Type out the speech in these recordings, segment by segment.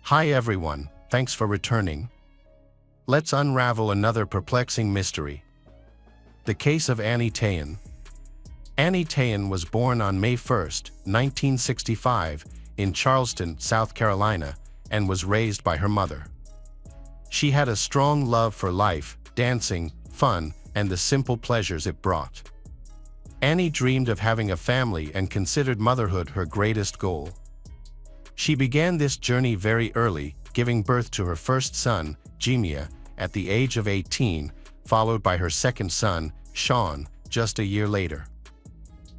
Hi everyone, thanks for returning. Let's unravel another perplexing mystery. The case of Annie Tahan. Annie Tahan was born on May 1, 1965, in Charleston, South Carolina, and was raised by her mother. She had a strong love for life, dancing, fun, and the simple pleasures it brought. Annie dreamed of having a family and considered motherhood her greatest goal. She began this journey very early, giving birth to her first son, Jimie, at the age of 18, followed by her second son, Shawn, just a year later.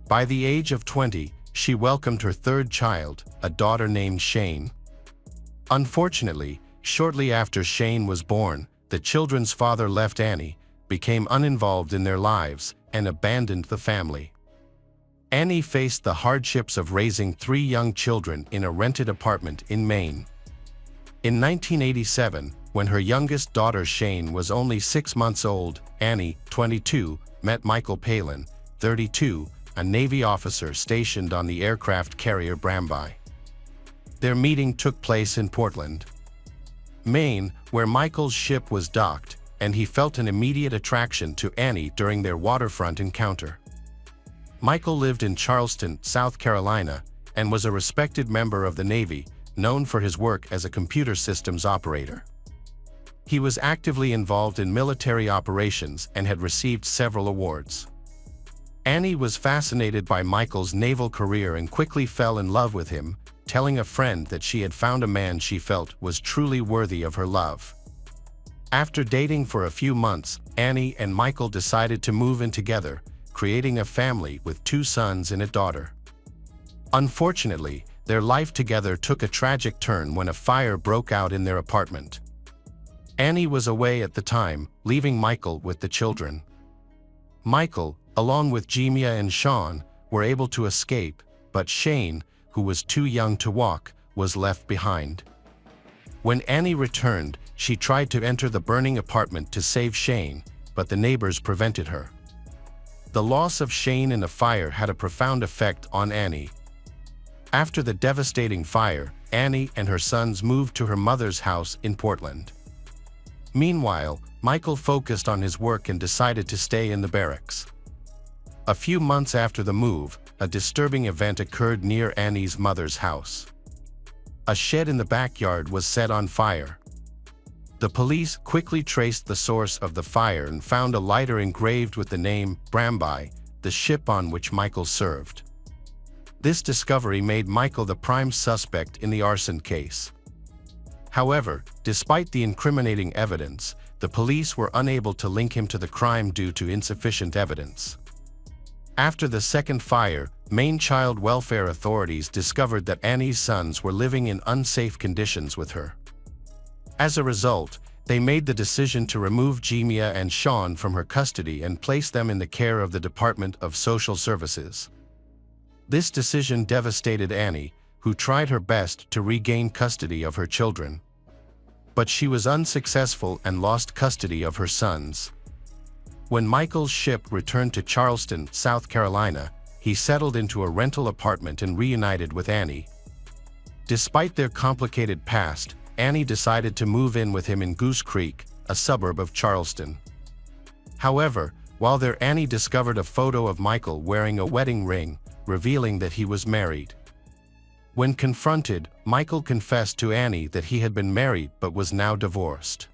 By the age of 20, she welcomed her third child, a daughter named Shawn. Unfortunately, shortly after Shawn was born, the children's father left Annie, became uninvolved in their lives, and abandoned the family. Annie faced the hardships of raising 3 young children in a rented apartment in Maine. In 1987, when her youngest daughter Shawn was only 6 months old, Annie, 22, met Michael Palin, 32, a Navy officer stationed on the aircraft carrier Brambi. Their meeting took place in Portland, Maine, where Michael's ship was docked, and he felt an immediate attraction to Annie during their waterfront encounter. Michael lived in Charleston, South Carolina, and was a respected member of the Navy, known for his work as a computer systems operator. He was actively involved in military operations and had received several awards. Annie was fascinated by Michael's naval career and quickly fell in love with him, telling a friend that she had found a man she felt was truly worthy of her love. After dating for a few months, Annie and Michael decided to move in together, creating a family with 2 sons and a daughter. Unfortunately, their life together took a tragic turn when a fire broke out in their apartment. Annie was away at the time, leaving Michael with the children. Michael, along with Jimie and Shawn, were able to escape, but Shawn, who was too young to walk, was left behind. When Annie returned, she tried to enter the burning apartment to save Shawn, but the neighbors prevented her. The loss of Shawn in a fire had a profound effect on Annie. After the devastating fire, Annie and her sons moved to her mother's house in Portland. Meanwhile, Michael focused on his work and decided to stay in the barracks. A few months after the move, a disturbing event occurred near Annie's mother's house. A shed in the backyard was set on fire. The police quickly traced the source of the fire and found a lighter engraved with the name Brambi, the ship on which Michael served. This discovery made Michael the prime suspect in the arson case. However, despite the incriminating evidence, the police were unable to link him to the crime due to insufficient evidence. After the second fire, Maine child welfare authorities discovered that Annie's sons were living in unsafe conditions with her. As a result, they made the decision to remove Jimie and Shawn from her custody and place them in the care of the Department of Social Services. This decision devastated Annie, who tried her best to regain custody of her children. But she was unsuccessful and lost custody of her sons. When Michael's ship returned to Charleston, South Carolina, he settled into a rental apartment and reunited with Annie. Despite their complicated past, Annie decided to move in with him in Goose Creek, a suburb of Charleston. However, while there, Annie discovered a photo of Michael wearing a wedding ring, revealing that he was married. When confronted, Michael confessed to Annie that he had been married but was now divorced.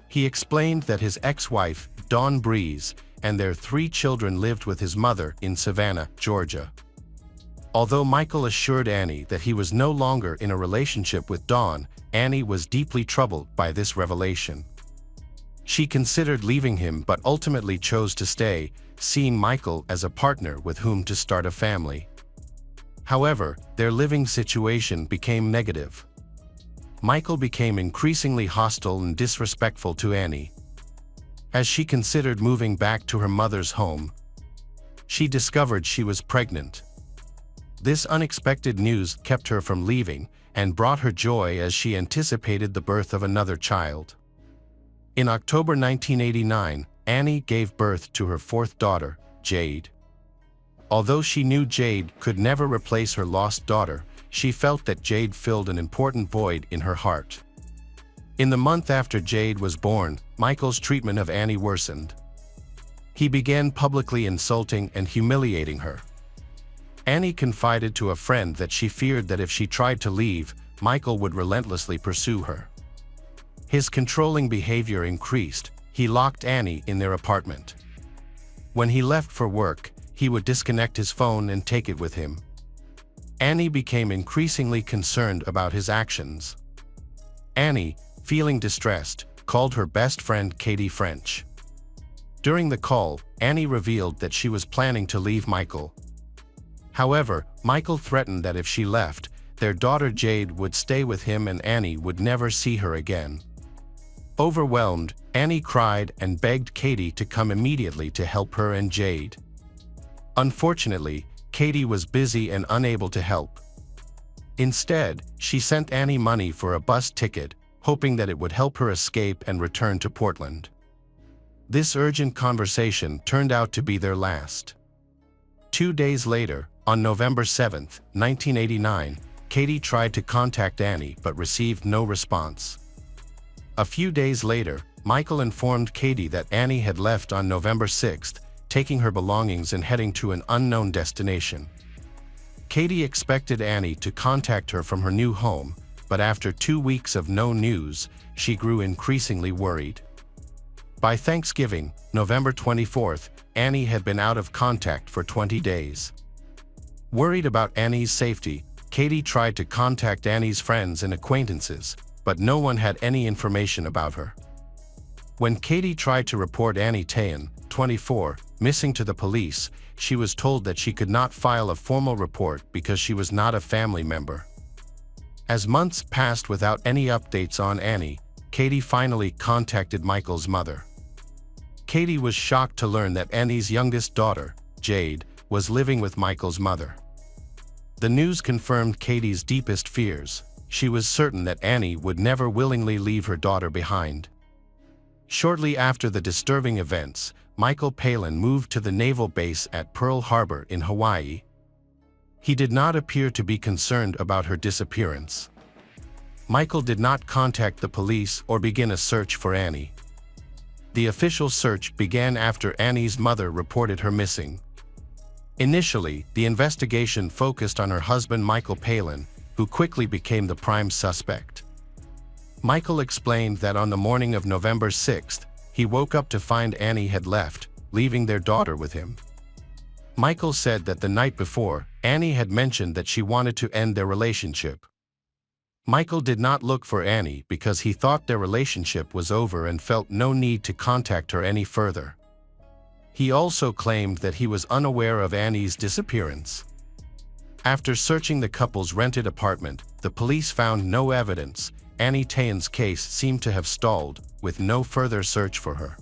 He explained that his ex-wife, Dawn Breeze, and their 3 children lived with his mother in Savannah, Georgia. Although Michael assured Annie that he was no longer in a relationship with Dawn, Annie was deeply troubled by this revelation. She considered leaving him but ultimately chose to stay, seeing Michael as a partner with whom to start a family. However, their living situation became negative. Michael became increasingly hostile and disrespectful to Annie. As she considered moving back to her mother's home, she discovered she was pregnant. This unexpected news kept her from leaving and brought her joy as she anticipated the birth of another child. In October 1989, Annie gave birth to her 4th daughter, Jade. Although she knew Jade could never replace her lost daughter, she felt that Jade filled an important void in her heart. In the month after Jade was born, Michael's treatment of Annie worsened. He began publicly insulting and humiliating her. Annie confided to a friend that she feared that if she tried to leave, Michael would relentlessly pursue her. His controlling behavior increased. He locked Annie in their apartment. When he left for work, he would disconnect his phone and take it with him. Annie became increasingly concerned about his actions. Annie, feeling distressed, called her best friend Katie French. During the call, Annie revealed that she was planning to leave Michael. However, Michael threatened that if she left, their daughter Jade would stay with him and Annie would never see her again. Overwhelmed, Annie cried and begged Katie to come immediately to help her and Jade. Unfortunately, Katie was busy and unable to help. Instead, she sent Annie money for a bus ticket, hoping that it would help her escape and return to Portland. This urgent conversation turned out to be their last. 2 days later, on November 7, 1989, Katie tried to contact Annie but received no response. A few days later, Michael informed Katie that Annie had left on November 6, taking her belongings and heading to an unknown destination. Katie expected Annie to contact her from her new home, but after 2 weeks of no news, she grew increasingly worried. By Thanksgiving, November 24, Annie had been out of contact for 20 days. Worried about Annie's safety, Katie tried to contact Annie's friends and acquaintances, but no one had any information about her. When Katie tried to report Annie Tahan, 24, missing to the police, she was told that she could not file a formal report because she was not a family member. As months passed without any updates on Annie, Katie finally contacted Michael's mother. Katie was shocked to learn that Annie's youngest daughter, Jade, was living with Michael's mother. The news confirmed Katie's deepest fears. She was certain that Annie would never willingly leave her daughter behind. Shortly after the disturbing events, Michael Palin moved to the naval base at Pearl Harbor in Hawaii. He did not appear to be concerned about her disappearance. Michael did not contact the police or begin a search for Annie. The official search began after Annie's mother reported her missing. Initially, the investigation focused on her husband Michael Palin, who quickly became the prime suspect. Michael explained that on the morning of November 6, he woke up to find Annie had left, leaving their daughter with him. Michael said that the night before, Annie had mentioned that she wanted to end their relationship. Michael did not look for Annie because he thought their relationship was over and felt no need to contact her any further. He also claimed that he was unaware of Annie's disappearance. After searching the couple's rented apartment, the police found no evidence. Annie Tahan's case seemed to have stalled, with no further search for her.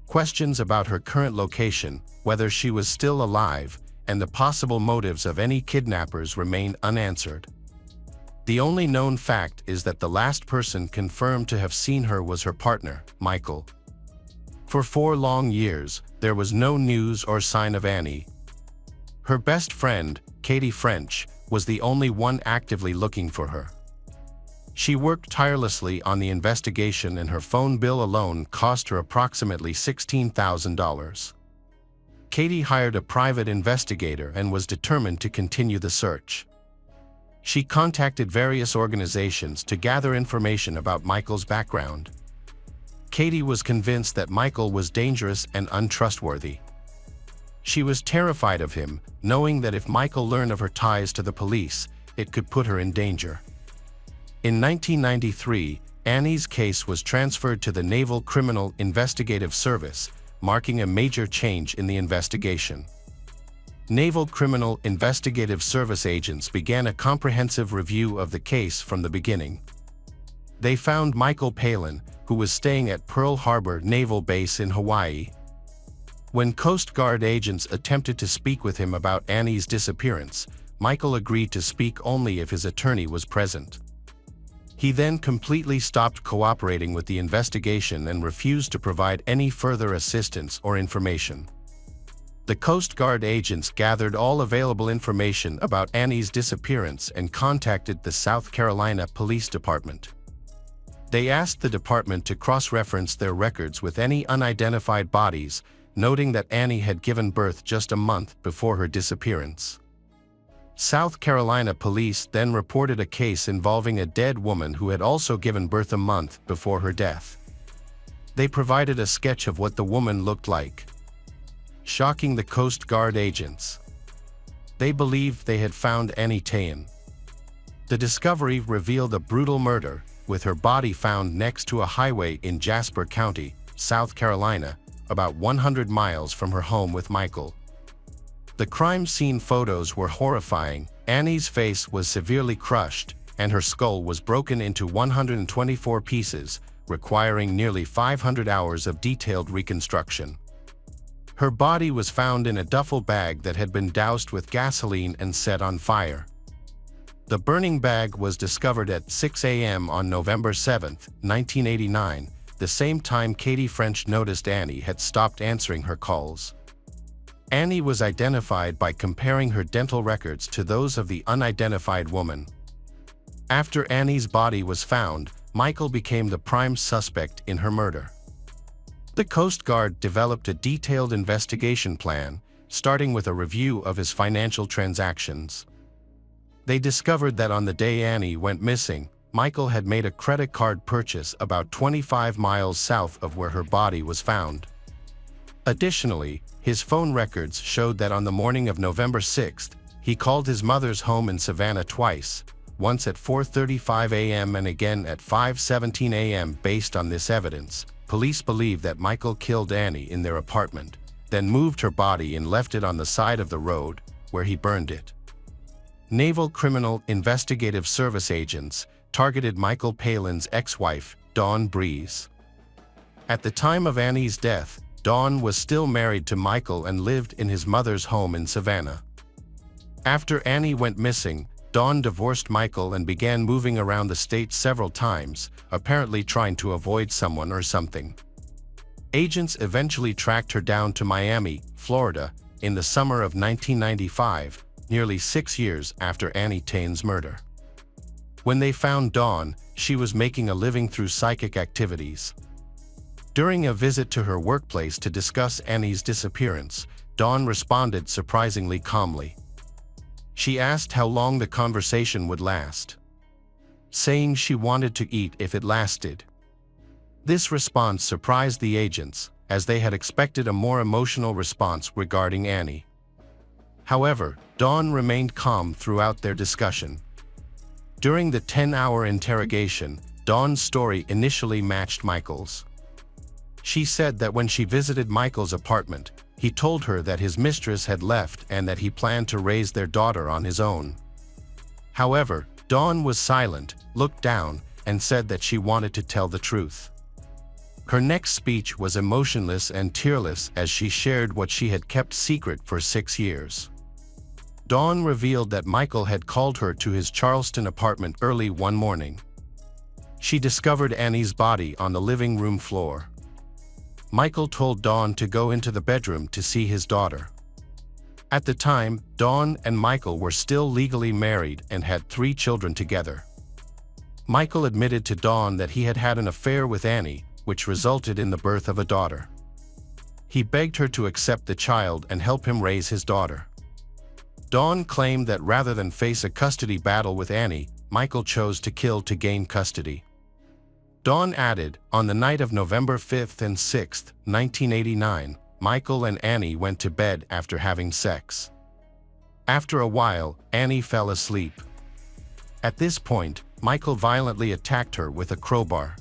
Questions about her current location, whether she was still alive, and the possible motives of any kidnappers remain unanswered. The only known fact is that the last person confirmed to have seen her was her partner, Michael. For 4 long years, there was no news or sign of Annie. Her best friend, Katie French, was the only one actively looking for her. She worked tirelessly on the investigation and her phone bill alone cost her approximately $16,000. Katie hired a private investigator and was determined to continue the search. She contacted various organizations to gather information about Michael's background. Katie was convinced that Michael was dangerous and untrustworthy. She was terrified of him, knowing that if Michael learned of her ties to the police, it could put her in danger. In 1993, Annie's case was transferred to the Naval Criminal Investigative Service, marking a major change in the investigation. Naval Criminal Investigative Service agents began a comprehensive review of the case from the beginning. They found Michael Palin, who was staying at Pearl Harbor Naval Base in Hawaii. When Coast Guard agents attempted to speak with him about Annie's disappearance, Michael agreed to speak only if his attorney was present. He then completely stopped cooperating with the investigation and refused to provide any further assistance or information. The Coast Guard agents gathered all available information about Annie's disappearance and contacted the South Carolina Police Department. They asked the department to cross-reference their records with any unidentified bodies, noting that Annie had given birth just a month before her disappearance. South Carolina police then reported a case involving a dead woman who had also given birth a month before her death. They provided a sketch of what the woman looked like, shocking the Coast Guard agents. They believed they had found Annie Tahan. The discovery revealed a brutal murder, with her body found next to a highway in Jasper County, South Carolina, about 100 miles from her home with Michael. The crime scene photos were horrifying. Annie's face was severely crushed, and her skull was broken into 124 pieces, requiring nearly 500 hours of detailed reconstruction. Her body was found in a duffel bag that had been doused with gasoline and set on fire. The burning bag was discovered at 6 a.m. on November 7, 1989, the same time Katie French noticed Annie had stopped answering her calls. Annie was identified by comparing her dental records to those of the unidentified woman. After Annie's body was found, Michael became the prime suspect in her murder. The Coast Guard developed a detailed investigation plan, starting with a review of his financial transactions. They discovered that on the day Annie went missing, Michael had made a credit card purchase about 25 miles south of where her body was found. Additionally, his phone records showed that on the morning of November 6, he called his mother's home in Savannah twice, once at 4:35 a.m. and again at 5:17 a.m. Based on this evidence, police believe that Michael killed Annie in their apartment, then moved her body and left it on the side of the road, where he burned it. Naval Criminal Investigative Service agents targeted Michael Palin's ex-wife, Dawn Breeze. At the time of Annie's death, Dawn was still married to Michael and lived in his mother's home in Savannah. After Annie went missing, Dawn divorced Michael and began moving around the state several times, apparently trying to avoid someone or something. Agents eventually tracked her down to Miami, Florida, in the summer of 1995, nearly 6 years after Annie Tahan's murder. When they found Dawn, she was making a living through psychic activities. During a visit to her workplace to discuss Annie's disappearance, Dawn responded surprisingly calmly. She asked how long the conversation would last, saying she wanted to eat if it lasted. This response surprised the agents, as they had expected a more emotional response regarding Annie. However, Dawn remained calm throughout their discussion. During the 10-hour interrogation, Dawn's story initially matched Michael's. She said that when she visited Michael's apartment, he told her that his mistress had left and that he planned to raise their daughter on his own. However, Dawn was silent, looked down, and said that she wanted to tell the truth. Her next speech was emotionless and tearless as she shared what she had kept secret for 6 years. Dawn revealed that Michael had called her to his Charleston apartment early one morning. She discovered Annie's body on the living room floor. Michael told Dawn to go into the bedroom to see his daughter. At the time, Dawn and Michael were still legally married and had 3 children together. Michael admitted to Dawn that he had had an affair with Annie, which resulted in the birth of a daughter. He begged her to accept the child and help him raise his daughter. Dawn claimed that rather than face a custody battle with Annie, Michael chose to kill to gain custody. Dawn added, on the night of November 5th and 6th, 1989, Michael and Annie went to bed after having sex. After a while, Annie fell asleep. At this point, Michael violently attacked her with a crowbar.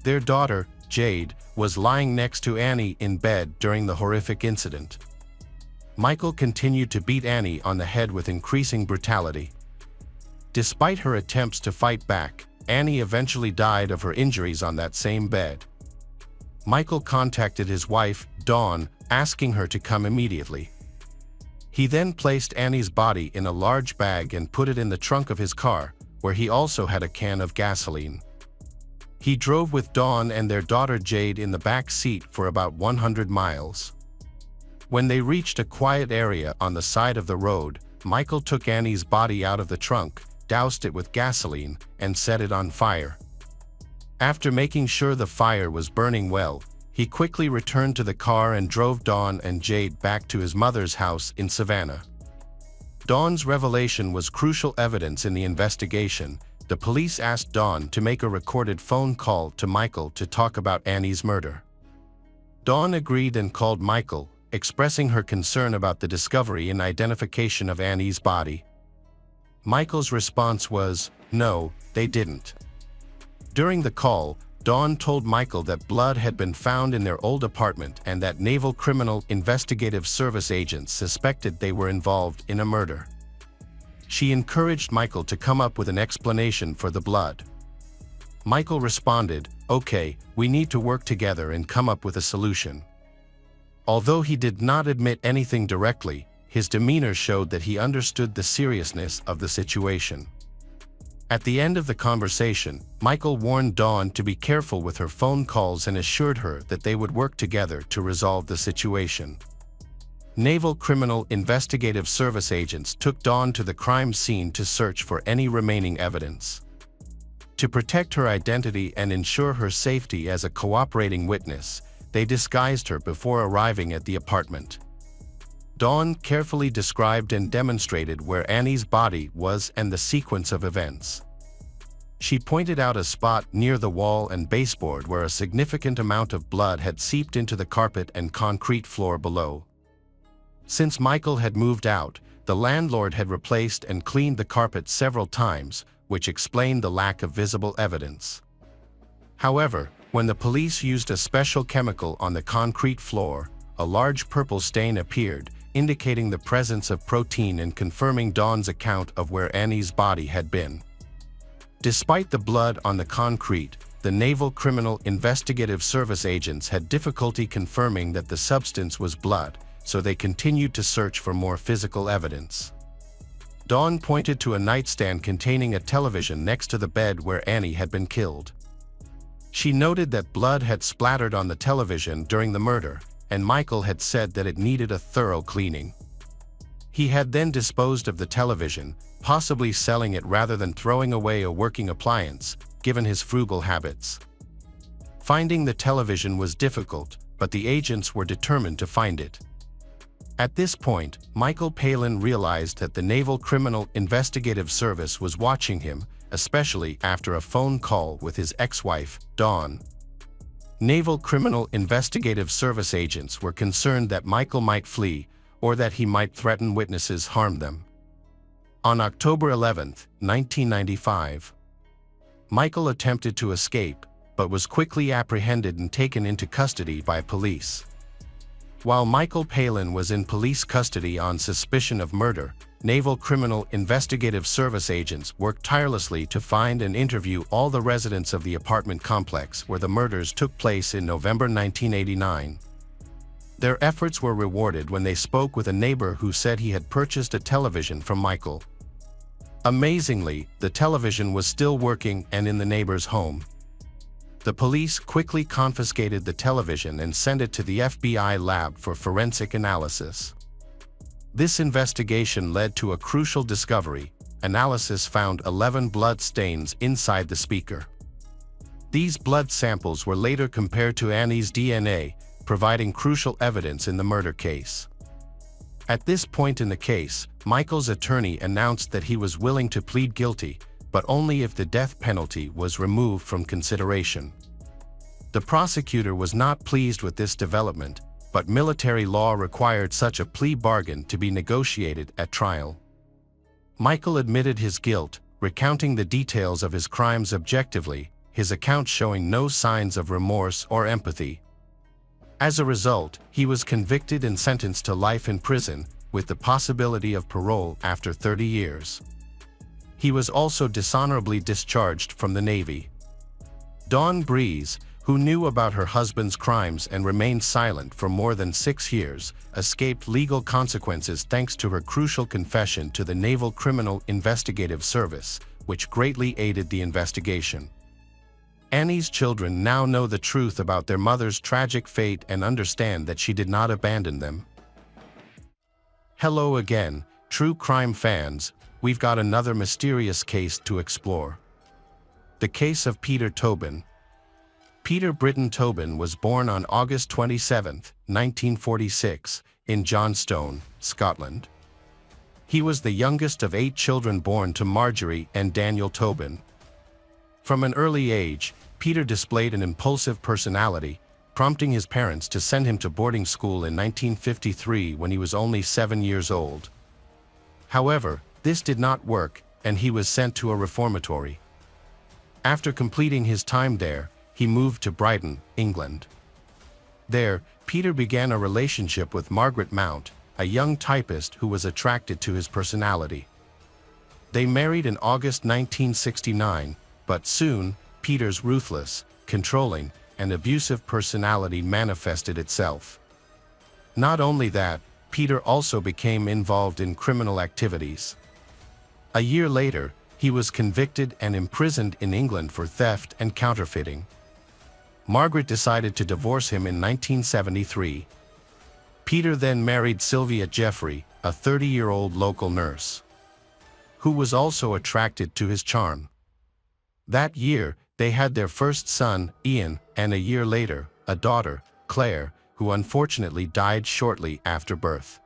Their daughter, Jade, was lying next to Annie in bed during the horrific incident. Michael continued to beat Annie on the head with increasing brutality. Despite her attempts to fight back, Annie eventually died of her injuries on that same bed. Michael contacted his wife, Dawn, asking her to come immediately. He then placed Annie's body in a large bag and put it in the trunk of his car, where he also had a can of gasoline. He drove with Dawn and their daughter Jade in the back seat for about 100 miles. When they reached a quiet area on the side of the road, Michael took Annie's body out of the trunk, doused it with gasoline, and set it on fire. After making sure the fire was burning well, he quickly returned to the car and drove Dawn and Jade back to his mother's house in Savannah. Dawn's revelation was crucial evidence in the investigation. The police asked Dawn to make a recorded phone call to Michael to talk about Annie's murder. Dawn agreed and called Michael, expressing her concern about the discovery and identification of Annie's body. Michael's response was, "No, they didn't." During the call, Dawn told Michael that blood had been found in their old apartment and that Naval Criminal Investigative Service agents suspected they were involved in a murder. She encouraged Michael to come up with an explanation for the blood. Michael responded, "Okay, we need to work together and come up with a solution." Although he did not admit anything directly, his demeanor showed that he understood the seriousness of the situation. At the end of the conversation, Michael warned Dawn to be careful with her phone calls and assured her that they would work together to resolve the situation. Naval Criminal Investigative Service agents took Dawn to the crime scene to search for any remaining evidence. To protect her identity and ensure her safety as a cooperating witness, they disguised her before arriving at the apartment. Dawn carefully described and demonstrated where Annie's body was and the sequence of events. She pointed out a spot near the wall and baseboard where a significant amount of blood had seeped into the carpet and concrete floor below. Since Michael had moved out, the landlord had replaced and cleaned the carpet several times, which explained the lack of visible evidence. However, when the police used a special chemical on the concrete floor, a large purple stain appeared, indicating the presence of protein and confirming Dawn's account of where Annie's body had been. Despite the blood on the concrete, the Naval Criminal Investigative Service agents had difficulty confirming that the substance was blood, so they continued to search for more physical evidence. Dawn pointed to a nightstand containing a television next to the bed where Annie had been killed. She noted that blood had splattered on the television during the murder, and Michael had said that it needed a thorough cleaning. He had then disposed of the television, possibly selling it rather than throwing away a working appliance, given his frugal habits. Finding the television was difficult, but the agents were determined to find it. At this point, Michael Palin realized that the Naval Criminal Investigative Service was watching him, especially after a phone call with his ex-wife, Dawn. Naval Criminal Investigative Service agents were concerned that Michael might flee or that he might threaten witnesses, harm them. On October 11, 1995, Michael attempted to escape, but was quickly apprehended and taken into custody by police. While Michael Palin was in police custody on suspicion of murder, Naval Criminal Investigative Service agents worked tirelessly to find and interview all the residents of the apartment complex where the murders took place in November 1989. Their efforts were rewarded when they spoke with a neighbor who said he had purchased a television from Michael. Amazingly, the television was still working and in the neighbor's home. The police quickly confiscated the television and sent it to the FBI lab for forensic analysis. This investigation led to a crucial discovery. Analysis found 11 blood stains inside the speaker. These blood samples were later compared to Annie's DNA, providing crucial evidence in the murder case. At this point in the case, Michael's attorney announced that he was willing to plead guilty, but only if the death penalty was removed from consideration. The prosecutor was not pleased with this development, but military law required such a plea bargain to be negotiated at trial. Michael admitted his guilt, recounting the details of his crimes objectively, his account showing no signs of remorse or empathy. As a result, he was convicted and sentenced to life in prison, with the possibility of parole after 30 years. He was also dishonorably discharged from the Navy. Dawn Breeze, who knew about her husband's crimes and remained silent for more than 6 years, escaped legal consequences thanks to her crucial confession to the Naval Criminal Investigative Service, which greatly aided the investigation. Annie's children now know the truth about their mother's tragic fate and understand that she did not abandon them. Hello again, true crime fans. We've got another mysterious case to explore. The case of Peter Tobin. Peter Britton Tobin was born on August 27, 1946, in Johnstone, Scotland. He was the youngest of 8 children born to Marjorie and Daniel Tobin. From an early age, Peter displayed an impulsive personality, prompting his parents to send him to boarding school in 1953 when he was only 7 years old. However, this did not work, and he was sent to a reformatory. After completing his time there, he moved to Brighton, England. There, Peter began a relationship with Margaret Mount, a young typist who was attracted to his personality. They married in August 1969, but soon, Peter's ruthless, controlling, and abusive personality manifested itself. Not only that, Peter also became involved in criminal activities. A year later, he was convicted and imprisoned in England for theft and counterfeiting. Margaret decided to divorce him in 1973. Peter then married Sylvia Jeffrey, a 30-year-old local nurse, who was also attracted to his charm. That year, they had their first son, Ian, and a year later, a daughter, Claire, who unfortunately died shortly after birth.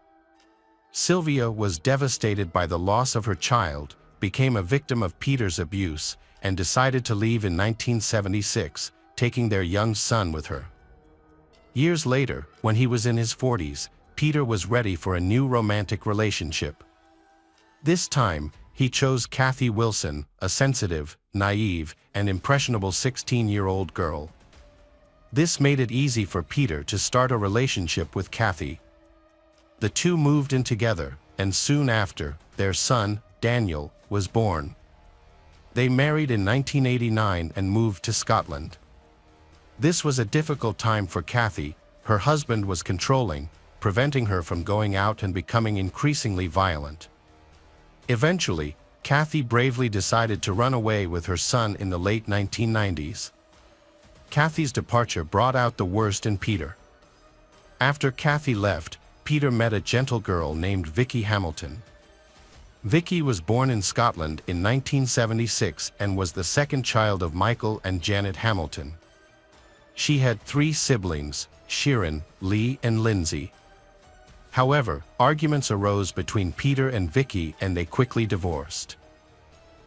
Sylvia was devastated by the loss of her child, became a victim of Peter's abuse, and decided to leave in 1976, taking their young son with her. Years later, when he was in his 40s, Peter was ready for a new romantic relationship. This time, he chose Kathy Wilson, a sensitive, naive, and impressionable 16-year-old girl. This made it easy for Peter to start a relationship with Kathy. The two moved in together, and soon after, their son, Daniel, was born. They married in 1989 and moved to Scotland. This was a difficult time for Kathy. Her husband was controlling, preventing her from going out and becoming increasingly violent. Eventually, Kathy bravely decided to run away with her son in the late 1990s. Kathy's departure brought out the worst in Peter. After Kathy left, Peter met a gentle girl named Vicky Hamilton. Vicky was born in Scotland in 1976 and was the second child of Michael and Janet Hamilton. She had 3 siblings, Sharon, Lee, and Lindsay. However, arguments arose between Peter and Vicky and they quickly divorced.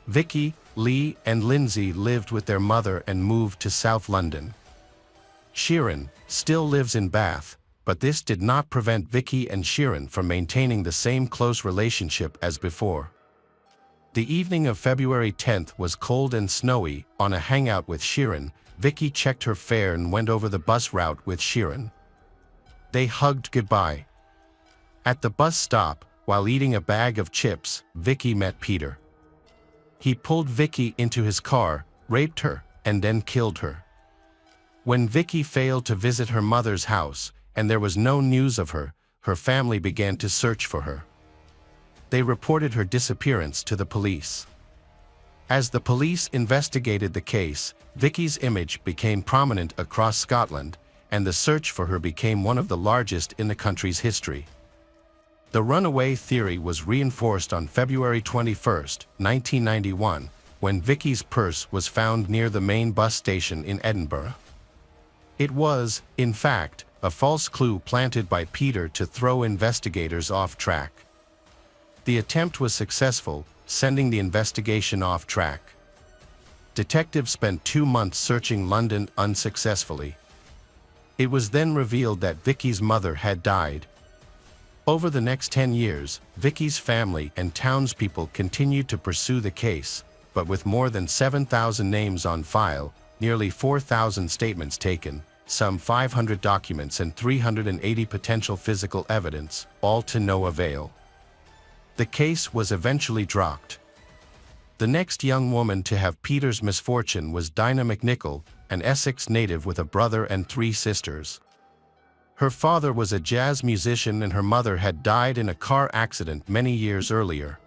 Vicky, Lee, and Lindsay lived with their mother and moved to South London. Sharon still lives in Bath, but this did not prevent Vicky and Sharon from maintaining the same close relationship as before. The evening of February 10th was cold and snowy. On a hangout with Sharon, Vicky checked her fare and went over the bus route with Sharon. They hugged goodbye. At the bus stop, while eating a bag of chips, Vicky met Peter. He pulled Vicky into his car, raped her, and then killed her. When Vicky failed to visit her mother's house, and there was no news of her, her family began to search for her. They reported her disappearance to the police. As the police investigated the case, Vicky's image became prominent across Scotland, and the search for her became one of the largest in the country's history. The runaway theory was reinforced on February 21, 1991, when Vicky's purse was found near the Maine bus station in Edinburgh. It was, in fact, a false clue planted by Peter to throw investigators off track. The attempt was successful, sending the investigation off track. Detectives spent 2 months searching London unsuccessfully. It was then revealed that Vicky's mother had died. Over the next 10 years, Vicky's family and townspeople continued to pursue the case, but with more than 7,000 names on file, nearly 4,000 statements taken, some 500 documents and 380 potential physical evidence, all to no avail. The case was eventually dropped. The next young woman to have Peter's misfortune was Dinah McNichol, an Essex native with a brother and 3 sisters. Her father was a jazz musician and her mother had died in a car accident many years earlier.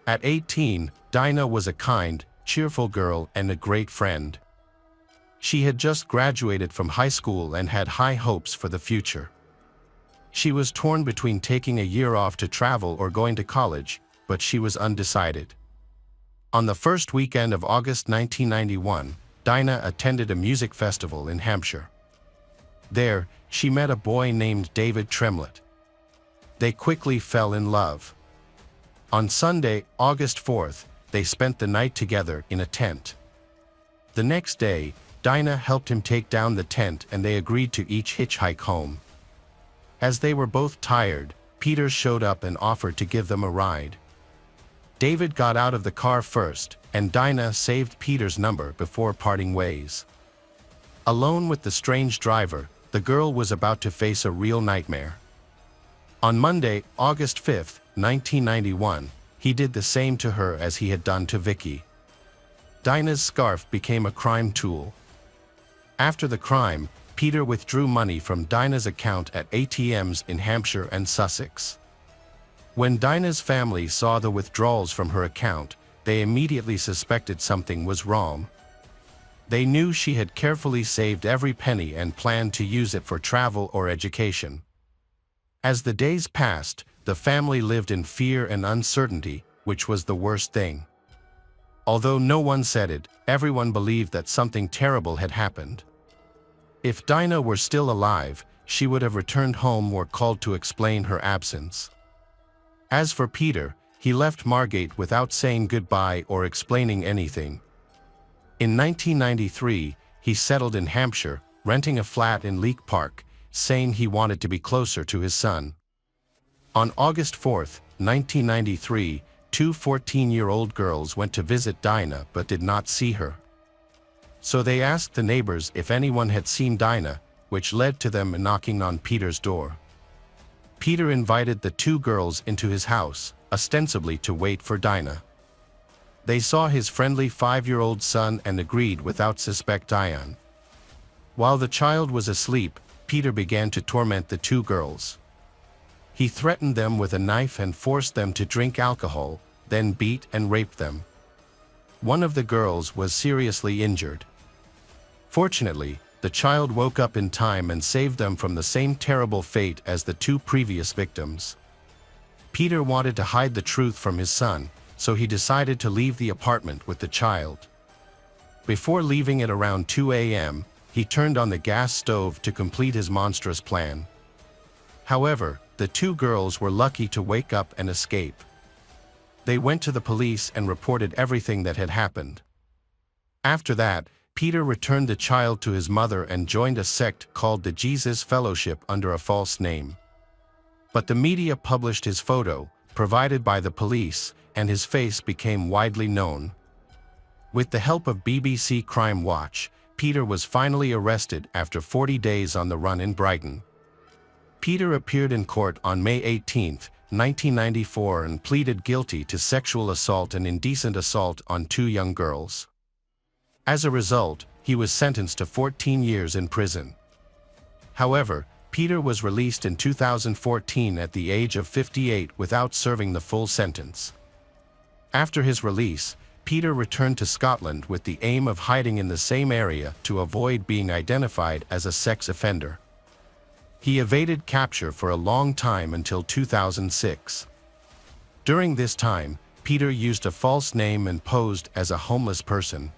At 18, Dinah was a kind, cheerful girl and a great friend. She had just graduated from high school and had high hopes for the future. She was torn between taking a year off to travel or going to college, but she was undecided. On the first weekend of August 1991, Dinah attended a music festival in Hampshire. There, she met a boy named David Tremlett. They quickly fell in love. On Sunday, August 4th, they spent the night together in a tent. The next day, Dinah helped him take down the tent and they agreed to each hitchhike home. As they were both tired, Peter showed up and offered to give them a ride. David got out of the car first, and Dinah saved Peter's number before parting ways. Alone with the strange driver, the girl was about to face a real nightmare. On Monday, August 5, 1991, he did the same to her as he had done to Vicky. Dinah's scarf became a crime tool. After the crime, Peter withdrew money from Dinah's account at ATMs in Hampshire and Sussex. When Dinah's family saw the withdrawals from her account, they immediately suspected something was wrong. They knew she had carefully saved every penny and planned to use it for travel or education. As the days passed, the family lived in fear and uncertainty, which was the worst thing. Although no one said it, everyone believed that something terrible had happened. If Dinah were still alive, she would have returned home or called to explain her absence. As for Peter, he left Margate without saying goodbye or explaining anything. In 1993, he settled in Hampshire, renting a flat in Leek Park, saying he wanted to be closer to his son. On August 4, 1993, two 14-year-old girls went to visit Dinah but did not see her. So they asked the neighbors if anyone had seen Dinah, which led to them knocking on Peter's door. Peter invited the two girls into his house, ostensibly to wait for Dinah. They saw his friendly 5-year-old son and agreed without suspicion. While the child was asleep, Peter began to torment the two girls. He threatened them with a knife and forced them to drink alcohol, then beat and raped them. One of the girls was seriously injured. Fortunately, the child woke up in time and saved them from the same terrible fate as the two previous victims. Peter wanted to hide the truth from his son, so he decided to leave the apartment with the child. Before leaving at around 2 a.m., he turned on the gas stove to complete his monstrous plan. However, the two girls were lucky to wake up and escape. They went to the police and reported everything that had happened. After that, Peter returned the child to his mother and joined a sect called the Jesus Fellowship under a false name. But the media published his photo, provided by the police, and his face became widely known. With the help of BBC Crime Watch, Peter was finally arrested after 40 days on the run in Brighton. Peter appeared in court on May 18, 1994 and pleaded guilty to sexual assault and indecent assault on two young girls. As a result, he was sentenced to 14 years in prison. However, Peter was released in 2014 at the age of 58 without serving the full sentence. After his release, Peter returned to Scotland with the aim of hiding in the same area to avoid being identified as a sex offender. He evaded capture for a long time until 2006. During this time, Peter used a false name and posed as a homeless person.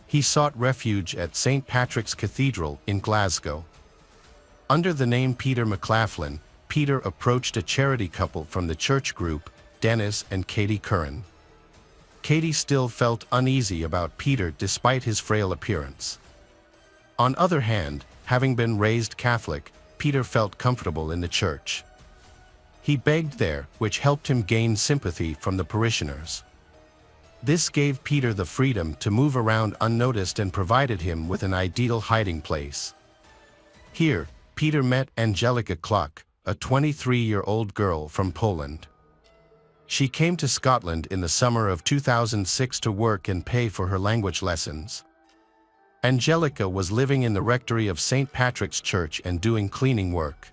He sought refuge at St. Patrick's Cathedral in Glasgow. Under the name Peter McLaughlin, Peter approached a charity couple from the church group, Dennis and Katie Curran. Katie still felt uneasy about Peter despite his frail appearance. On the other hand, having been raised Catholic, Peter felt comfortable in the church. He begged there, which helped him gain sympathy from the parishioners. This gave Peter the freedom to move around unnoticed and provided him with an ideal hiding place. Here, Peter met Angelica Kluck, a 23-year-old girl from Poland. She came to Scotland in the summer of 2006 to work and pay for her language lessons. Angelica was living in the rectory of St. Patrick's Church and doing cleaning work.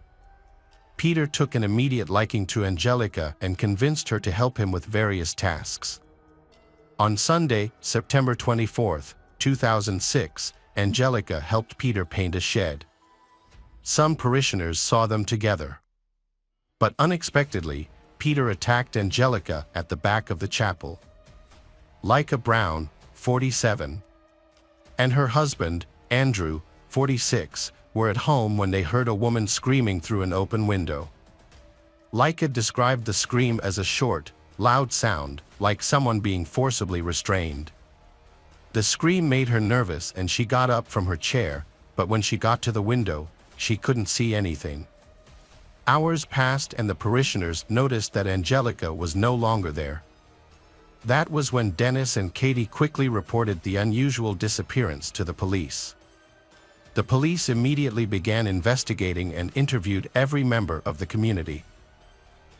Peter took an immediate liking to Angelica and convinced her to help him with various tasks. On Sunday, September 24, 2006, Angelica helped Peter paint a shed. Some parishioners saw them together. But unexpectedly, Peter attacked Angelica at the back of the chapel. Lyca Brown, 47, and her husband, Andrew, 46, were at home when they heard a woman screaming through an open window. Lyca described the scream as a short, loud sound, like someone being forcibly restrained. The scream made her nervous and she got up from her chair, but when she got to the window, she couldn't see anything. Hours passed and the parishioners noticed that Angelica was no longer there. That was when Dennis and Katie quickly reported the unusual disappearance to the police. The police immediately began investigating and interviewed every member of the community.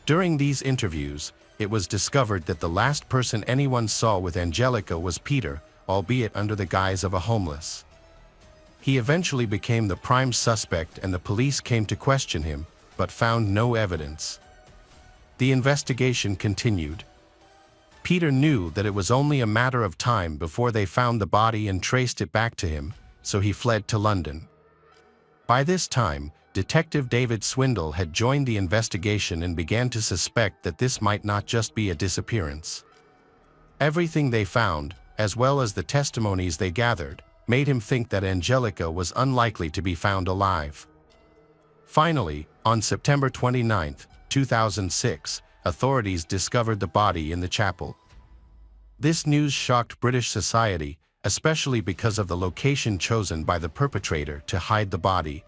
During these interviews, it was discovered that the last person anyone saw with Angelica was Peter, albeit under the guise of a homeless. He eventually became the prime suspect and the police came to question him, but found no evidence. The investigation continued. Peter knew that it was only a matter of time before they found the body and traced it back to him, so he fled to London. By this time, Detective David Swindle had joined the investigation and began to suspect that this might not just be a disappearance. Everything they found, as well as the testimonies they gathered, made him think that Angelica was unlikely to be found alive. Finally, on September 29, 2006, authorities discovered the body in the chapel. This news shocked British society, especially because of the location chosen by the perpetrator to hide the body.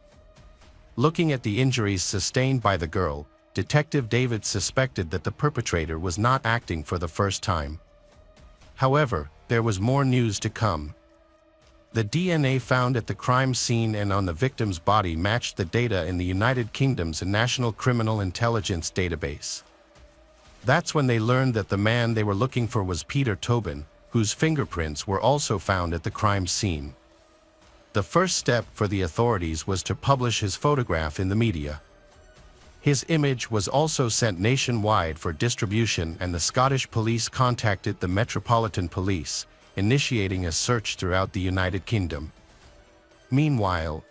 Looking at the injuries sustained by the girl, Detective David suspected that the perpetrator was not acting for the first time. However, there was more news to come. The DNA found at the crime scene and on the victim's body matched the data in the United Kingdom's National Criminal Intelligence Database. That's when they learned that the man they were looking for was Peter Tobin, whose fingerprints were also found at the crime scene. The first step for the authorities was to publish his photograph in the media. His image was also sent nationwide for distribution and the Scottish police contacted the Metropolitan Police, initiating a search throughout the United Kingdom. Meanwhile,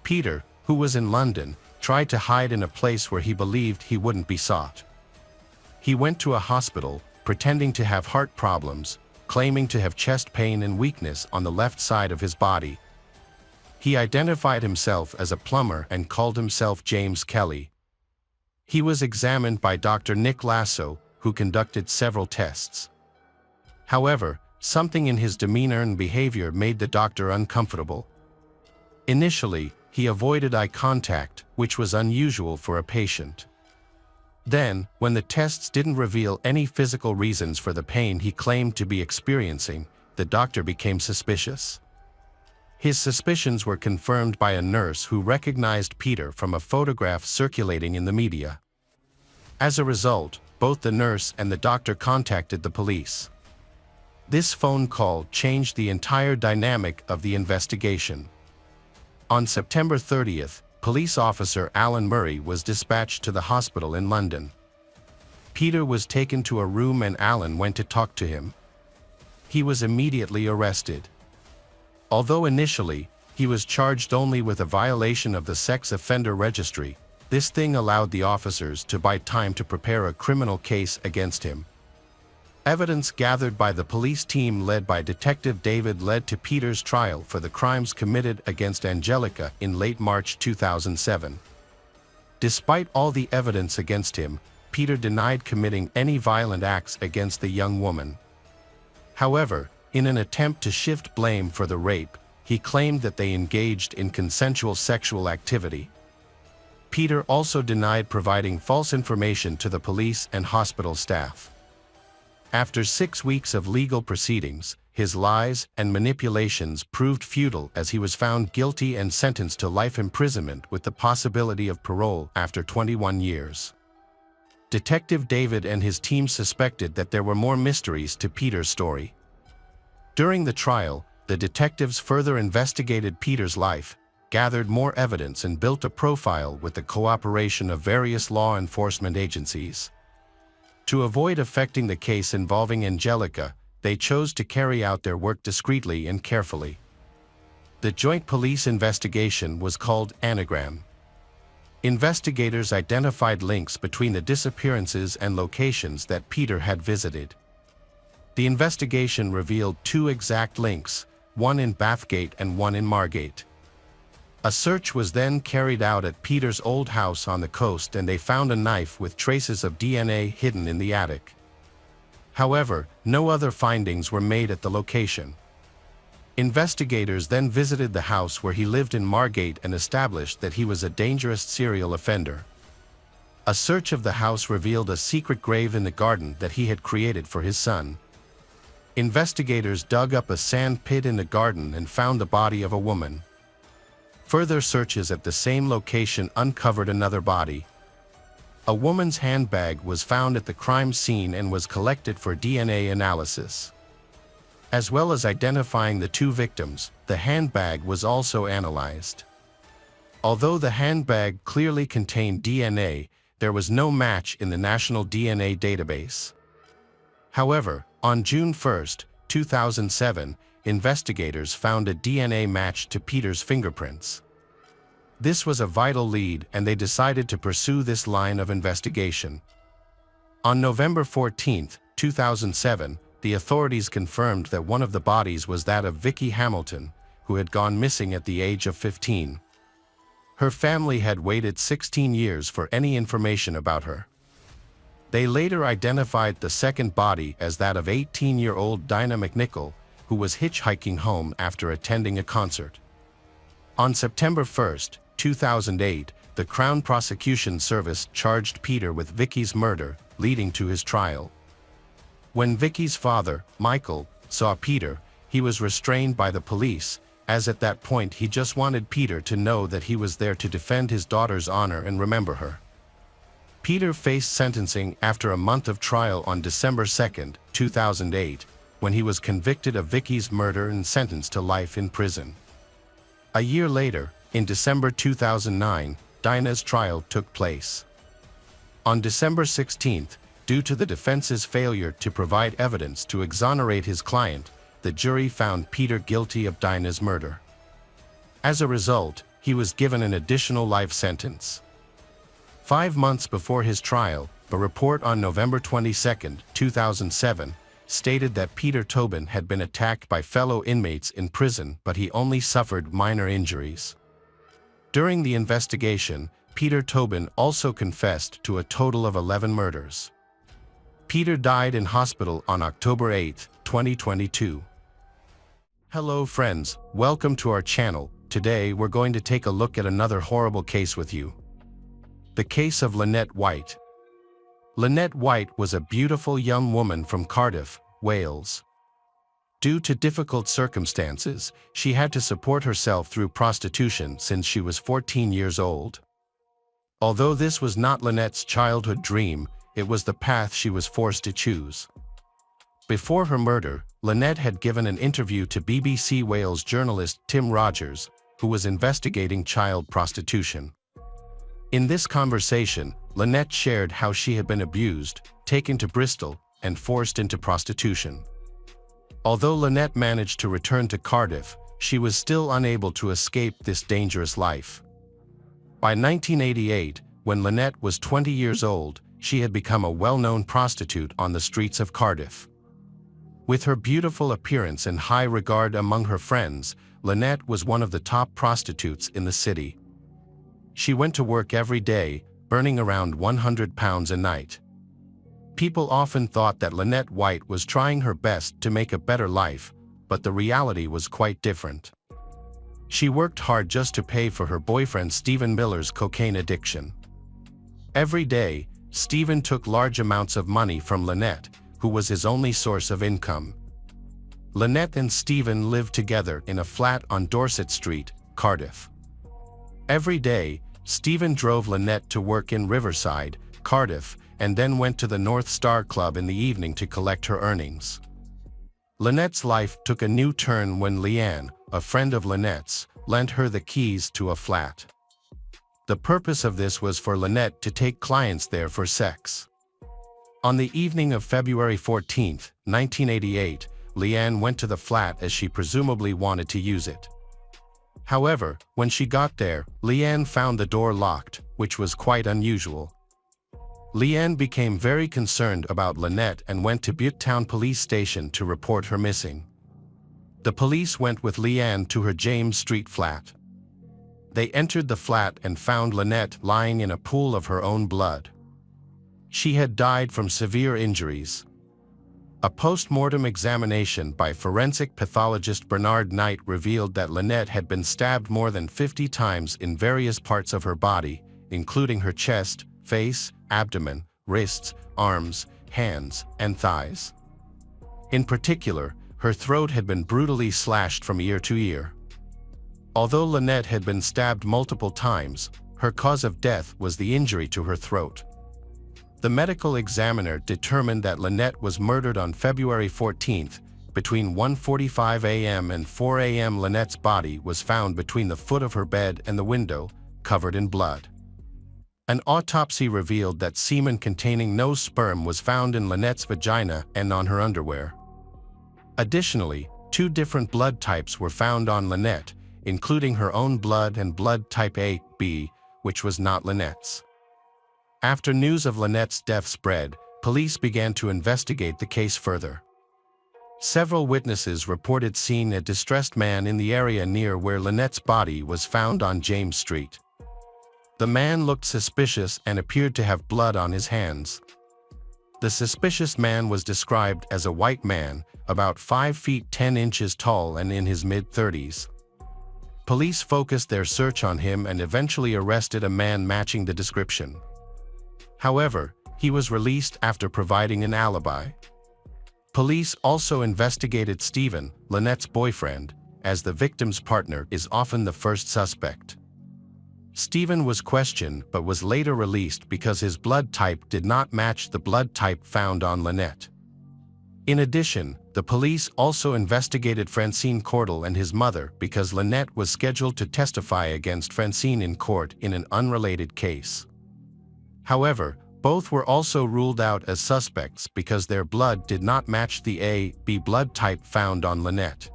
Peter, who was in London, tried to hide in a place where he believed he wouldn't be sought. He went to a hospital, pretending to have heart problems, claiming to have chest pain and weakness on the left side of his body. He identified himself as a plumber and called himself James Kelly. He was examined by Dr. Nick Lasso, who conducted several tests. However, something in his demeanor and behavior made the doctor uncomfortable. Initially, he avoided eye contact, which was unusual for a patient. Then, when the tests didn't reveal any physical reasons for the pain he claimed to be experiencing, the doctor became suspicious. His suspicions were confirmed by a nurse who recognized Peter from a photograph circulating in the media. As a result, both the nurse and the doctor contacted the police. This phone call changed the entire dynamic of the investigation. On September 30th, police officer Alan Murray was dispatched to the hospital in London. Peter was taken to a room and Alan went to talk to him. He was immediately arrested. Although initially, he was charged only with a violation of the sex offender registry, this thing allowed the officers to buy time to prepare a criminal case against him. Evidence gathered by the police team led by Detective David led to Peter's trial for the crimes committed against Angelica in late March 2007. Despite all the evidence against him, Peter denied committing any violent acts against the young woman. However, in an attempt to shift blame for the rape, he claimed that they engaged in consensual sexual activity. Peter also denied providing false information to the police and hospital staff. After 6 weeks of legal proceedings, his lies and manipulations proved futile as he was found guilty and sentenced to life imprisonment with the possibility of parole after 21 years. Detective David and his team suspected that there were more mysteries to Peter's story. During the trial, the detectives further investigated Peter's life, gathered more evidence and built a profile with the cooperation of various law enforcement agencies. To avoid affecting the case involving Angelica, they chose to carry out their work discreetly and carefully. The joint police investigation was called Anagram. Investigators identified links between the disappearances and locations that Peter had visited. The investigation revealed two exact links, one in Bathgate and one in Margate. A search was then carried out at Peter's old house on the coast, and they found a knife with traces of DNA hidden in the attic. However, no other findings were made at the location. Investigators then visited the house where he lived in Margate and established that he was a dangerous serial offender. A search of the house revealed a secret grave in the garden that he had created for his son. Investigators dug up a sand pit in the garden and found the body of a woman. Further searches at the same location uncovered another body. A woman's handbag was found at the crime scene and was collected for DNA analysis. As well as identifying the two victims, the handbag was also analyzed. Although the handbag clearly contained DNA, there was no match in the National DNA database. However, on June 1, 2007, investigators found a DNA match to Peter's fingerprints. This was a vital lead, and they decided to pursue this line of investigation. On November 14, 2007, the authorities confirmed that one of the bodies was that of Vicky Hamilton, who had gone missing at the age of 15. Her family had waited 16 years for any information about her. They later identified the second body as that of 18-year-old Dinah McNichol, who was hitchhiking home after attending a concert. On September 1, 2008, the Crown Prosecution Service charged Peter with Vicky's murder, leading to his trial. When Vicky's father, Michael, saw Peter, he was restrained by the police, as at that point he just wanted Peter to know that he was there to defend his daughter's honor and remember her. Peter faced sentencing after a month of trial on December 2, 2008, when he was convicted of Vicky's murder and sentenced to life in prison. A year later, in December 2009, Dinah's trial took place. On December 16, due to the defense's failure to provide evidence to exonerate his client, the jury found Peter guilty of Dinah's murder. As a result, he was given an additional life sentence. 5 months before his trial, a report on November 22, 2007, stated that Peter Tobin had been attacked by fellow inmates in prison, but he only suffered minor injuries. During the investigation, Peter Tobin also confessed to a total of 11 murders. Peter died in hospital on October 8, 2022. Hello friends, welcome to our channel. Today we're going to take a look at another horrible case with you. The case of Lynette White. Lynette White was a beautiful young woman from Cardiff, Wales. Due to difficult circumstances, she had to support herself through prostitution since she was 14 years old. Although this was not Lynette's childhood dream, it was the path she was forced to choose. Before her murder, Lynette had given an interview to BBC Wales journalist Tim Rogers, who was investigating child prostitution. In this conversation, Lynette shared how she had been abused, taken to Bristol, and forced into prostitution. Although Lynette managed to return to Cardiff, she was still unable to escape this dangerous life. By 1988, when Lynette was 20 years old, she had become a well-known prostitute on the streets of Cardiff. With her beautiful appearance and high regard among her friends, Lynette was one of the top prostitutes in the city. She went to work every day, earning around £100 a night. People often thought that Lynette White was trying her best to make a better life, but the reality was quite different. She worked hard just to pay for her boyfriend Stephen Miller's cocaine addiction. Every day, Stephen took large amounts of money from Lynette, who was his only source of income. Lynette and Stephen lived together in a flat on Dorset Street, Cardiff. Every day, Stephen drove Lynette to work in Riverside, Cardiff, and then went to the North Star Club in the evening to collect her earnings. Lynette's life took a new turn when Leanne, a friend of Lynette's, lent her the keys to a flat. The purpose of this was for Lynette to take clients there for sex. On the evening of February 14, 1988, Leanne went to the flat as she presumably wanted to use it. However, when she got there, Leanne found the door locked, which was quite unusual. Leanne became very concerned about Lynette and went to Buttetown Police Station to report her missing. The police went with Leanne to her James Street flat. They entered the flat and found Lynette lying in a pool of her own blood. She had died from severe injuries. A post-mortem examination by forensic pathologist Bernard Knight revealed that Lynette had been stabbed more than 50 times in various parts of her body, including her chest, face, abdomen, wrists, arms, hands, and thighs. In particular, her throat had been brutally slashed from ear to ear. Although Lynette had been stabbed multiple times, her cause of death was the injury to her throat. The medical examiner determined that Lynette was murdered on February 14th. Between 1:45 a.m. and 4 a.m. Lynette's body was found between the foot of her bed and the window, covered in blood. An autopsy revealed that semen containing no sperm was found in Lynette's vagina and on her underwear. Additionally, 2 different blood types were found on Lynette, including her own blood and blood type A/B, which was not Lynette's. After news of Lynette's death spread, police began to investigate the case further. Several witnesses reported seeing a distressed man in the area near where Lynette's body was found on James Street. The man looked suspicious and appeared to have blood on his hands. The suspicious man was described as a white man, about 5 feet 10 inches tall and in his mid-30s. Police focused their search on him and eventually arrested a man matching the description. However, he was released after providing an alibi. Police also investigated Stephen, Lynette's boyfriend, as the victim's partner is often the first suspect. Stephen was questioned but was later released because his blood type did not match the blood type found on Lynette. In addition, the police also investigated Francine Cordell and his mother because Lynette was scheduled to testify against Francine in court in an unrelated case. However, both were also ruled out as suspects because their blood did not match the A/B blood type found on Lynette.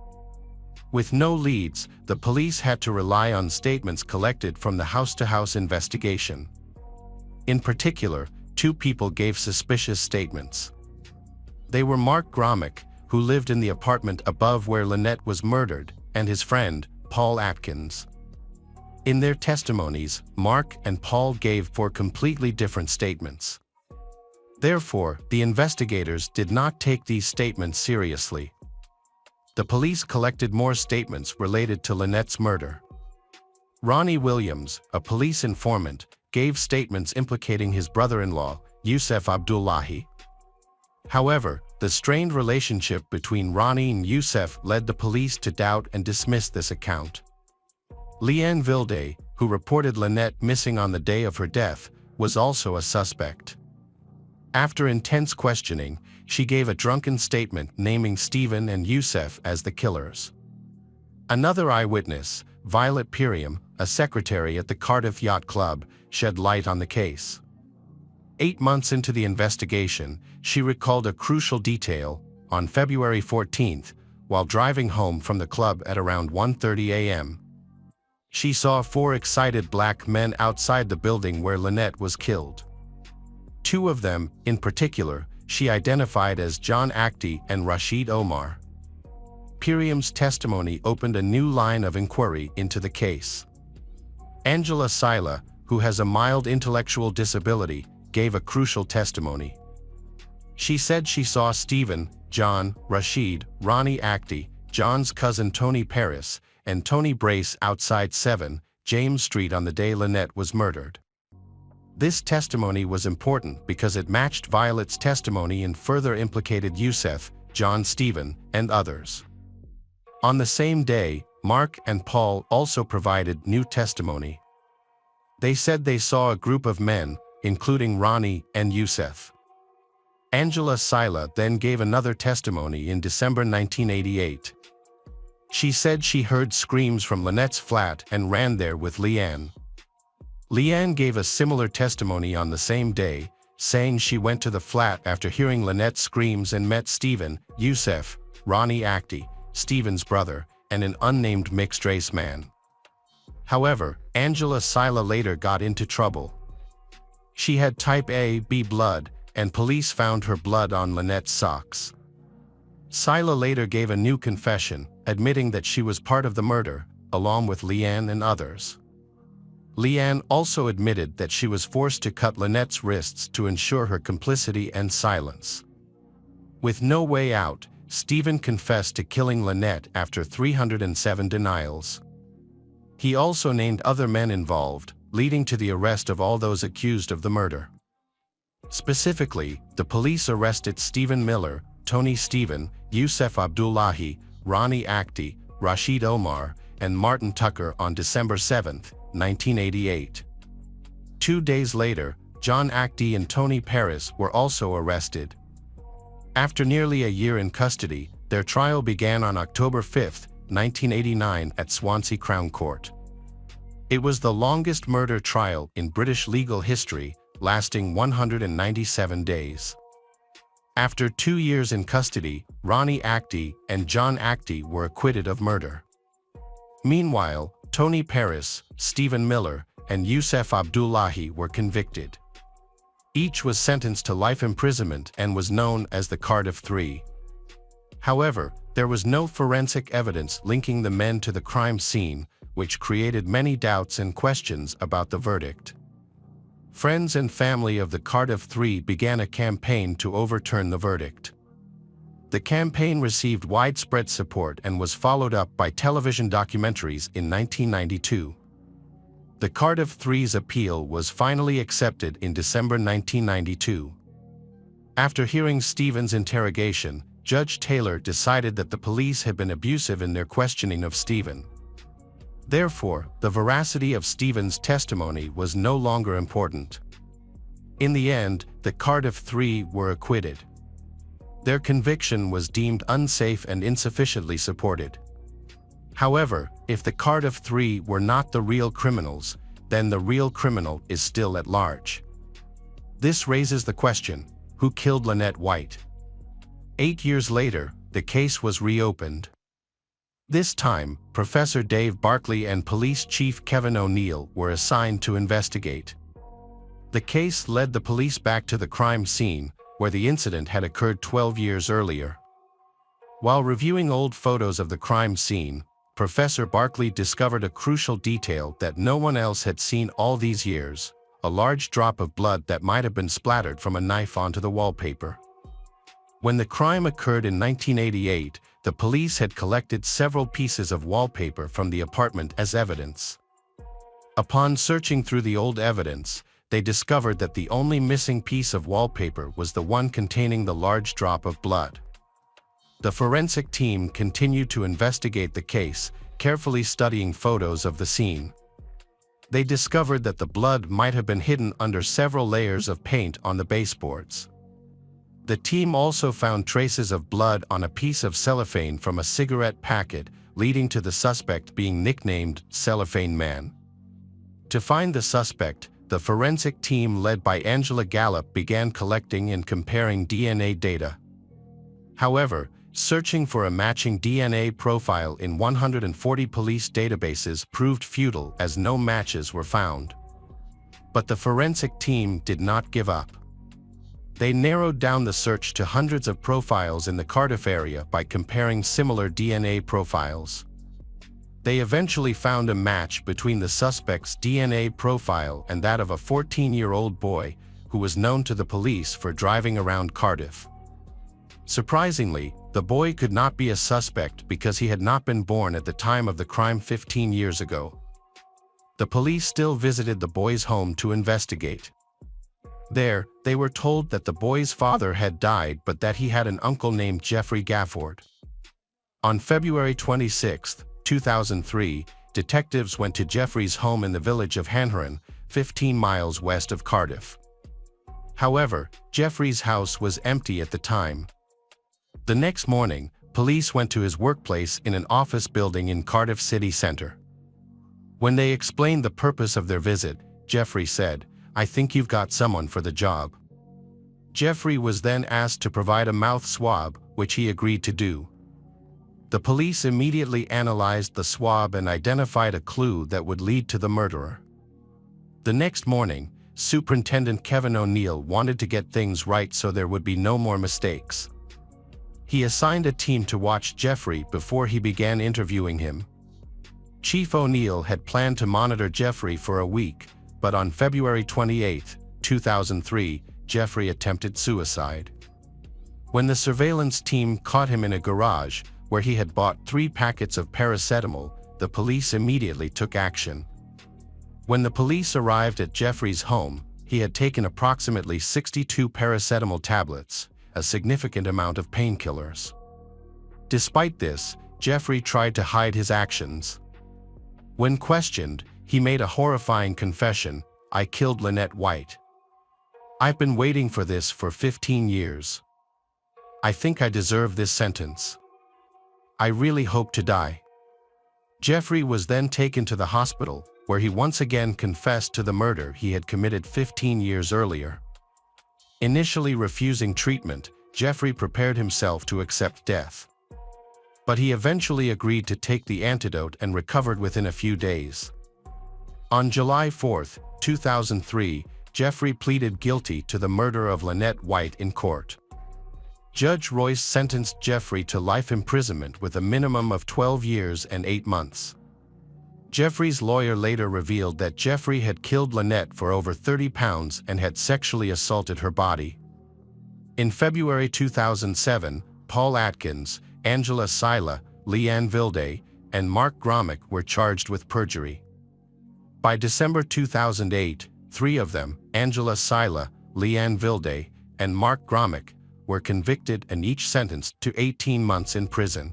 With no leads, the police had to rely on statements collected from the house-to-house investigation. In particular, 2 people gave suspicious statements. They were Mark Gromick, who lived in the apartment above where Lynette was murdered, and his friend, Paul Atkins. In their testimonies, Mark and Paul gave 4 completely different statements. Therefore, the investigators did not take these statements seriously. The police collected more statements related to Lynette's murder. Ronnie Williams, a police informant, gave statements implicating his brother-in-law, Yusef Abdullahi. However, the strained relationship between Ronnie and Yusef led the police to doubt and dismiss this account. Leanne Vilde, who reported Lynette missing on the day of her death, was also a suspect. After intense questioning, she gave a drunken statement naming Stephen and Yusef as the killers. Another eyewitness, Violet Piriam, a secretary at the Cardiff Yacht Club, shed light on the case. 8 months into the investigation, she recalled a crucial detail. On February 14th, while driving home from the club at around 1:30 a.m., she saw 4 excited black men outside the building where Lynette was killed. 2 of them, in particular, she identified as John Acti and Rashid Omar. Piriam's testimony opened a new line of inquiry into the case. Angela Sila, who has a mild intellectual disability, gave a crucial testimony. She said she saw Stephen, John, Rashid, Ronnie Acti, John's cousin Tony Paris, and Tony Brace outside 7 James Street on the day Lynette was murdered. This testimony was important because it matched Violet's testimony and further implicated Yusef, John Stephen, and others. On the same day, Mark and Paul also provided new testimony. They said they saw a group of men, including Ronnie and Yusef. Angela Sila then gave another testimony in December 1988. She said she heard screams from Lynette's flat and ran there with Leanne. Leanne gave a similar testimony on the same day, saying she went to the flat after hearing Lynette's screams and met Stephen, Yusef, Ronnie Acti, Stephen's brother, and an unnamed mixed-race man. However, Angela Sila later got into trouble. She had type AB blood, and police found her blood on Lynette's socks. Sila later gave a new confession, admitting that she was part of the murder, along with Leanne and others. Leanne also admitted that she was forced to cut Lynette's wrists to ensure her complicity and silence. With no way out, Stephen confessed to killing Lynette after 307 denials. He also named other men involved, leading to the arrest of all those accused of the murder. Specifically, the police arrested Stephen Miller, Tony Stephen, Yusef Abdullahi, Ronnie Akhti, Rashid Omar, and Martin Tucker on December 7, 1988. 2 days later, John Akhti and Tony Paris were also arrested. After nearly a year in custody, their trial began on October 5, 1989 at Swansea Crown Court. It was the longest murder trial in British legal history, lasting 197 days. After 2 years in custody, Ronnie Akhti and John Akhti were acquitted of murder. Meanwhile, Tony Paris, Stephen Miller, and Yusef Abdullahi were convicted. Each was sentenced to life imprisonment and was known as the Cardiff Three. However, there was no forensic evidence linking the men to the crime scene, which created many doubts and questions about the verdict. Friends and family of the Cardiff Three began a campaign to overturn the verdict. The campaign received widespread support and was followed up by television documentaries in 1992. The Cardiff Three's appeal was finally accepted in December 1992. After hearing Stephen's interrogation, Judge Taylor decided that the police had been abusive in their questioning of Stephen. Therefore, the veracity of Stephen's testimony was no longer important. In the end, the Cardiff Three were acquitted. Their conviction was deemed unsafe and insufficiently supported. However, if the Cardiff Three were not the real criminals, then the real criminal is still at large. This raises the question, who killed Lynette White? 8 years later, the case was reopened. This time, Professor Dave Barkley and Police Chief Kevin O'Neill were assigned to investigate. The case led the police back to the crime scene, where the incident had occurred 12 years earlier. While reviewing old photos of the crime scene, Professor Barkley discovered a crucial detail that no one else had seen all these years: a large drop of blood that might have been splattered from a knife onto the wallpaper. When the crime occurred in 1988, the police had collected several pieces of wallpaper from the apartment as evidence. Upon searching through the old evidence, they discovered that the only missing piece of wallpaper was the one containing the large drop of blood. The forensic team continued to investigate the case, carefully studying photos of the scene. They discovered that the blood might have been hidden under several layers of paint on the baseboards. The team also found traces of blood on a piece of cellophane from a cigarette packet, leading to the suspect being nicknamed Cellophane Man. To find the suspect, the forensic team led by Angela Gallup began collecting and comparing DNA data. However, searching for a matching DNA profile in 140 police databases proved futile as no matches were found. But the forensic team did not give up. They narrowed down the search to hundreds of profiles in the Cardiff area by comparing similar DNA profiles. They eventually found a match between the suspect's DNA profile and that of a 14-year-old boy who was known to the police for driving around Cardiff. Surprisingly, the boy could not be a suspect because he had not been born at the time of the crime 15 years ago. The police still visited the boy's home to investigate. There, they were told that the boy's father had died but that he had an uncle named Jeffrey Gafford. On February 26, 2003, detectives went to Jeffrey's home in the village of Hanharan, 15 miles west of Cardiff. However, Jeffrey's house was empty at the time. The next morning, police went to his workplace in an office building in Cardiff city centre. When they explained the purpose of their visit, Jeffrey said, "I think you've got someone for the job." Jeffrey was then asked to provide a mouth swab, which he agreed to do. The police immediately analyzed the swab and identified a clue that would lead to the murderer. The next morning, Superintendent Kevin O'Neill wanted to get things right so there would be no more mistakes. He assigned a team to watch Jeffrey before he began interviewing him. Chief O'Neill had planned to monitor Jeffrey for a week, but on February 28, 2003, Jeffrey attempted suicide. When the surveillance team caught him in a garage, where he had bought 3 packets of paracetamol, the police immediately took action. When the police arrived at Jeffrey's home, he had taken approximately 62 paracetamol tablets, a significant amount of painkillers. Despite this, Jeffrey tried to hide his actions. When questioned, he made a horrifying confession: "I killed Lynette White. I've been waiting for this for 15 years. I think I deserve this sentence. I really hope to die." Jeffrey was then taken to the hospital, where he once again confessed to the murder he had committed 15 years earlier. Initially refusing treatment, Jeffrey prepared himself to accept death. But he eventually agreed to take the antidote and recovered within a few days. On July 4, 2003, Jeffrey pleaded guilty to the murder of Lynette White in court. Judge Royce sentenced Jeffrey to life imprisonment with a minimum of 12 years and 8 months. Jeffrey's lawyer later revealed that Jeffrey had killed Lynette for over 30 pounds and had sexually assaulted her body. In February 2007, Paul Atkins, Angela Sila, Leanne Vilde, and Mark Gromick were charged with perjury. By December 2008, 3 of them, Angela Sila, Leanne Vilde, and Mark Gromick, were convicted and each sentenced to 18 months in prison.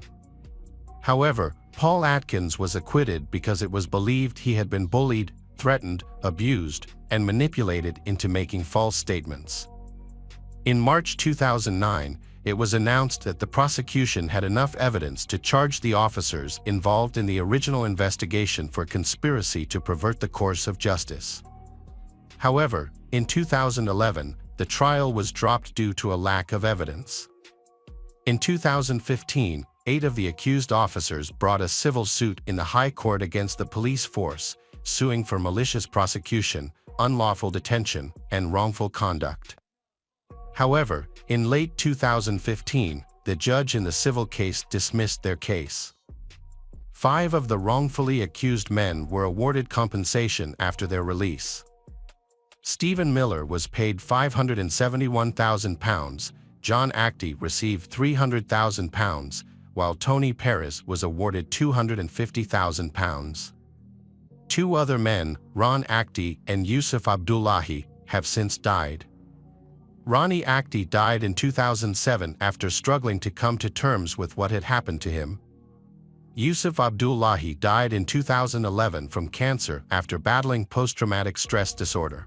However, Paul Atkins was acquitted because it was believed he had been bullied, threatened, abused, and manipulated into making false statements. In March 2009, it was announced that the prosecution had enough evidence to charge the officers involved in the original investigation for conspiracy to pervert the course of justice. However, in 2011, the trial was dropped due to a lack of evidence. In 2015, 8 of the accused officers brought a civil suit in the High Court against the police force, suing for malicious prosecution, unlawful detention, and wrongful conduct. However, in late 2015, the judge in the civil case dismissed their case. 5 of the wrongfully accused men were awarded compensation after their release. Stephen Miller was paid £571,000, John Actie received £300,000, while Tony Perez was awarded £250,000. 2 other men, Ron Actie and Yusuf Abdullahi, have since died. Ronnie Actie died in 2007 after struggling to come to terms with what had happened to him. Yusuf Abdullahi died in 2011 from cancer after battling post-traumatic stress disorder.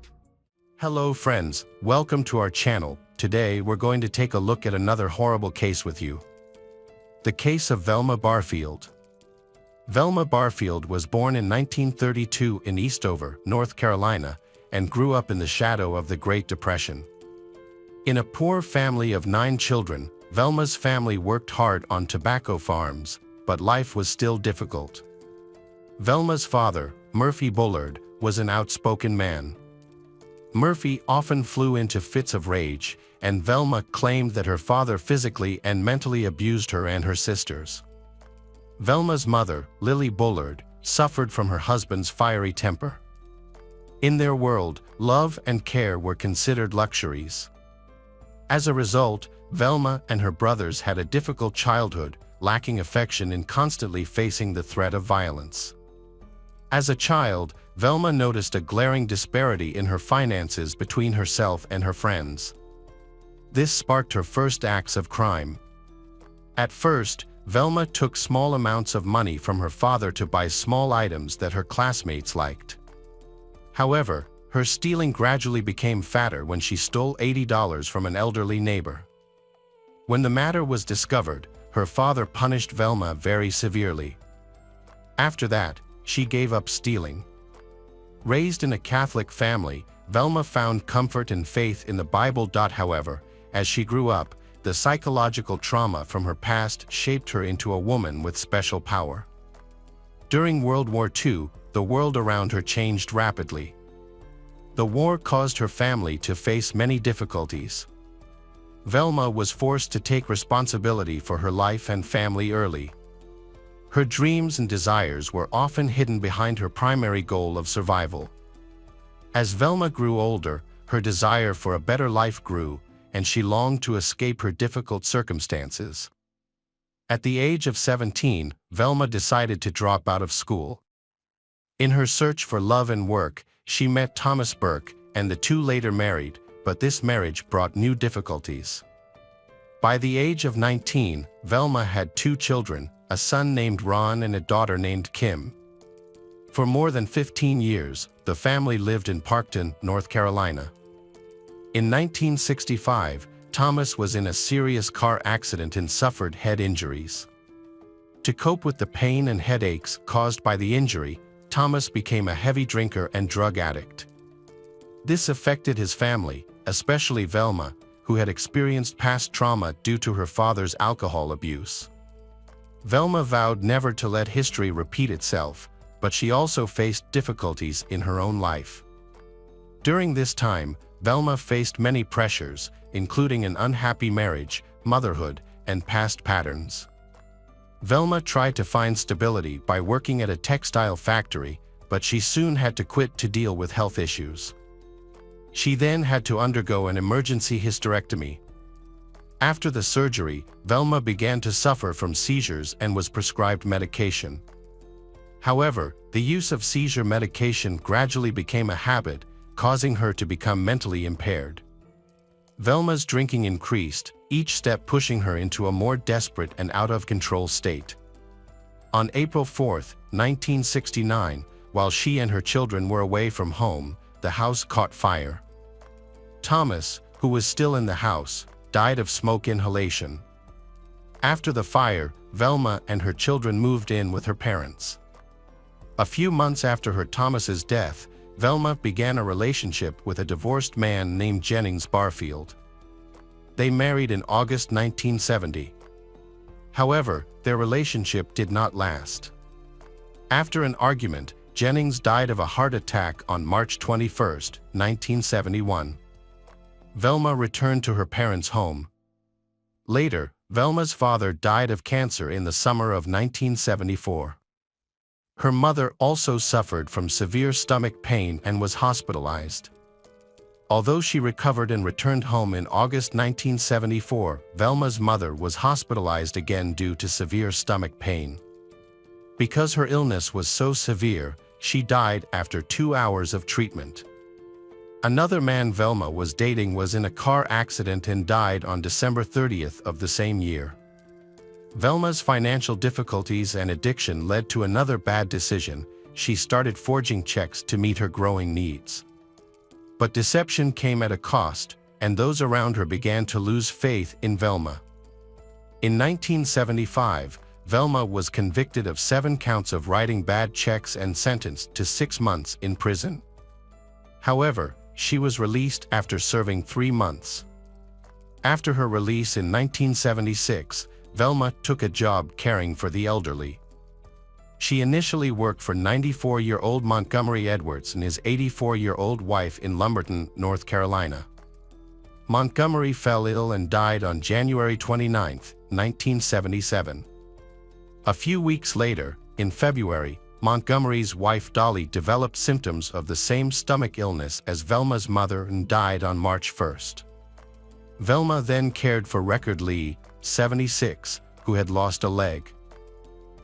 Hello friends, welcome to our channel. Today we're going to take a look at another horrible case with you. The case of Velma Barfield. Velma Barfield was born in 1932 in Eastover, North Carolina, and grew up in the shadow of the Great Depression. In a poor family of 9 children, Velma's family worked hard on tobacco farms, but life was still difficult. Velma's father, Murphy Bullard, was an outspoken man. Murphy often flew into fits of rage, and Velma claimed that her father physically and mentally abused her and her sisters. Velma's mother, Lily Bullard, suffered from her husband's fiery temper. In their world, love and care were considered luxuries. As a result, Velma and her brothers had a difficult childhood, lacking affection and constantly facing the threat of violence. As a child, Velma noticed a glaring disparity in her finances between herself and her friends. This sparked her first acts of crime. At first, Velma took small amounts of money from her father to buy small items that her classmates liked. However, her stealing gradually became fatter when she stole $80 from an elderly neighbor. When the matter was discovered, her father punished Velma very severely. After that, she gave up stealing. Raised in a Catholic family, Velma found comfort and faith in the Bible. However, as she grew up, the psychological trauma from her past shaped her into a woman with special power. During World War II, the world around her changed rapidly. The war caused her family to face many difficulties. Velma was forced to take responsibility for her life and family early. Her dreams and desires were often hidden behind her primary goal of survival. As Velma grew older, her desire for a better life grew, and she longed to escape her difficult circumstances. At the age of 17, Velma decided to drop out of school. In her search for love and work, she met Thomas Burke, and the two later married, but this marriage brought new difficulties. By the age of 19, Velma had 2 children, a son named Ron and a daughter named Kim. For more than 15 years, the family lived in Parkton, North Carolina. In 1965, Thomas was in a serious car accident and suffered head injuries. To cope with the pain and headaches caused by the injury, Thomas became a heavy drinker and drug addict. This affected his family, especially Velma, who had experienced past trauma due to her father's alcohol abuse. Velma vowed never to let history repeat itself, but she also faced difficulties in her own life. During this time, Velma faced many pressures, including an unhappy marriage, motherhood, and past patterns. Velma tried to find stability by working at a textile factory, but she soon had to quit to deal with health issues. She then had to undergo an emergency hysterectomy. After the surgery, Velma began to suffer from seizures and was prescribed medication. However, the use of seizure medication gradually became a habit, causing her to become mentally impaired. Velma's drinking increased, each step pushing her into a more desperate and out-of-control state. On April 4, 1969, while she and her children were away from home, the house caught fire. Thomas, who was still in the house, died of smoke inhalation. After the fire, Velma and her children moved in with her parents. A few months after her Thomas's death, Velma began a relationship with a divorced man named Jennings Barfield. They married in August 1970. However, their relationship did not last. After an argument, Jennings died of a heart attack on March 21, 1971. Velma returned to her parents' home. Later, Velma's father died of cancer in the summer of 1974. Her mother also suffered from severe stomach pain and was hospitalized. Although she recovered and returned home in August 1974, Velma's mother was hospitalized again due to severe stomach pain. Because her illness was so severe, she died after 2 hours of treatment. Another man Velma was dating was in a car accident and died on December 30th of the same year. Velma's financial difficulties and addiction led to another bad decision. She started forging checks to meet her growing needs. But deception came at a cost, and those around her began to lose faith in Velma. In 1975, Velma was convicted of 7 counts of writing bad checks and sentenced to 6 months in prison. However, she was released after serving 3 months. After her release in 1976, Velma took a job caring for the elderly. She initially worked for 94-year-old Montgomery Edwards and his 84-year-old wife in Lumberton, North Carolina. Montgomery fell ill and died on January 29, 1977. A few weeks later, in February, Montgomery's wife Dolly developed symptoms of the same stomach illness as Velma's mother and died on March 1. Velma then cared for Record Lee, 76, who had lost a leg.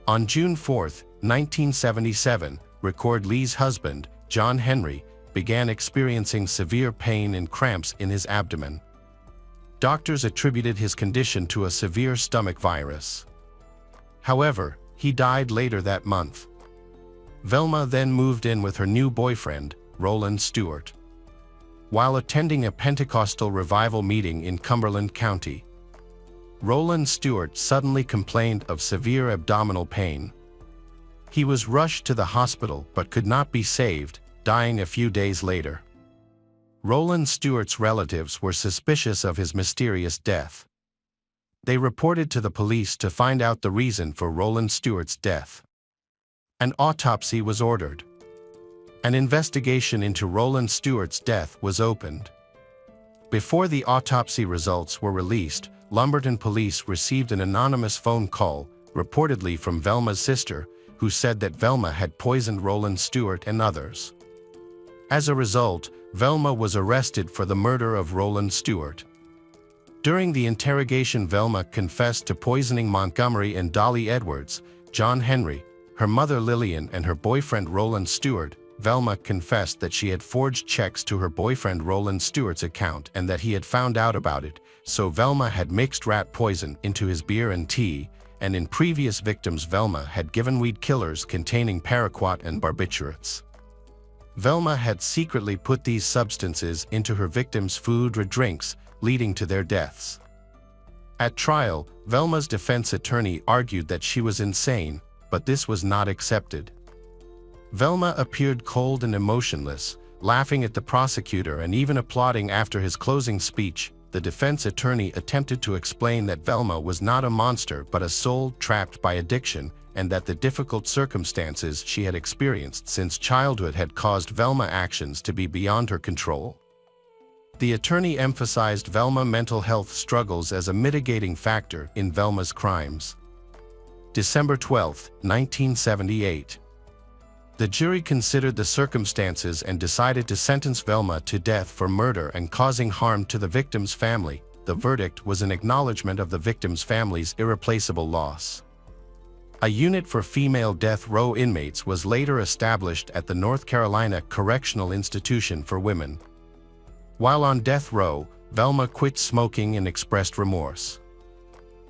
On June 4, 1977, Record Lee's husband, John Henry, began experiencing severe pain and cramps in his abdomen. Doctors attributed his condition to a severe stomach virus. However, he died later that month. Velma then moved in with her new boyfriend, Roland Stewart. While attending a Pentecostal revival meeting in Cumberland County, Roland Stewart suddenly complained of severe abdominal pain. He was rushed to the hospital but could not be saved, dying a few days later. Roland Stewart's relatives were suspicious of his mysterious death. They reported to the police to find out the reason for Roland Stewart's death. An autopsy was ordered. An investigation into Roland Stewart's death was opened. Before the autopsy results were released, Lumberton police received an anonymous phone call, reportedly from Velma's sister, who said that Velma had poisoned Roland Stewart and others. As a result, Velma was arrested for the murder of Roland Stewart. During the interrogation, Velma confessed to poisoning Montgomery and Dolly Edwards, John Henry, her mother Lillian, and her boyfriend Roland Stewart. Velma confessed that she had forged checks to her boyfriend Roland Stewart's account and that he had found out about it, so Velma had mixed rat poison into his beer and tea, and in previous victims Velma had given weed killers containing paraquat and barbiturates. Velma had secretly put these substances into her victims' food or drinks, leading to their deaths. At trial, Velma's defense attorney argued that she was insane, but this was not accepted. Velma appeared cold and emotionless, laughing at the prosecutor and even applauding after his closing speech. The defense attorney attempted to explain that Velma was not a monster but a soul trapped by addiction, and that the difficult circumstances she had experienced since childhood had caused Velma's actions to be beyond her control. The attorney emphasized Velma's mental health struggles as a mitigating factor in Velma's crimes. December 12, 1978. The jury considered the circumstances and decided to sentence Velma to death for murder and causing harm to the victim's family. The verdict was an acknowledgement of the victim's family's irreplaceable loss. A unit for female death row inmates was later established at the North Carolina Correctional Institution for Women. While on death row, Velma quit smoking and expressed remorse.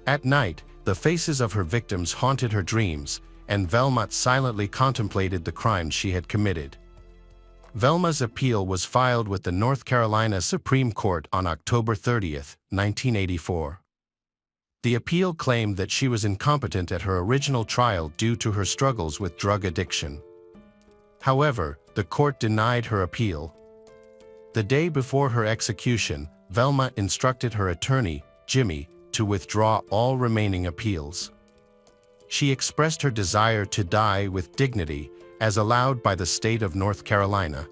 At night, the faces of her victims haunted her dreams, and Velma silently contemplated the crimes she had committed. Velma's appeal was filed with the North Carolina Supreme Court on October 30, 1984. The appeal claimed that she was incompetent at her original trial due to her struggles with drug addiction. However, the court denied her appeal. The day before her execution, Velma instructed her attorney, Jimie, to withdraw all remaining appeals. She expressed her desire to die with dignity, as allowed by the state of North Carolina.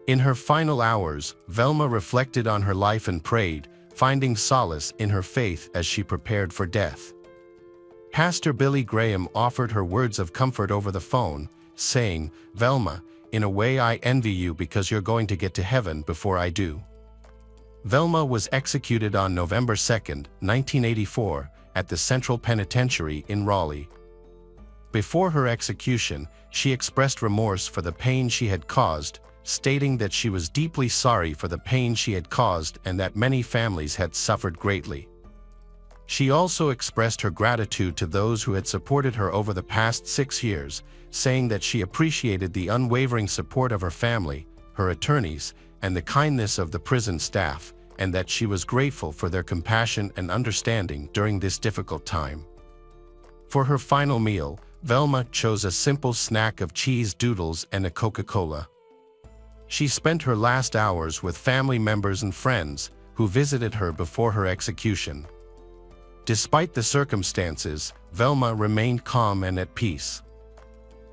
In her final hours, Velma reflected on her life and prayed, finding solace in her faith as she prepared for death. Pastor Billy Graham offered her words of comfort over the phone, saying, "Velma, in a way I envy you because you're going to get to heaven before I do." Velma was executed on November 2, 1984, at the Central Penitentiary in Raleigh. Before her execution, she expressed remorse for the pain she had caused, stating that she was deeply sorry for the pain she had caused and that many families had suffered greatly. She also expressed her gratitude to those who had supported her over the past 6 years, saying that she appreciated the unwavering support of her family, her attorneys, and the kindness of the prison staff, and that she was grateful for their compassion and understanding during this difficult time. For her final meal, Velma chose a simple snack of cheese doodles and a Coca-Cola. She spent her last hours with family members and friends who visited her before her execution. Despite the circumstances, Velma remained calm and at peace.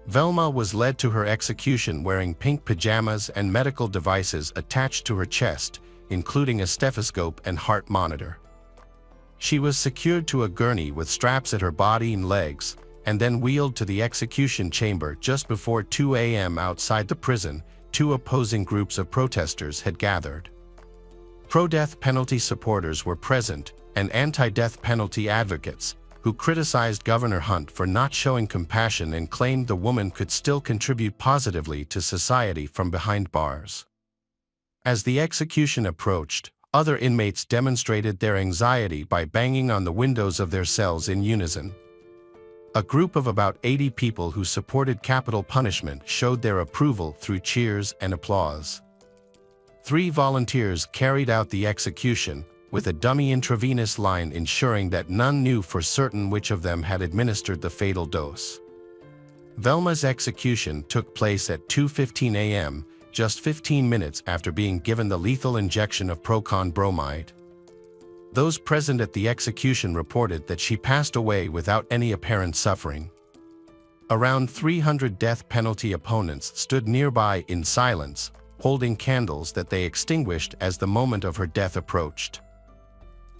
Velma was led to her execution wearing pink pajamas and medical devices attached to her chest, including a stethoscope and heart monitor. She was secured to a gurney with straps at her body and legs, and then wheeled to the execution chamber just before 2 a.m. outside the prison. 2 opposing groups of protesters had gathered. Pro-death penalty supporters were present, and anti-death penalty advocates, who criticized Governor Hunt for not showing compassion and claimed the woman could still contribute positively to society from behind bars. As the execution approached, other inmates demonstrated their anxiety by banging on the windows of their cells in unison. A group of about 80 people who supported capital punishment showed their approval through cheers and applause. 3 volunteers carried out the execution, with a dummy intravenous line ensuring that none knew for certain which of them had administered the fatal dose. Velma's execution took place at 2:15 a.m., just 15 minutes after being given the lethal injection of proton bromide. Those present at the execution reported that she passed away without any apparent suffering. Around 300 death penalty opponents stood nearby in silence, holding candles that they extinguished as the moment of her death approached.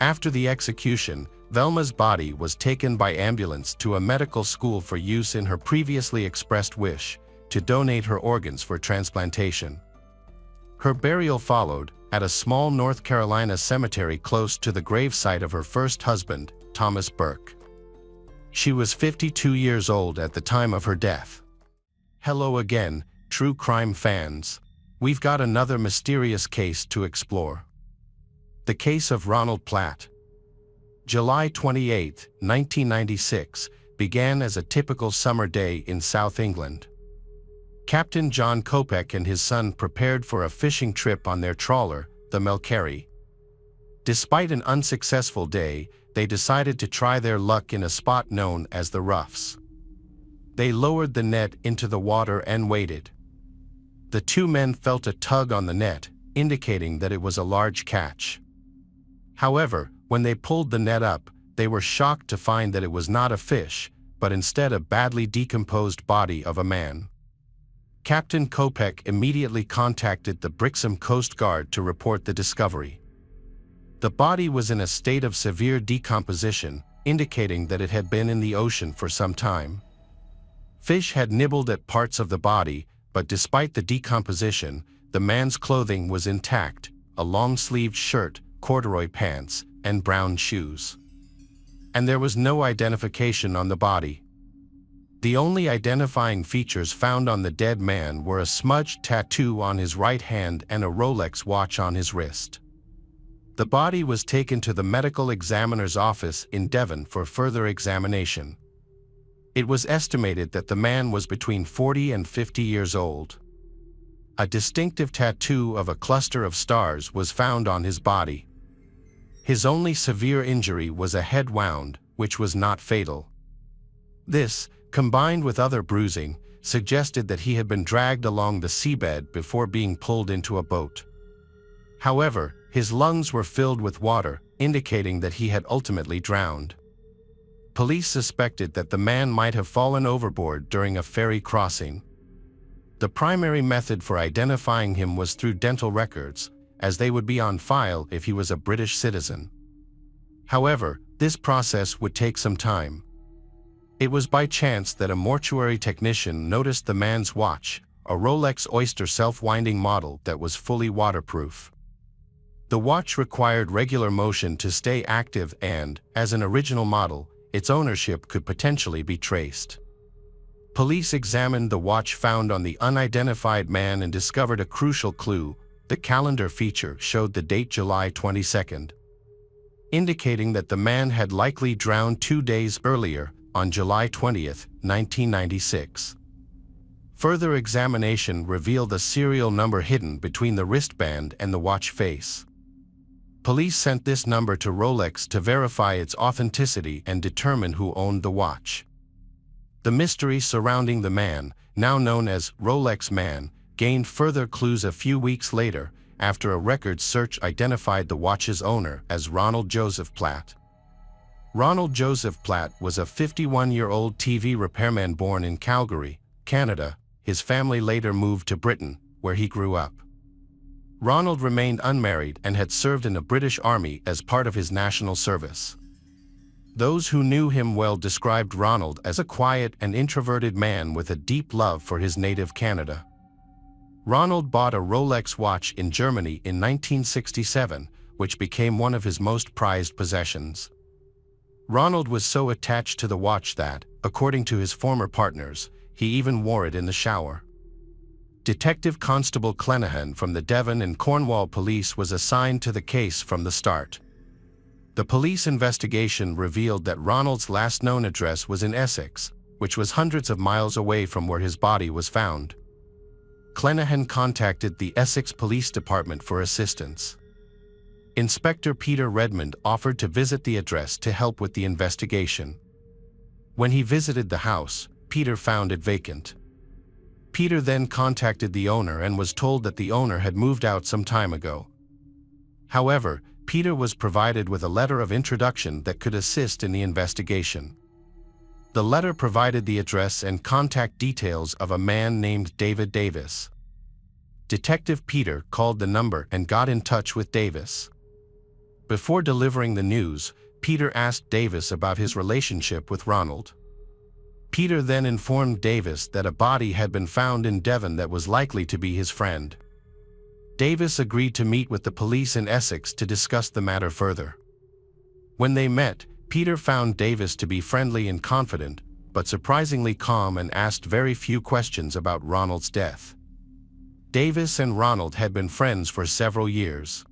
After the execution, Velma's body was taken by ambulance to a medical school for use in her previously expressed wish to donate her organs for transplantation. Her burial followed at a small North Carolina cemetery close to the gravesite of her first husband, Thomas Burke. She was 52 years old at the time of her death. Hello again, true crime fans. We've got another mysterious case to explore. The case of Ronald Platt. July 28, 1996, began as a typical summer day in South England. Captain John Kopec and his son prepared for a fishing trip on their trawler, the Melcari. Despite an unsuccessful day, they decided to try their luck in a spot known as the Roughs. They lowered the net into the water and waited. The two men felt a tug on the net, indicating that it was a large catch. However, when they pulled the net up, they were shocked to find that it was not a fish, but instead a badly decomposed body of a man. Captain Kopec immediately contacted the Brixham Coast Guard to report the discovery. The body was in a state of severe decomposition, indicating that it had been in the ocean for some time. Fish had nibbled at parts of the body, but despite the decomposition, the man's clothing was intact: a long-sleeved shirt, corduroy pants, and brown shoes. And there was no identification on the body. The only identifying features found on the dead man were a smudged tattoo on his right hand and a Rolex watch on his wrist. The body was taken to the medical examiner's office in Devon for further examination. It was estimated that the man was between 40 and 50 years old. A distinctive tattoo of a cluster of stars was found on his body. His only severe injury was a head wound, which was not fatal. This, combined with other bruising, suggested that he had been dragged along the seabed before being pulled into a boat. However, his lungs were filled with water, indicating that he had ultimately drowned. Police suspected that the man might have fallen overboard during a ferry crossing. The primary method for identifying him was through dental records, as they would be on file if he was a British citizen. However, this process would take some time. It was by chance that a mortuary technician noticed the man's watch, a Rolex Oyster self-winding model that was fully waterproof. The watch required regular motion to stay active and, as an original model, its ownership could potentially be traced. Police examined the watch found on the unidentified man and discovered a crucial clue. The calendar feature showed the date July 22, indicating that the man had likely drowned 2 days earlier, on July 20, 1996. Further examination revealed a serial number hidden between the wristband and the watch face. Police sent this number to Rolex to verify its authenticity and determine who owned the watch. The mystery surrounding the man, now known as Rolex Man, gained further clues a few weeks later, after a records search identified the watch's owner as Ronald Joseph Platt. Ronald Joseph Platt was a 51-year-old TV repairman born in Calgary, Canada. His family later moved to Britain, where he grew up. Ronald remained unmarried and had served in the British Army as part of his national service. Those who knew him well described Ronald as a quiet and introverted man with a deep love for his native Canada. Ronald bought a Rolex watch in Germany in 1967, which became one of his most prized possessions. Ronald was so attached to the watch that, according to his former partners, he even wore it in the shower. Detective Constable Clenahan from the Devon and Cornwall Police was assigned to the case from the start. The police investigation revealed that Ronald's last known address was in Essex, which was hundreds of miles away from where his body was found. Clenahan contacted the Essex Police Department for assistance. Inspector Peter Redmond offered to visit the address to help with the investigation. When he visited the house, Peter found it vacant. Peter then contacted the owner and was told that the owner had moved out some time ago. However, Peter was provided with a letter of introduction that could assist in the investigation. The letter provided the address and contact details of a man named David Davis. Detective Peter called the number and got in touch with Davis. Before delivering the news, Peter asked Davis about his relationship with Ronald. Peter then informed Davis that a body had been found in Devon that was likely to be his friend. Davis agreed to meet with the police in Essex to discuss the matter further. When they met, Peter found Davis to be friendly and confident, but surprisingly calm, and asked very few questions about Ronald's death. Davis and Ronald had been friends for several years.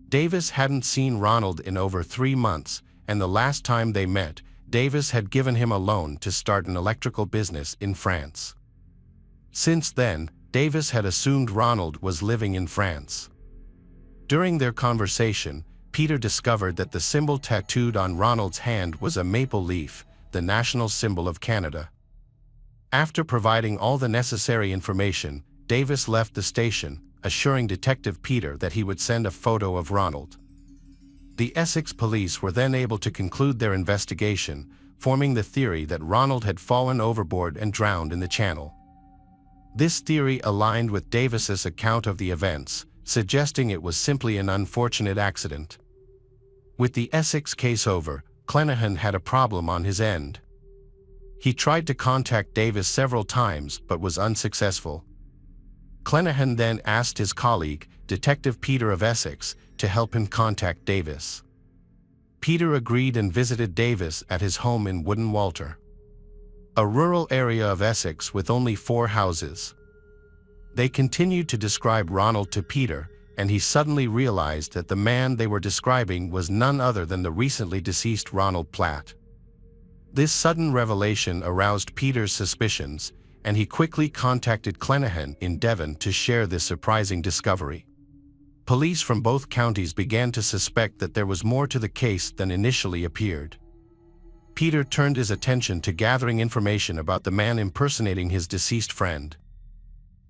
Davis hadn't seen Ronald in over 3 months, and the last time they met, Davis had given him a loan to start an electrical business in France. Since then, Davis had assumed Ronald was living in France. During their conversation, Peter discovered that the symbol tattooed on Ronald's hand was a maple leaf, the national symbol of Canada. After providing all the necessary information, Davis left the station, assuring Detective Peter that he would send a photo of Ronald. The Essex police were then able to conclude their investigation, forming the theory that Ronald had fallen overboard and drowned in the channel. This theory aligned with Davis's account of the events, suggesting it was simply an unfortunate accident. With the Essex case over, Clenaghan had a problem on his end. He tried to contact Davis several times but was unsuccessful. Clenaghan then asked his colleague, Detective Peter of Essex, to help him contact Davis. Peter agreed and visited Davis at his home in Wooden Walter, a rural area of Essex with only 4 houses. They continued to describe Ronald to Peter, and he suddenly realized that the man they were describing was none other than the recently deceased Ronald Platt. This sudden revelation aroused Peter's suspicions, and he quickly contacted Clenaghan in Devon to share this surprising discovery. Police from both counties began to suspect that there was more to the case than initially appeared. Peter turned his attention to gathering information about the man impersonating his deceased friend.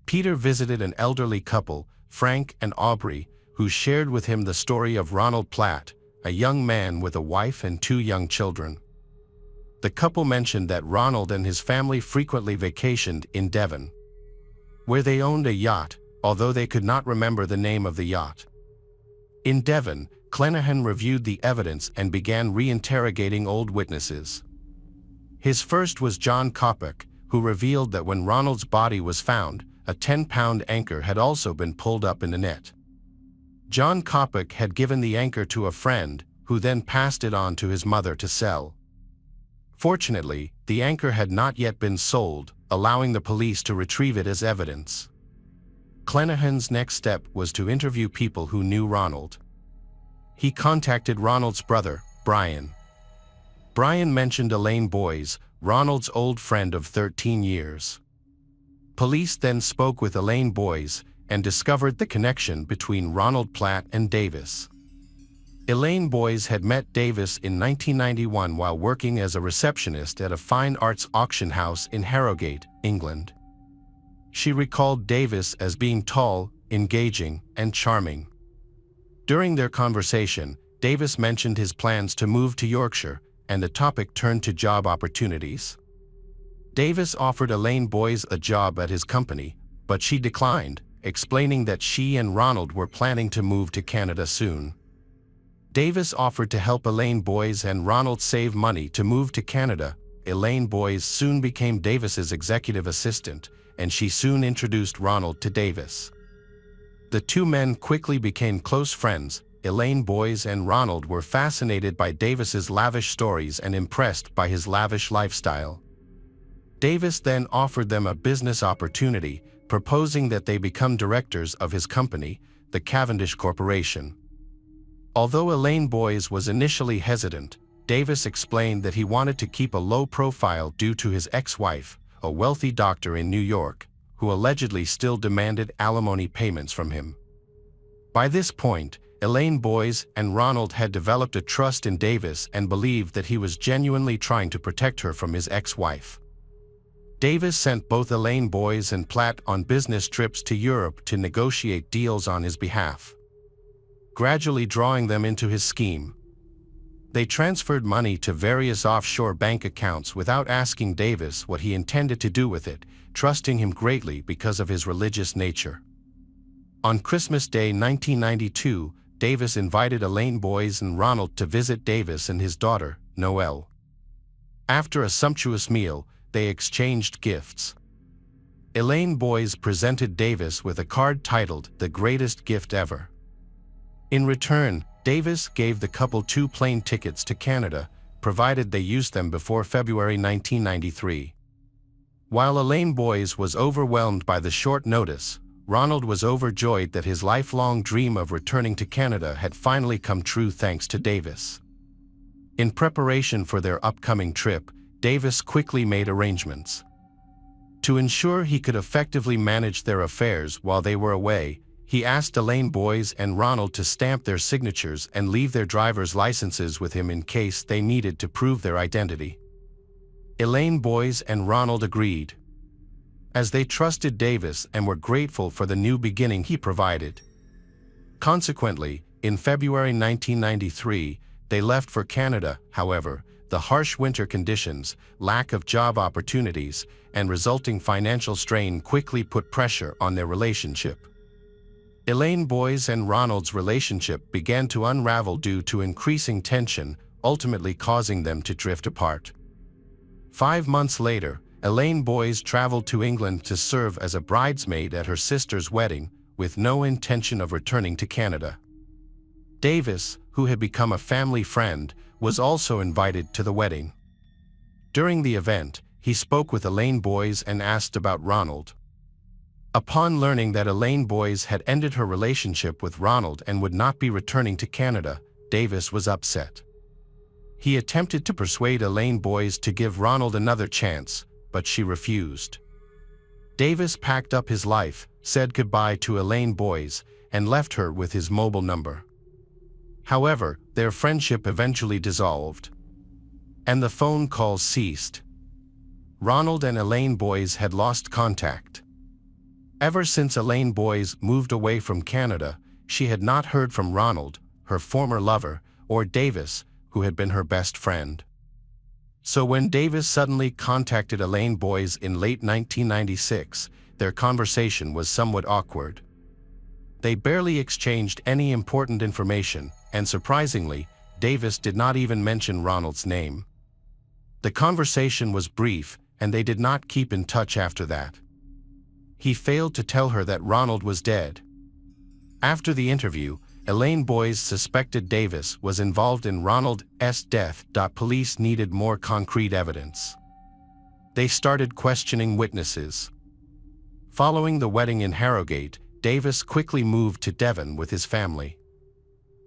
Peter visited an elderly couple, Frank and Aubrey, who shared with him the story of Ronald Platt, a young man with a wife and 2 young children. The couple mentioned that Ronald and his family frequently vacationed in Devon, where they owned a yacht, although they could not remember the name of the yacht. In Devon, Clenaghan reviewed the evidence and began reinterrogating old witnesses. His first was John Coppock, who revealed that when Ronald's body was found, a 10-pound anchor had also been pulled up in the net. John Coppock had given the anchor to a friend, who then passed it on to his mother to sell. Fortunately, the anchor had not yet been sold, allowing the police to retrieve it as evidence. Clenaghan's next step was to interview people who knew Ronald. He contacted Ronald's brother, Brian. Brian mentioned Elaine Boyes, Ronald's old friend of 13 years. Police then spoke with Elaine Boyes and discovered the connection between Ronald Platt and Davis. Elaine Boyes had met Davis in 1991 while working as a receptionist at a fine arts auction house in Harrogate, England. She recalled Davis as being tall, engaging, and charming. During their conversation, Davis mentioned his plans to move to Yorkshire, and the topic turned to job opportunities. Davis offered Elaine Boyes a job at his company, but she declined, explaining that she and Ronald were planning to move to Canada soon. Davis offered to help Elaine Boyes and Ronald save money to move to Canada. Elaine Boyes soon became Davis's executive assistant, and she soon introduced Ronald to Davis. The 2 men quickly became close friends. Elaine Boyes and Ronald were fascinated by Davis's lavish stories and impressed by his lavish lifestyle. Davis then offered them a business opportunity, proposing that they become directors of his company, the Cavendish Corporation. Although Elaine Boyes was initially hesitant, Davis explained that he wanted to keep a low profile due to his ex-wife, a wealthy doctor in New York, who allegedly still demanded alimony payments from him. By this point, Elaine Boyes and Ronald had developed a trust in Davis and believed that he was genuinely trying to protect her from his ex-wife. Davis sent both Elaine Boyes and Platt on business trips to Europe to negotiate deals on his behalf. gradually drawing them into his scheme. They transferred money to various offshore bank accounts without asking Davis what he intended to do with it, trusting him greatly because of his religious nature. On Christmas Day 1992, Davis invited Elaine Boyes and Ronald to visit Davis and his daughter, Noelle. After a sumptuous meal, they exchanged gifts. Elaine Boyes presented Davis with a card titled "The Greatest Gift Ever." In return, Davis gave the couple 2 plane tickets to Canada, provided they used them before February 1993. While Elaine Boyes was overwhelmed by the short notice, Ronald was overjoyed that his lifelong dream of returning to Canada had finally come true thanks to Davis. In preparation for their upcoming trip, Davis quickly made arrangements. To ensure he could effectively manage their affairs while they were away, he asked Elaine Boyes and Ronald to stamp their signatures and leave their driver's licenses with him in case they needed to prove their identity. Elaine Boyes and Ronald agreed, as they trusted Davis and were grateful for the new beginning he provided. Consequently, in February 1993, they left for Canada. However, the harsh winter conditions, lack of job opportunities, and resulting financial strain quickly put pressure on their relationship. Elaine Boyes and Ronald's relationship began to unravel due to increasing tension, ultimately causing them to drift apart. 5 months later, Elaine Boyes traveled to England to serve as a bridesmaid at her sister's wedding, with no intention of returning to Canada. Davis, who had become a family friend, was also invited to the wedding. During the event, he spoke with Elaine Boyes and asked about Ronald. Upon learning that Elaine Boyes had ended her relationship with Ronald and would not be returning to Canada, Davis was upset. He attempted to persuade Elaine Boyes to give Ronald another chance, but she refused. Davis packed up his life, said goodbye to Elaine Boyes, and left her with his mobile number. However, their friendship eventually dissolved, and the phone calls ceased. Ronald and Elaine Boyes had lost contact. Ever since Elaine Boyes moved away from Canada, she had not heard from Ronald, her former lover, or Davis, who had been her best friend. So when Davis suddenly contacted Elaine Boyes in late 1996, their conversation was somewhat awkward. They barely exchanged any important information, and surprisingly, Davis did not even mention Ronald's name. The conversation was brief, and they did not keep in touch after that. He failed to tell her that Ronald was dead. After the interview, Elaine Boyes suspected Davis was involved in Ronald's death. Police needed more concrete evidence. They started questioning witnesses. Following the wedding in Harrogate, Davis quickly moved to Devon with his family.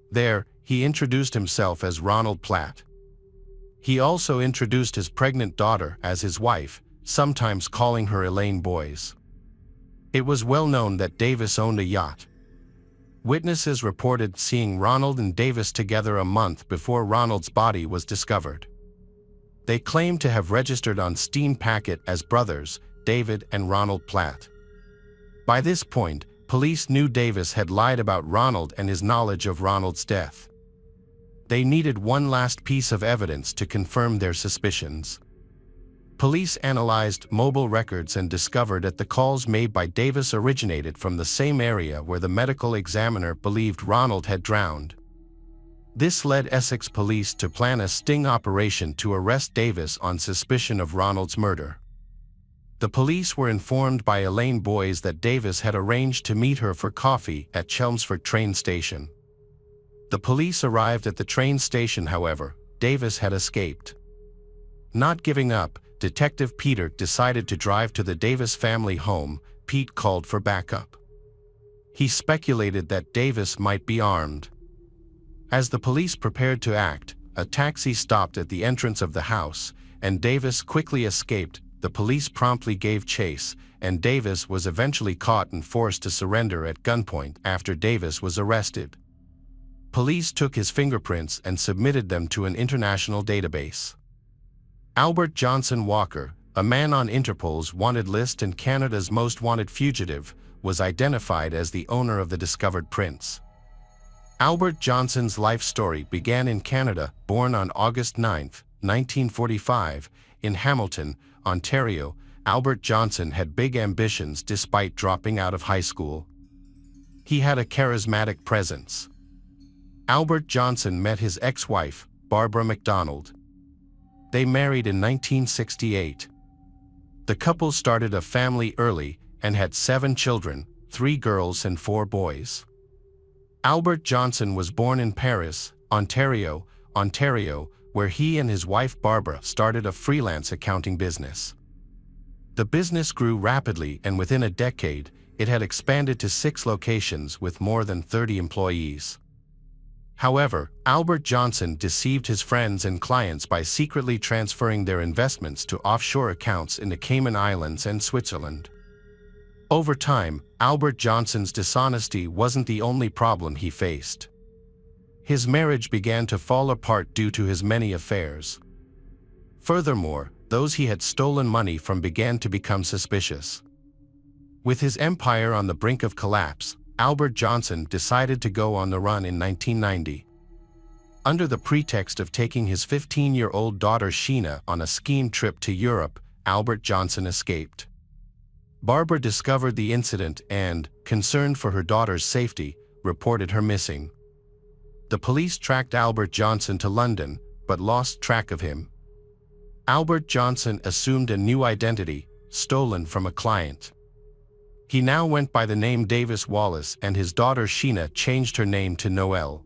There, he introduced himself as Ronald Platt. He also introduced his pregnant daughter as his wife, sometimes calling her Elaine Boyes. It was well known that Davis owned a yacht. Witnesses reported seeing Ronald and Davis together a month before Ronald's body was discovered. They claimed to have registered on Steam Packet as brothers, David and Ronald Platt. By this point, police knew Davis had lied about Ronald and his knowledge of Ronald's death. They needed one last piece of evidence to confirm their suspicions. Police analyzed mobile records and discovered that the calls made by Davis originated from the same area where the medical examiner believed Ronald had drowned. This led Essex police to plan a sting operation to arrest Davis on suspicion of Ronald's murder. The police were informed by Elaine Boyes that Davis had arranged to meet her for coffee at Chelmsford train station. The police arrived at the train station. However, Davis had escaped. Not giving up, Detective Peter decided to drive to the Davis family home. Pete called for backup. He speculated that Davis might be armed. As the police prepared to act, a taxi stopped at the entrance of the house, and Davis quickly escaped. The police promptly gave chase, and Davis was eventually caught and forced to surrender at gunpoint after Davis was arrested. Police took his fingerprints and submitted them to an international database. Albert Johnson Walker, a man on Interpol's wanted list and Canada's most wanted fugitive, was identified as the owner of the discovered prints. Albert Johnson's life story began in Canada. Born on August 9, 1945, in Hamilton, Ontario, Albert Johnson had big ambitions despite dropping out of high school. He had a charismatic presence. Albert Johnson met his ex-wife, Barbara MacDonald. They married in 1968. The couple started a family early and had 7 children, 3 girls and 4 boys. Albert Johnson was born in Paris, Ontario, where he and his wife Barbara started a freelance accounting business. The business grew rapidly, and within a decade, it had expanded to 6 locations with more than 30 employees. However, Albert Johnson deceived his friends and clients by secretly transferring their investments to offshore accounts in the Cayman Islands and Switzerland. Over time, Albert Johnson's dishonesty wasn't the only problem he faced. His marriage began to fall apart due to his many affairs. Furthermore, those he had stolen money from began to become suspicious. With his empire on the brink of collapse, Albert Johnson decided to go on the run in 1990. Under the pretext of taking his 15-year-old daughter Sheena on a skiing trip to Europe, Albert Johnson escaped. Barbara discovered the incident and, concerned for her daughter's safety, reported her missing. The police tracked Albert Johnson to London, but lost track of him. Albert Johnson assumed a new identity, stolen from a client. He now went by the name Davis Wallace, and his daughter Sheena changed her name to Noelle.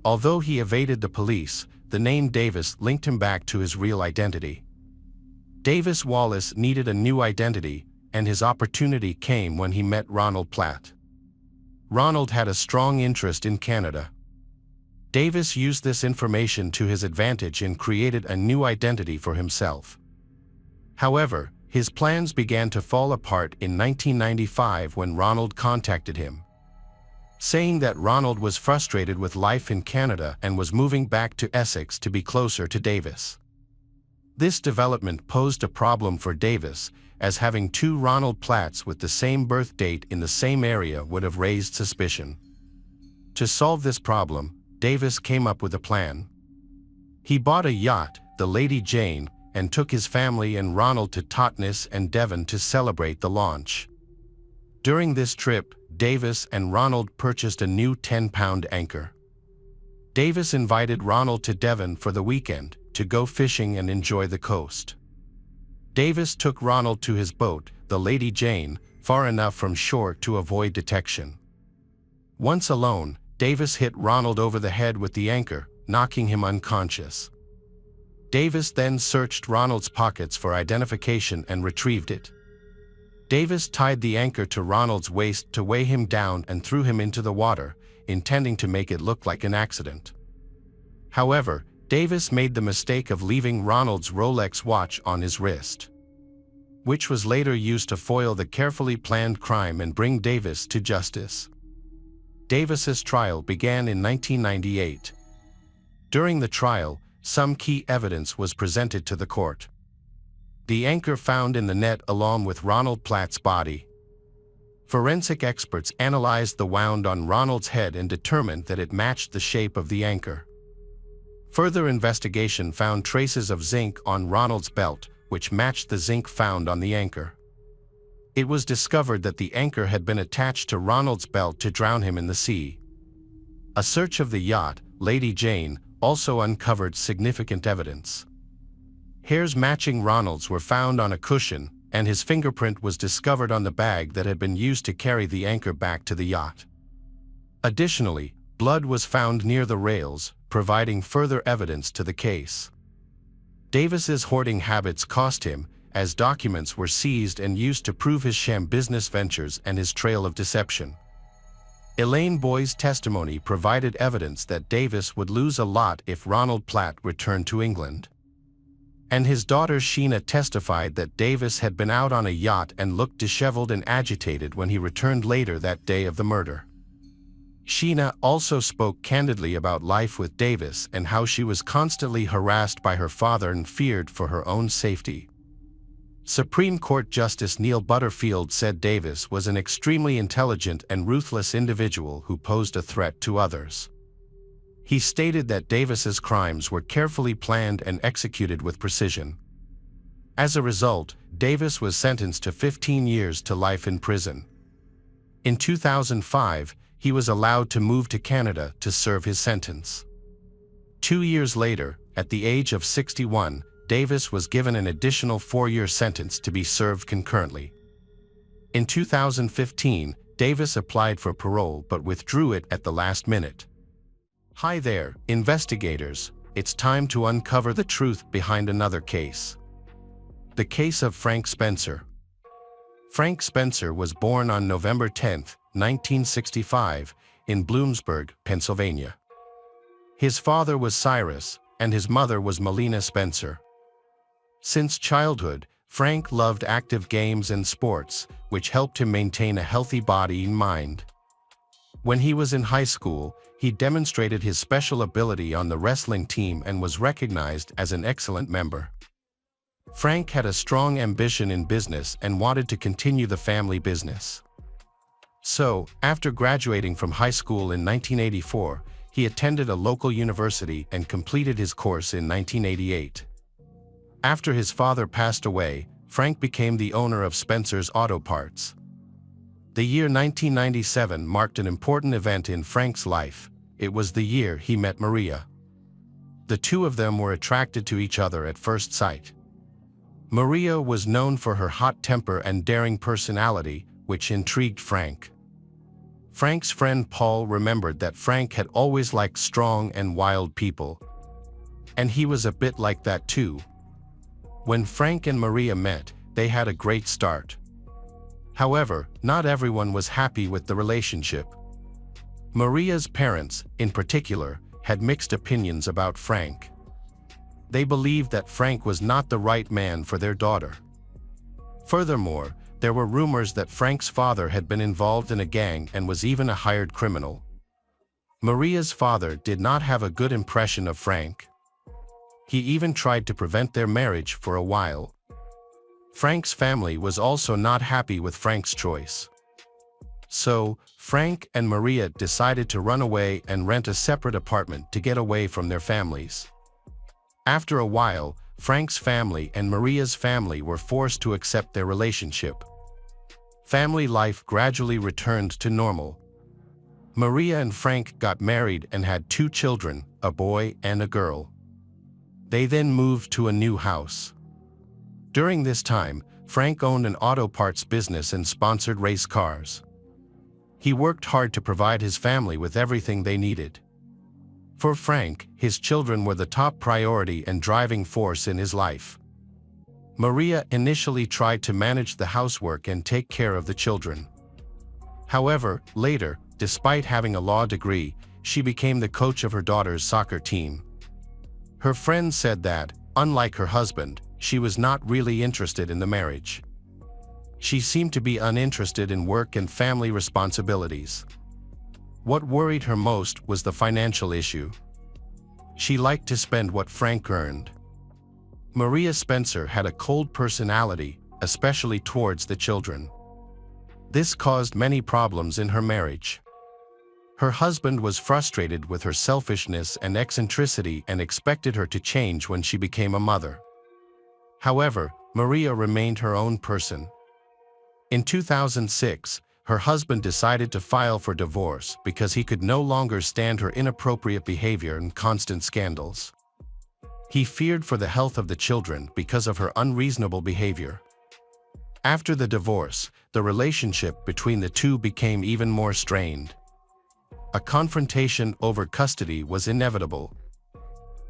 Although he evaded the police, the name Davis linked him back to his real identity. Davis Wallace needed a new identity, and his opportunity came when he met Ronald Platt. Ronald had a strong interest in Canada. Davis used this information to his advantage and created a new identity for himself. However, his plans began to fall apart in 1995 when Ronald contacted him, saying that Ronald was frustrated with life in Canada and was moving back to Essex to be closer to Davis. This development posed a problem for Davis, as having 2 Ronald Platts with the same birth date in the same area would have raised suspicion. To solve this problem, Davis came up with a plan. He bought a yacht, the Lady Jane, and took his family and Ronald to Totnes and Devon to celebrate the launch. During this trip, Davis and Ronald purchased a new 10-pound anchor. Davis invited Ronald to Devon for the weekend to go fishing and enjoy the coast. Davis took Ronald to his boat, the Lady Jane, far enough from shore to avoid detection. Once alone, Davis hit Ronald over the head with the anchor, knocking him unconscious. Davis then searched Ronald's pockets for identification and retrieved it. Davis tied the anchor to Ronald's waist to weigh him down and threw him into the water, intending to make it look like an accident. However, Davis made the mistake of leaving Ronald's Rolex watch on his wrist, which was later used to foil the carefully planned crime and bring Davis to justice. Davis's trial began in 1998. During the trial, some key evidence was presented to the court. The anchor found in the net along with Ronald Platt's body. Forensic experts analyzed the wound on Ronald's head and determined that it matched the shape of the anchor. Further investigation found traces of zinc on Ronald's belt, which matched the zinc found on the anchor. It was discovered that the anchor had been attached to Ronald's belt to drown him in the sea. A search of the yacht, Lady Jane, also uncovered significant evidence. Hairs matching Ronald's were found on a cushion, and his fingerprint was discovered on the bag that had been used to carry the anchor back to the yacht. Additionally, blood was found near the rails, providing further evidence to the case. Davis's hoarding habits cost him, as documents were seized and used to prove his sham business ventures and his trail of deception. Elaine Boy's testimony provided evidence that Davis would lose a lot if Ronald Platt returned to England. And his daughter Sheena testified that Davis had been out on a yacht and looked disheveled and agitated when he returned later that day of the murder. Sheena also spoke candidly about life with Davis and how she was constantly harassed by her father and feared for her own safety. Supreme Court Justice Neil Butterfield said Davis was an extremely intelligent and ruthless individual who posed a threat to others. He stated that Davis's crimes were carefully planned and executed with precision. As a result, Davis was sentenced to 15 years to life in prison. In 2005, he was allowed to move to Canada to serve his sentence. 2 years later, at the age of 61, Davis was given an additional 4-year sentence to be served concurrently. In 2015, Davis applied for parole but withdrew it at the last minute. Hi there, investigators. It's time to uncover the truth behind another case. The case of Frank Spencer. Frank Spencer was born on November 10, 1965, in Bloomsburg, Pennsylvania. His father was Cyrus, and his mother was Melina Spencer. Since childhood, Frank loved active games and sports, which helped him maintain a healthy body and mind. When he was in high school, he demonstrated his special ability on the wrestling team and was recognized as an excellent member. Frank had a strong ambition in business and wanted to continue the family business. So, after graduating from high school in 1984, he attended a local university and completed his course in 1988. After his father passed away, Frank became the owner of Spencer's Auto Parts. The year 1997 marked an important event in Frank's life. It was the year he met Maria. The two of them were attracted to each other at first sight. Maria was known for her hot temper and daring personality, which intrigued Frank. Frank's friend Paul remembered that Frank had always liked strong and wild people. And he was a bit like that too. When Frank and Maria met, they had a great start. However, not everyone was happy with the relationship. Maria's parents, in particular, had mixed opinions about Frank. They believed that Frank was not the right man for their daughter. Furthermore, there were rumors that Frank's father had been involved in a gang and was even a hired criminal. Maria's father did not have a good impression of Frank. He even tried to prevent their marriage for a while. Frank's family was also not happy with Frank's choice. So, Frank and Maria decided to run away and rent a separate apartment to get away from their families. After a while, Frank's family and Maria's family were forced to accept their relationship. Family life gradually returned to normal. Maria and Frank got married and had 2 children, a boy and a girl. They then moved to a new house. During this time, Frank owned an auto parts business and sponsored race cars. He worked hard to provide his family with everything they needed. For Frank, his children were the top priority and driving force in his life. Maria initially tried to manage the housework and take care of the children. However, later, despite having a law degree, she became the coach of her daughter's soccer team. Her friends said that, unlike her husband, she was not really interested in the marriage. She seemed to be uninterested in work and family responsibilities. What worried her most was the financial issue. She liked to spend what Frank earned. Maria Spencer had a cold personality, especially towards the children. This caused many problems in her marriage. Her husband was frustrated with her selfishness and eccentricity and expected her to change when she became a mother. However, Maria remained her own person. In 2006, her husband decided to file for divorce because he could no longer stand her inappropriate behavior and constant scandals. He feared for the health of the children because of her unreasonable behavior. After the divorce, the relationship between the two became even more strained. A confrontation over custody was inevitable.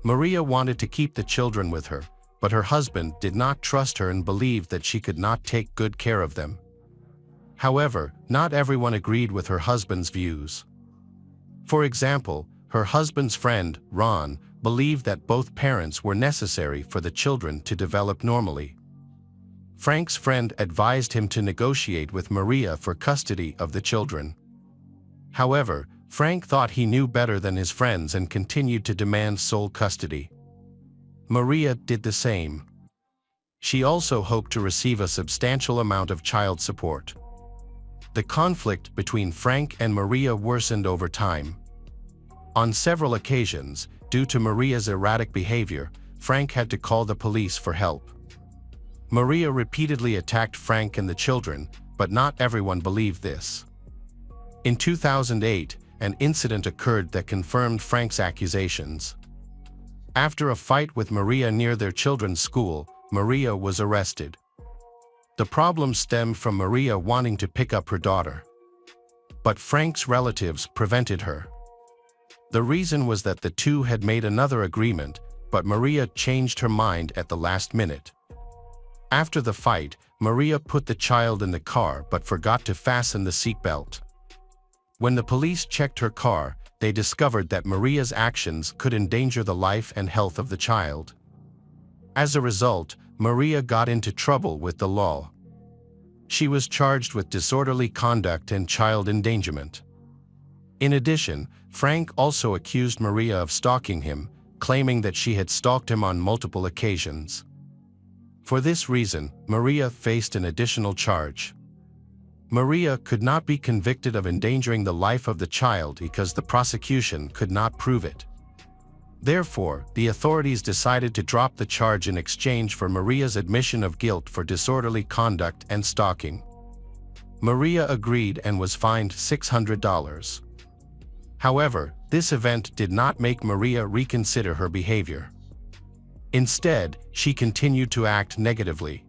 Maria wanted to keep the children with her, but her husband did not trust her and believed that she could not take good care of them. However, not everyone agreed with her husband's views. For example, her husband's friend, Ron, believed that both parents were necessary for the children to develop normally. Frank's friend advised him to negotiate with Maria for custody of the children. However, Frank thought he knew better than his friends and continued to demand sole custody. Maria did the same. She also hoped to receive a substantial amount of child support. The conflict between Frank and Maria worsened over time. On several occasions, due to Maria's erratic behavior, Frank had to call the police for help. Maria repeatedly attacked Frank and the children, but not everyone believed this. In 2008, an incident occurred that confirmed Frank's accusations. After a fight with Maria near their children's school, Maria was arrested. The problem stemmed from Maria wanting to pick up her daughter. But Frank's relatives prevented her. The reason was that the two had made another agreement, but Maria changed her mind at the last minute. After the fight, Maria put the child in the car but forgot to fasten the seatbelt. When the police checked her car, they discovered that Maria's actions could endanger the life and health of the child. As a result, Maria got into trouble with the law. She was charged with disorderly conduct and child endangerment. In addition, Frank also accused Maria of stalking him, claiming that she had stalked him on multiple occasions. For this reason, Maria faced an additional charge. Maria could not be convicted of endangering the life of the child because the prosecution could not prove it. Therefore, the authorities decided to drop the charge in exchange for Maria's admission of guilt for disorderly conduct and stalking. Maria agreed and was fined $600. However, this event did not make Maria reconsider her behavior. Instead, she continued to act negatively.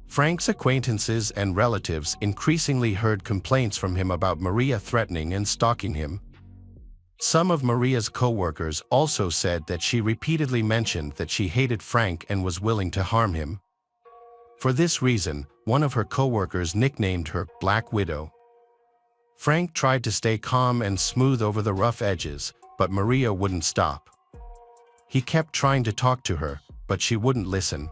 Frank's acquaintances and relatives increasingly heard complaints from him about Maria threatening and stalking him. Some of Maria's co-workers also said that she repeatedly mentioned that she hated Frank and was willing to harm him. For this reason, one of her co-workers nicknamed her Black Widow. Frank tried to stay calm and smooth over the rough edges, but Maria wouldn't stop. He kept trying to talk to her, but she wouldn't listen.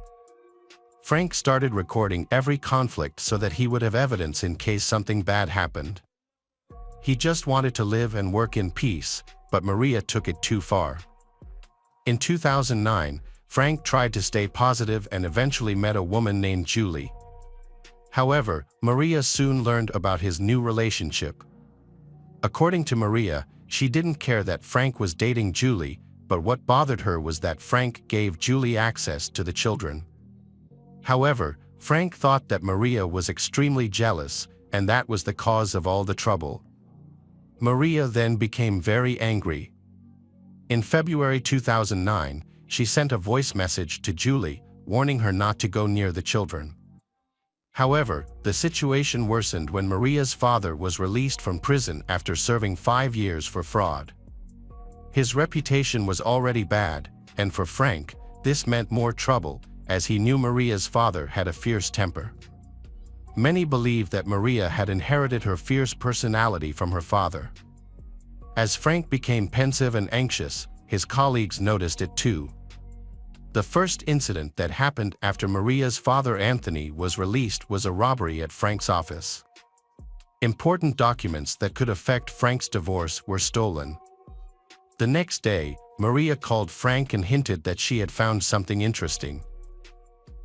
Frank started recording every conflict so that he would have evidence in case something bad happened. He just wanted to live and work in peace, but Maria took it too far. In 2009, Frank tried to stay positive and eventually met a woman named Julie. However, Maria soon learned about his new relationship. According to Maria, she didn't care that Frank was dating Julie, but what bothered her was that Frank gave Julie access to the children. However, Frank thought that Maria was extremely jealous, and that was the cause of all the trouble. Maria then became very angry. In February 2009, she sent a voice message to Julie, warning her not to go near the children. However, the situation worsened when Maria's father was released from prison after serving 5 years for fraud. His reputation was already bad, and for Frank, this meant more trouble, as he knew Maria's father had a fierce temper. Many believed that Maria had inherited her fierce personality from her father. As Frank became pensive and anxious, his colleagues noticed it too. The first incident that happened after Maria's father Anthony was released was a robbery at Frank's office. Important documents that could affect Frank's divorce were stolen. The next day, Maria called Frank and hinted that she had found something interesting.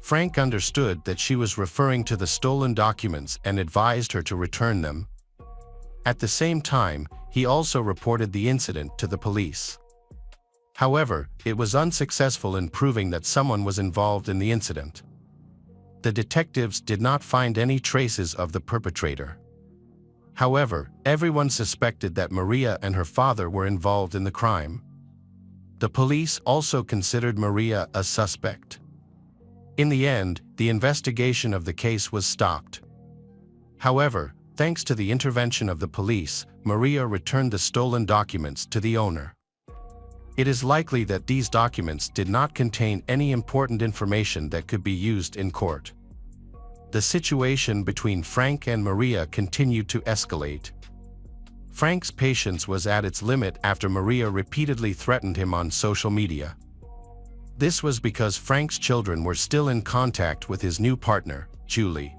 Frank understood that she was referring to the stolen documents and advised her to return them. At the same time, he also reported the incident to the police. However, it was unsuccessful in proving that someone was involved in the incident. The detectives did not find any traces of the perpetrator. However, everyone suspected that Maria and her father were involved in the crime. The police also considered Maria a suspect. In the end, the investigation of the case was stopped. However, thanks to the intervention of the police, Maria returned the stolen documents to the owner. It is likely that these documents did not contain any important information that could be used in court. The situation between Frank and Maria continued to escalate. Frank's patience was at its limit after Maria repeatedly threatened him on social media. This was because Frank's children were still in contact with his new partner, Julie.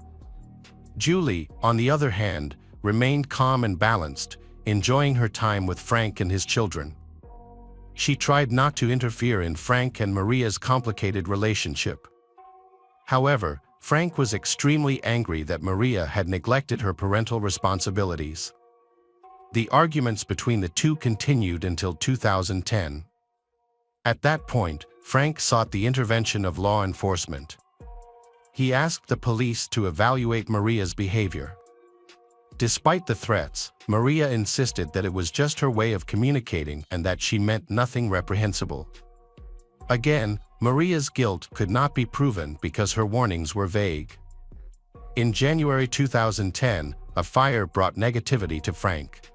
Julie, on the other hand, remained calm and balanced, enjoying her time with Frank and his children. She tried not to interfere in Frank and Maria's complicated relationship. However, Frank was extremely angry that Maria had neglected her parental responsibilities. The arguments between the two continued until 2010. At that point, Frank sought the intervention of law enforcement. He asked the police to evaluate Maria's behavior. Despite the threats, Maria insisted that it was just her way of communicating and that she meant nothing reprehensible. Again, Maria's guilt could not be proven because her warnings were vague. In January 2010, a fire brought negativity to Frank.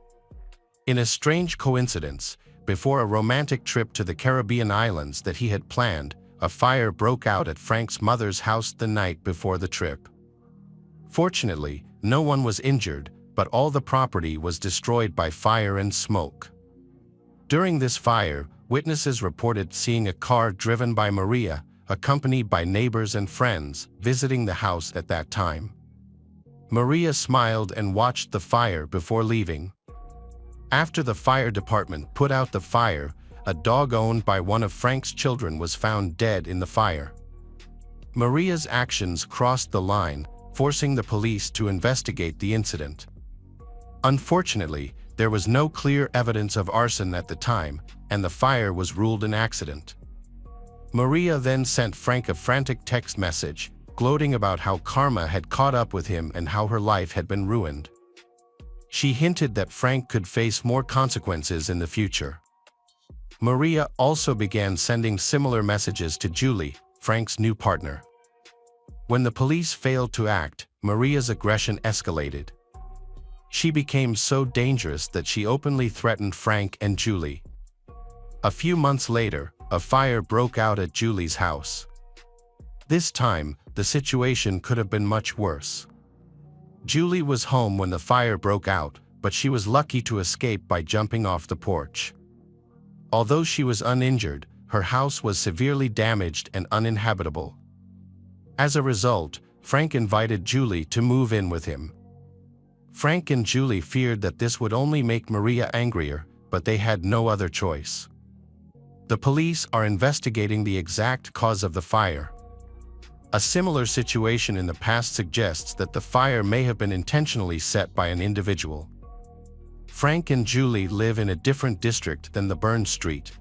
In a strange coincidence, before a romantic trip to the Caribbean islands that he had planned, a fire broke out at Frank's mother's house the night before the trip. Fortunately, no one was injured, but all the property was destroyed by fire and smoke. During this fire, witnesses reported seeing a car driven by Maria, accompanied by neighbors and friends, visiting the house at that time. Maria smiled and watched the fire before leaving. After the fire department put out the fire, a dog owned by one of Frank's children was found dead in the fire. Maria's actions crossed the line, forcing the police to investigate the incident. Unfortunately, there was no clear evidence of arson at the time, and the fire was ruled an accident. Maria then sent Frank a frantic text message, gloating about how karma had caught up with him and how her life had been ruined. She hinted that Frank could face more consequences in the future. Maria also began sending similar messages to Julie, Frank's new partner. When the police failed to act, Maria's aggression escalated. She became so dangerous that she openly threatened Frank and Julie. A few months later, a fire broke out at Julie's house. This time, the situation could have been much worse. Julie was home when the fire broke out, but she was lucky to escape by jumping off the porch. Although she was uninjured, her house was severely damaged and uninhabitable. As a result, Frank invited Julie to move in with him. Frank and Julie feared that this would only make Maria angrier, but they had no other choice. The police are investigating the exact cause of the fire. A similar situation in the past suggests that the fire may have been intentionally set by an individual. Frank and Julie live in a different district than the burned street.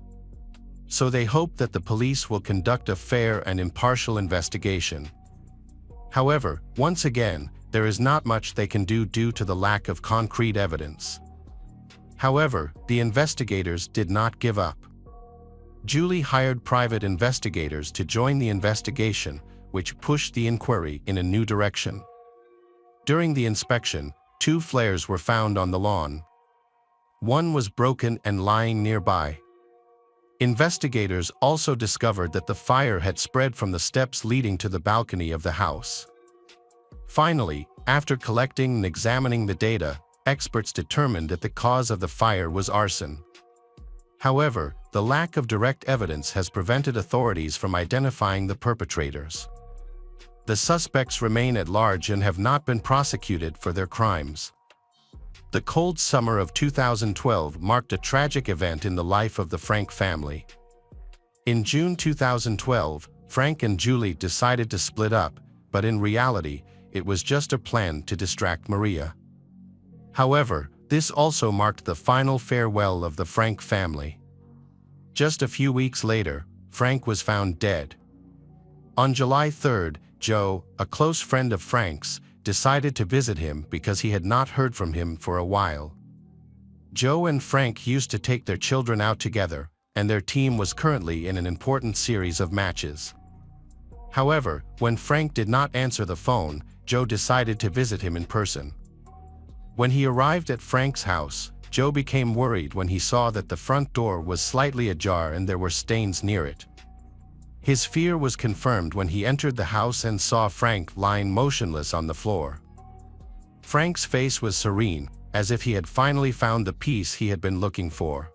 So they hope that the police will conduct a fair and impartial investigation. However, once again, there is not much they can do due to the lack of concrete evidence. However, the investigators did not give up. Julie hired private investigators to join the investigation, which pushed the inquiry in a new direction. During the inspection, 2 flares were found on the lawn. One was broken and lying nearby. Investigators also discovered that the fire had spread from the steps leading to the balcony of the house. Finally, after collecting and examining the data, experts determined that the cause of the fire was arson. However, the lack of direct evidence has prevented authorities from identifying the perpetrators. The suspects remain at large and have not been prosecuted for their crimes. The cold summer of 2012 marked a tragic event in the life of the Frank family. In June 2012, Frank and Julie decided to split up, but in reality, it was just a plan to distract Maria. However, this also marked the final farewell of the Frank family. Just a few weeks later, Frank was found dead. On July 3rd, Joe, a close friend of Frank's, decided to visit him because he had not heard from him for a while. Joe and Frank used to take their children out together, and their team was currently in an important series of matches. However, when Frank did not answer the phone, Joe decided to visit him in person. When he arrived at Frank's house, Joe became worried when he saw that the front door was slightly ajar and there were stains near it. His fear was confirmed when he entered the house and saw Frank lying motionless on the floor. Frank's face was serene, as if he had finally found the peace he had been looking for.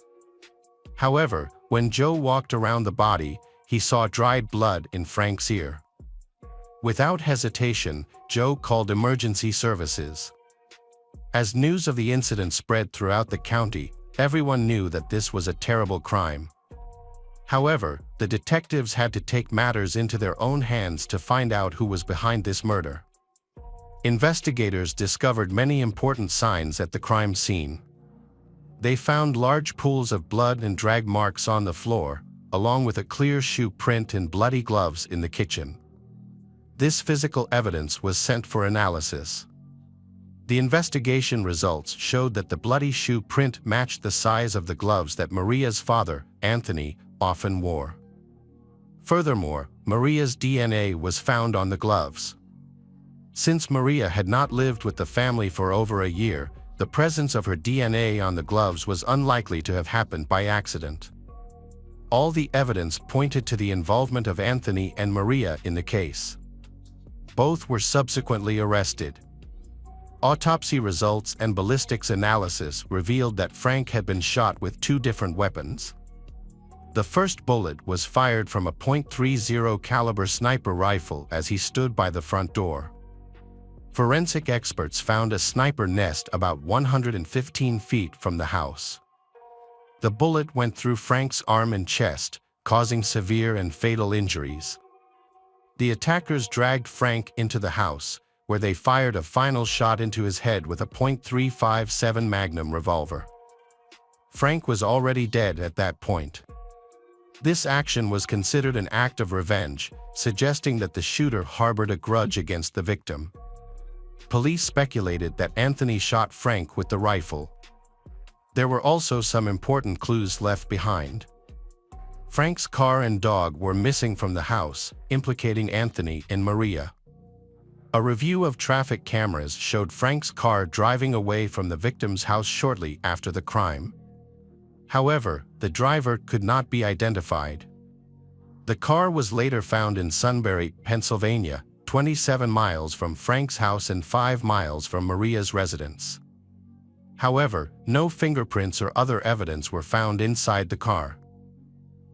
However, when Joe walked around the body, he saw dried blood in Frank's ear. Without hesitation, Joe called emergency services. As news of the incident spread throughout the county, everyone knew that this was a terrible crime. However, the detectives had to take matters into their own hands to find out who was behind this murder. Investigators discovered many important signs at the crime scene. They found large pools of blood and drag marks on the floor, along with a clear shoe print and bloody gloves in the kitchen. This physical evidence was sent for analysis. The investigation results showed that the bloody shoe print matched the size of the gloves that Maria's father, Anthony, often wore. Furthermore, Maria's DNA was found on the gloves. Since Maria had not lived with the family for over a year, the presence of her DNA on the gloves was unlikely to have happened by accident. All the evidence pointed to the involvement of Anthony and Maria in the case. Both were subsequently arrested. Autopsy results and ballistics analysis revealed that Frank had been shot with two different weapons. The first bullet was fired from a .30 caliber sniper rifle as he stood by the front door. Forensic experts found a sniper nest about 115 feet from the house. The bullet went through Frank's arm and chest, causing severe and fatal injuries. The attackers dragged Frank into the house, where they fired a final shot into his head with a .357 Magnum revolver. Frank was already dead at that point. This action was considered an act of revenge, suggesting that the shooter harbored a grudge against the victim. Police speculated that Anthony shot Frank with the rifle. There were also some important clues left behind. Frank's car and dog were missing from the house, implicating Anthony and Maria. A review of traffic cameras showed Frank's car driving away from the victim's house shortly after the crime. However, the driver could not be identified. The car was later found in Sunbury, Pennsylvania, 27 miles from Frank's house and 5 miles from Maria's residence. However, no fingerprints or other evidence were found inside the car.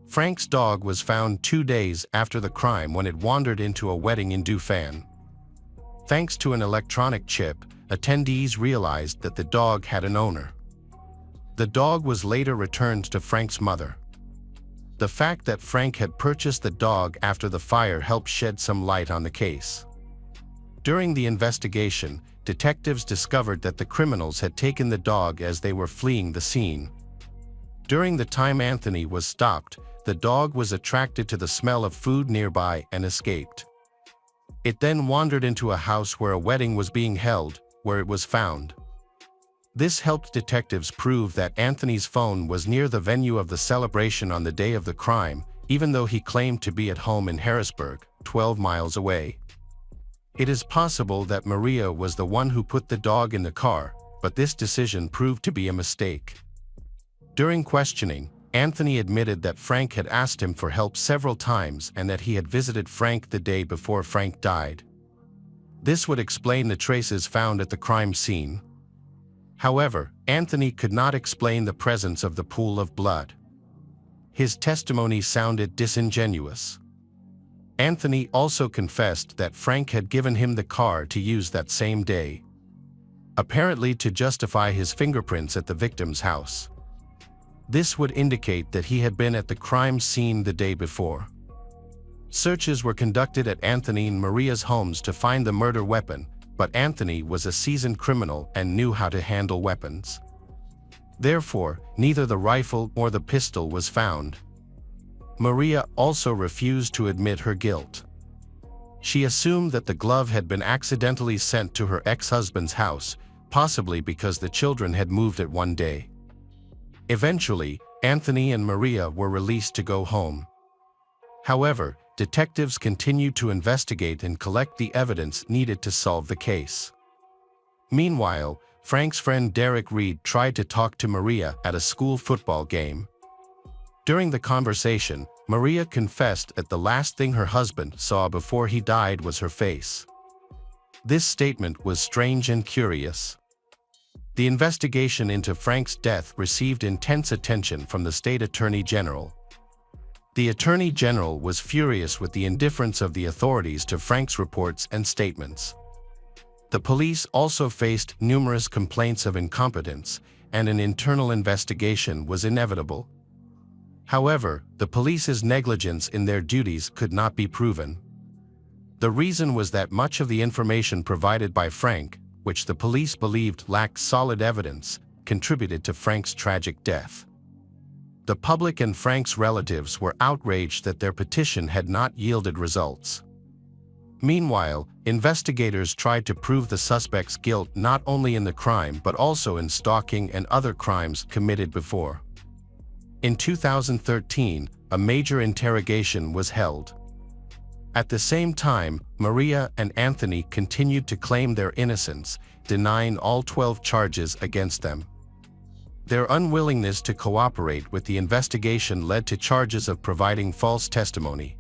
Frank's dog was found 2 days after the crime when it wandered into a wedding in Dauphin. Thanks to an electronic chip, attendees realized that the dog had an owner. The dog was later returned to Frank's mother. The fact that Frank had purchased the dog after the fire helped shed some light on the case. During the investigation, detectives discovered that the criminals had taken the dog as they were fleeing the scene. During the time Anthony was stopped, the dog was attracted to the smell of food nearby and escaped. It then wandered into a house where a wedding was being held, where it was found. This helped detectives prove that Anthony's phone was near the venue of the celebration on the day of the crime, even though he claimed to be at home in Harrisburg, 12 miles away. It is possible that Maria was the one who put the dog in the car, but this decision proved to be a mistake. During questioning, Anthony admitted that Frank had asked him for help several times and that he had visited Frank the day before Frank died. This would explain the traces found at the crime scene. However, Anthony could not explain the presence of the pool of blood. His testimony sounded disingenuous. Anthony also confessed that Frank had given him the car to use that same day, apparently to justify his fingerprints at the victim's house. This would indicate that he had been at the crime scene the day before. Searches were conducted at Anthony and Maria's homes to find the murder weapon, but Anthony was a seasoned criminal and knew how to handle weapons. Therefore, neither the rifle nor the pistol was found. Maria also refused to admit her guilt. She assumed that the glove had been accidentally sent to her ex-husband's house, possibly because the children had moved it one day. Eventually, Anthony and Maria were released to go home. However, detectives continued to investigate and collect the evidence needed to solve the case. Meanwhile, Frank's friend Derek Reed tried to talk to Maria at a school football game. During the conversation, Maria confessed that the last thing her husband saw before he died was her face. This statement was strange and curious. The investigation into Frank's death received intense attention from the state attorney general. The Attorney General was furious with the indifference of the authorities to Frank's reports and statements. The police also faced numerous complaints of incompetence, and an internal investigation was inevitable. However, the police's negligence in their duties could not be proven. The reason was that much of the information provided by Frank, which the police believed lacked solid evidence, contributed to Frank's tragic death. The public and Frank's relatives were outraged that their petition had not yielded results. Meanwhile, investigators tried to prove the suspect's guilt not only in the crime but also in stalking and other crimes committed before. In 2013, a major interrogation was held. At the same time, Maria and Anthony continued to claim their innocence, denying all 12 charges against them. Their unwillingness to cooperate with the investigation led to charges of providing false testimony.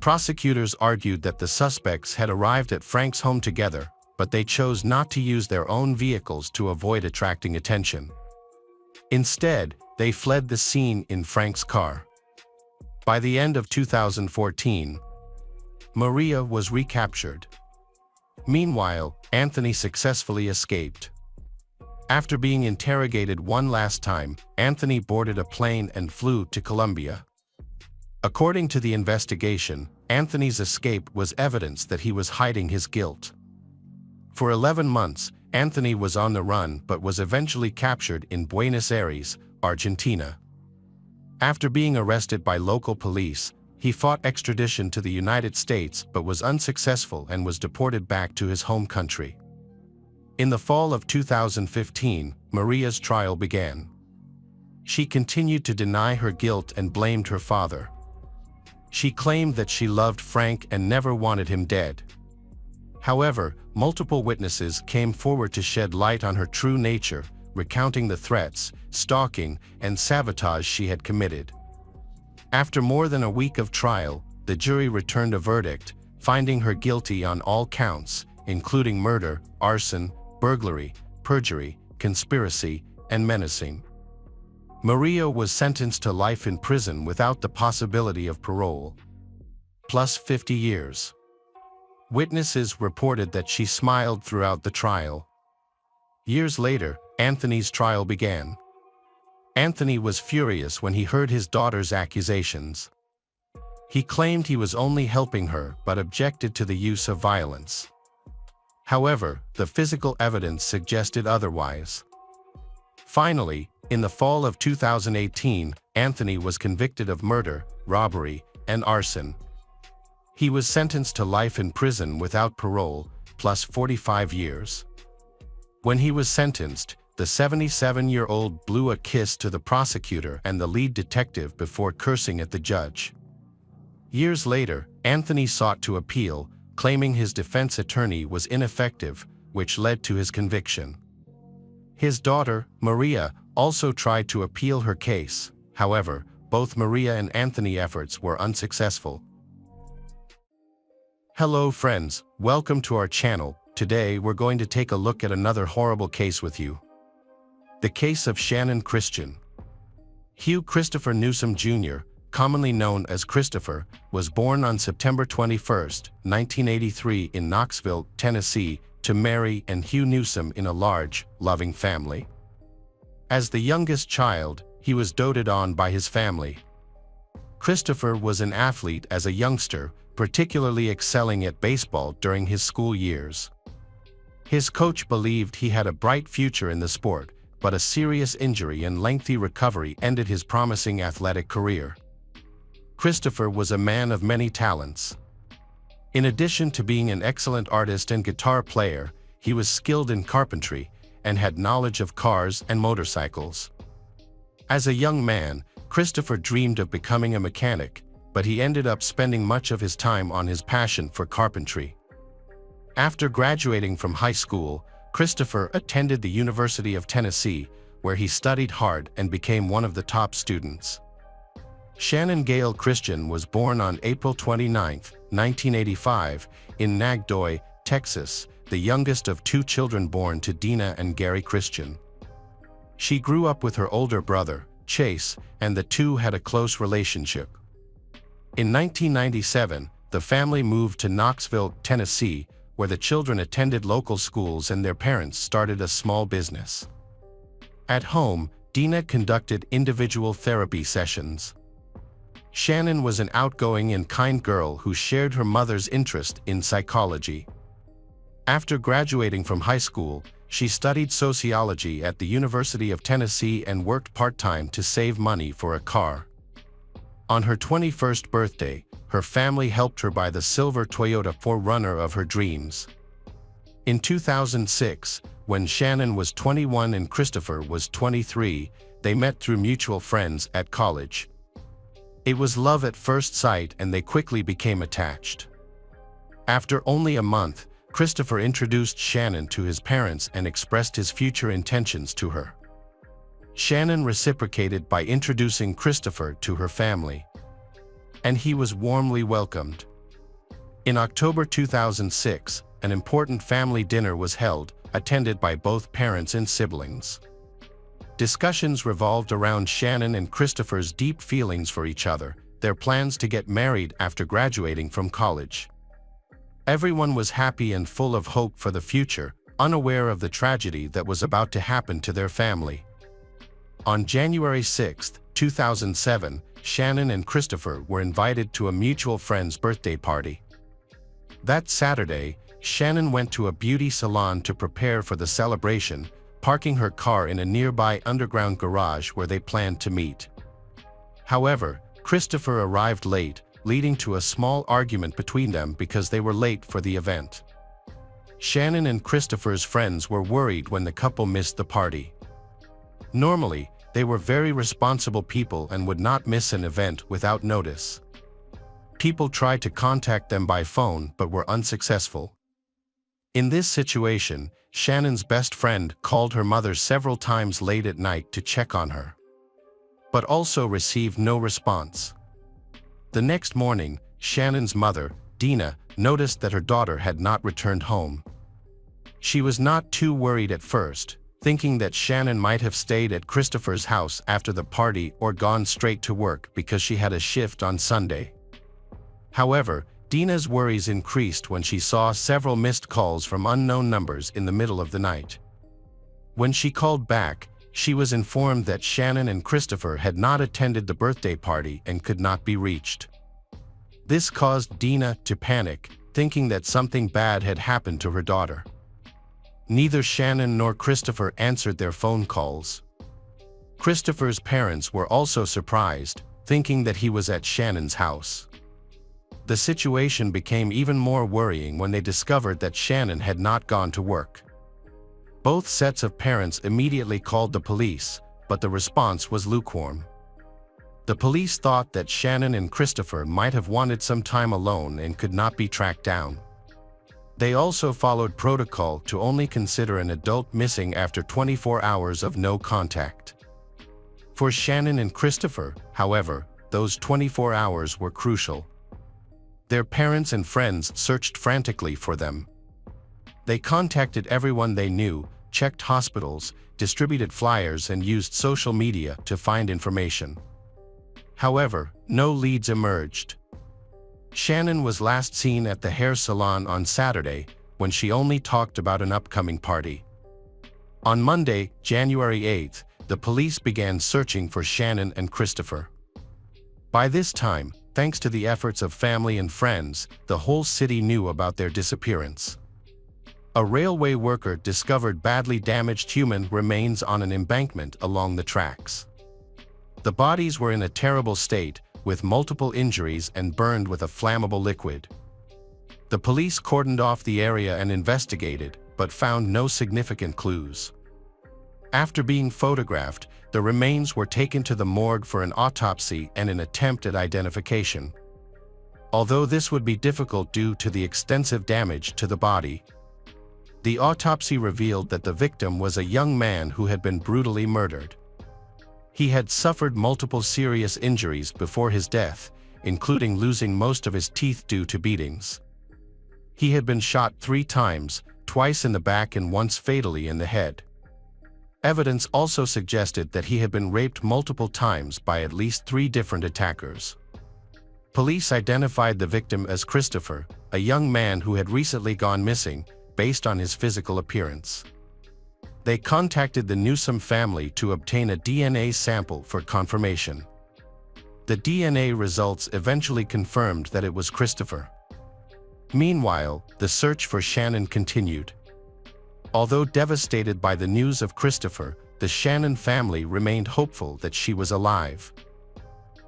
Prosecutors argued that the suspects had arrived at Frank's home together, but they chose not to use their own vehicles to avoid attracting attention. Instead, they fled the scene in Frank's car. By the end of 2014, Maria was recaptured. Meanwhile, Anthony successfully escaped. After being interrogated one last time, Anthony boarded a plane and flew to Colombia. According to the investigation, Anthony's escape was evidence that he was hiding his guilt. For 11 months, Anthony was on the run but was eventually captured in Buenos Aires, Argentina. After being arrested by local police, he fought extradition to the United States but was unsuccessful and was deported back to his home country. In the fall of 2015, Maria's trial began. She continued to deny her guilt and blamed her father. She claimed that she loved Frank and never wanted him dead. However, multiple witnesses came forward to shed light on her true nature, recounting the threats, stalking, and sabotage she had committed. After more than a week of trial, the jury returned a verdict, finding her guilty on all counts, including murder, arson, burglary, perjury, conspiracy, and menacing. Maria was sentenced to life in prison without the possibility of parole, plus 50 years. Witnesses reported that she smiled throughout the trial. Years later, Anthony's trial began. Anthony was furious when he heard his daughter's accusations. He claimed he was only helping her but objected to the use of violence. However, the physical evidence suggested otherwise. Finally, in the fall of 2018, Anthony was convicted of murder, robbery, and arson. He was sentenced to life in prison without parole, plus 45 years. When he was sentenced, the 77-year-old blew a kiss to the prosecutor and the lead detective before cursing at the judge. Years later, Anthony sought to appeal, claiming his defense attorney was ineffective, which led to his conviction. His daughter, Maria, also tried to appeal her case. However, both Maria and Anthony's efforts were unsuccessful. Hello friends, welcome to our channel. Today we're going to take a look at another horrible case with you. The case of Shannon Christian. Hugh Christopher Newsom Jr., commonly known as Christopher, was born on September 21, 1983 in Knoxville, Tennessee, to Mary and Hugh Newsom in a large, loving family. As the youngest child, he was doted on by his family. Christopher was an athlete as a youngster, particularly excelling at baseball during his school years. His coach believed he had a bright future in the sport, but a serious injury and lengthy recovery ended his promising athletic career. Christopher was a man of many talents. In addition to being an excellent artist and guitar player, he was skilled in carpentry and had knowledge of cars and motorcycles. As a young man, Christopher dreamed of becoming a mechanic, but he ended up spending much of his time on his passion for carpentry. After graduating from high school, Christopher attended the University of Tennessee, where he studied hard and became one of the top students. Shannon Gale Christian was born on April 29, 1985, in Nagdoy, Texas, the youngest of two children born to Dina and Gary Christian. She grew up with her older brother, Chase, and the two had a close relationship. In 1997, the family moved to Knoxville, Tennessee, where the children attended local schools and their parents started a small business. At home, Dina conducted individual therapy sessions. Shannon was an outgoing and kind girl who shared her mother's interest in psychology. After graduating from high school, she studied sociology at the University of Tennessee and worked part-time to save money for a car. On her 21st birthday, her family helped her buy the silver Toyota 4Runner of her dreams. In 2006, when Shannon was 21 and Christopher was 23, they met through mutual friends at college. It was love at first sight and they quickly became attached. After only a month, Christopher introduced Shannon to his parents and expressed his future intentions to her. Shannon reciprocated by introducing Christopher to her family, and he was warmly welcomed. In October 2006, an important family dinner was held, attended by both parents and siblings. Discussions revolved around Shannon and Christopher's deep feelings for each other, their plans to get married after graduating from college. Everyone was happy and full of hope for the future, unaware of the tragedy that was about to happen to their family. On January 6, 2007, Shannon and Christopher were invited to a mutual friend's birthday party. That Saturday, Shannon went to a beauty salon to prepare for the celebration, parking her car in a nearby underground garage where they planned to meet. However, Christopher arrived late, leading to a small argument between them because they were late for the event. Shannon and Christopher's friends were worried when the couple missed the party. Normally, they were very responsible people and would not miss an event without notice. People tried to contact them by phone but were unsuccessful. In this situation, Shannon's best friend called her mother several times late at night to check on her, but also received no response. The next morning, Shannon's mother, Dina, noticed that her daughter had not returned home. She was not too worried at first, thinking that Shannon might have stayed at Christopher's house after the party or gone straight to work because she had a shift on Sunday. However, Dina's worries increased when she saw several missed calls from unknown numbers in the middle of the night. When she called back, she was informed that Shannon and Christopher had not attended the birthday party and could not be reached. This caused Dina to panic, thinking that something bad had happened to her daughter. Neither Shannon nor Christopher answered their phone calls. Christopher's parents were also surprised, thinking that he was at Shannon's house. The situation became even more worrying when they discovered that Shannon had not gone to work. Both sets of parents immediately called the police, but the response was lukewarm. The police thought that Shannon and Christopher might have wanted some time alone and could not be tracked down. They also followed protocol to only consider an adult missing after 24 hours of no contact. For Shannon and Christopher, however, those 24 hours were crucial. Their parents and friends searched frantically for them. They contacted everyone they knew, checked hospitals, distributed flyers, and used social media to find information. However, no leads emerged. Shannon was last seen at the hair salon on Saturday, when she only talked about an upcoming party. On Monday, January 8, the police began searching for Shannon and Christopher. By this time, thanks to the efforts of family and friends, the whole city knew about their disappearance. A railway worker discovered badly damaged human remains on an embankment along the tracks. The bodies were in a terrible state, with multiple injuries and burned with a flammable liquid. The police cordoned off the area and investigated, but found no significant clues. After being photographed, the remains were taken to the morgue for an autopsy and an attempt at identification. Although this would be difficult due to the extensive damage to the body, the autopsy revealed that the victim was a young man who had been brutally murdered. He had suffered multiple serious injuries before his death, including losing most of his teeth due to beatings. He had been shot 3 times, twice in the back and once fatally in the head. Evidence also suggested that he had been raped multiple times by at least 3 different attackers. Police identified the victim as Christopher, a young man who had recently gone missing, based on his physical appearance. They contacted the Newsom family to obtain a DNA sample for confirmation. The DNA results eventually confirmed that it was Christopher. Meanwhile, the search for Shannon continued. Although devastated by the news of Christopher, the Shannon family remained hopeful that she was alive.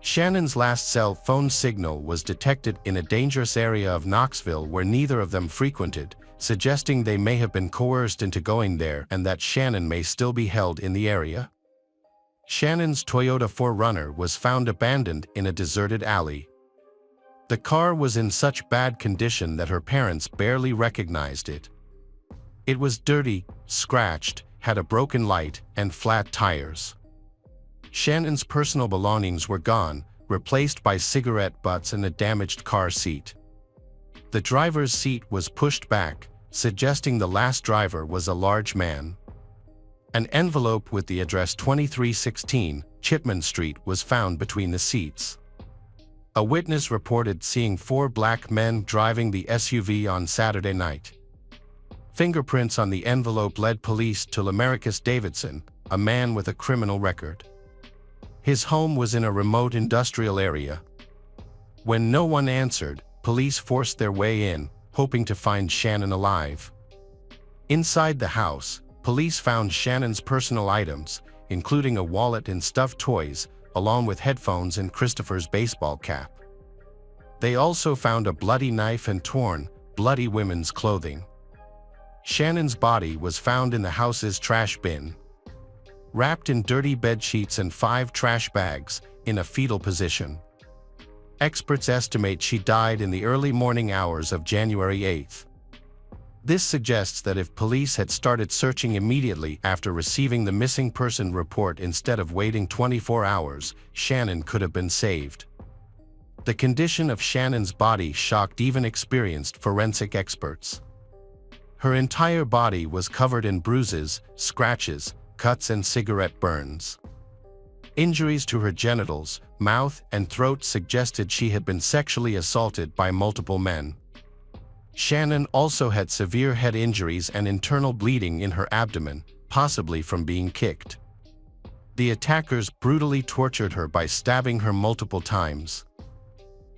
Shannon's last cell phone signal was detected in a dangerous area of Knoxville where neither of them frequented, suggesting they may have been coerced into going there and that Shannon may still be held in the area. Shannon's Toyota 4Runner was found abandoned in a deserted alley. The car was in such bad condition that her parents barely recognized it. It was dirty, scratched, had a broken light, and flat tires. Shannon's personal belongings were gone, replaced by cigarette butts and a damaged car seat. The driver's seat was pushed back, suggesting the last driver was a large man. An envelope with the address 2316 Chipman Street was found between the seats. A witness reported seeing 4 black men driving the SUV on Saturday night. Fingerprints on the envelope led police to Lamarcus Davidson, a man with a criminal record. His home was in a remote industrial area. When no one answered, police forced their way in, hoping to find Shannon alive. Inside the house, police found Shannon's personal items, including a wallet and stuffed toys, along with headphones and Christopher's baseball cap. They also found a bloody knife and torn, bloody women's clothing. Shannon's body was found in the house's trash bin, wrapped in dirty bed sheets and 5 trash bags, in a fetal position. Experts estimate she died in the early morning hours of January 8. This suggests that if police had started searching immediately after receiving the missing person report instead of waiting 24 hours, Shannon could have been saved. The condition of Shannon's body shocked even experienced forensic experts. Her entire body was covered in bruises, scratches, cuts, and cigarette burns. Injuries to her genitals, mouth, and throat suggested she had been sexually assaulted by multiple men. Shannon also had severe head injuries and internal bleeding in her abdomen, possibly from being kicked. The attackers brutally tortured her by stabbing her multiple times.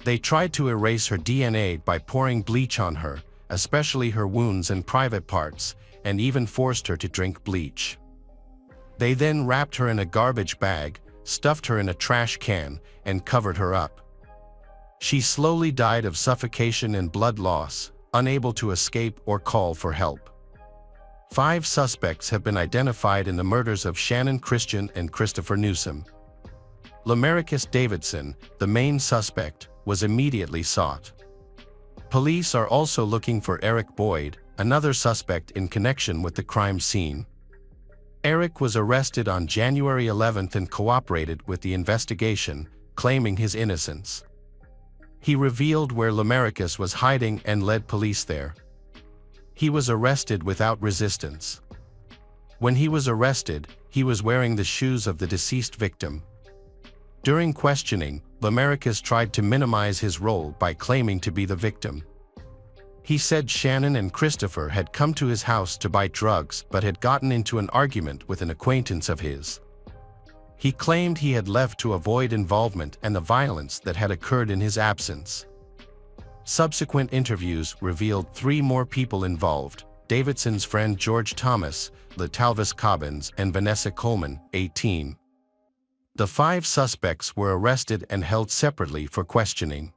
They tried to erase her DNA by pouring bleach on her, especially her wounds and private parts, and even forced her to drink bleach. They then wrapped her in a garbage bag, stuffed her in a trash can, and covered her up. She slowly died of suffocation and blood loss, unable to escape or call for help. 5 suspects have been identified in the murders of Shannon Christian and Christopher Newsom. Lamarcus Davidson, the main suspect, was immediately sought. Police are also looking for Eric Boyd, another suspect in connection with the crime scene. Eric was arrested on January 11 and cooperated with the investigation, claiming his innocence. He revealed where Lamarcus was hiding and led police there. He was arrested without resistance. When he was arrested, he was wearing the shoes of the deceased victim. During questioning, Lamarcus tried to minimize his role by claiming to be the victim. He said Shannon and Christopher had come to his house to buy drugs but had gotten into an argument with an acquaintance of his. He claimed he had left to avoid involvement and the violence that had occurred in his absence. Subsequent interviews revealed 3 more people involved: Davidson's friend George Thomas, LaTalvis Cobbins, and Vanessa Coleman, 18. The 5 suspects were arrested and held separately for questioning.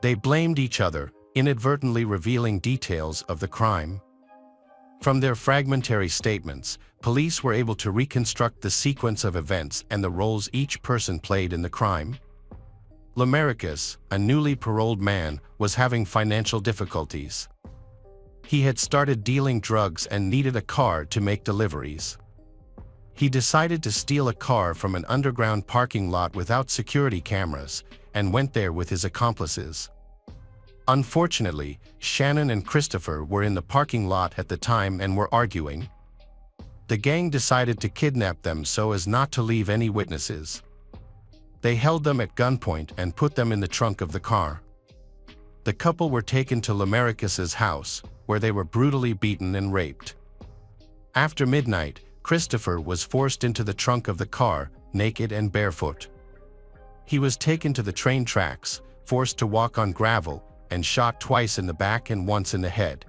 They blamed each other, inadvertently revealing details of the crime. From their fragmentary statements, police were able to reconstruct the sequence of events and the roles each person played in the crime. Lamarcus, a newly paroled man, was having financial difficulties. He had started dealing drugs and needed a car to make deliveries. He decided to steal a car from an underground parking lot without security cameras and went there with his accomplices. Unfortunately, Shannon and Christopher were in the parking lot at the time and were arguing. The gang decided to kidnap them so as not to leave any witnesses. They held them at gunpoint and put them in the trunk of the car. The couple were taken to Lamarcus's house, where they were brutally beaten and raped. After midnight, Christopher was forced into the trunk of the car, naked and barefoot. He was taken to the train tracks, forced to walk on gravel, and shot twice in the back and once in the head.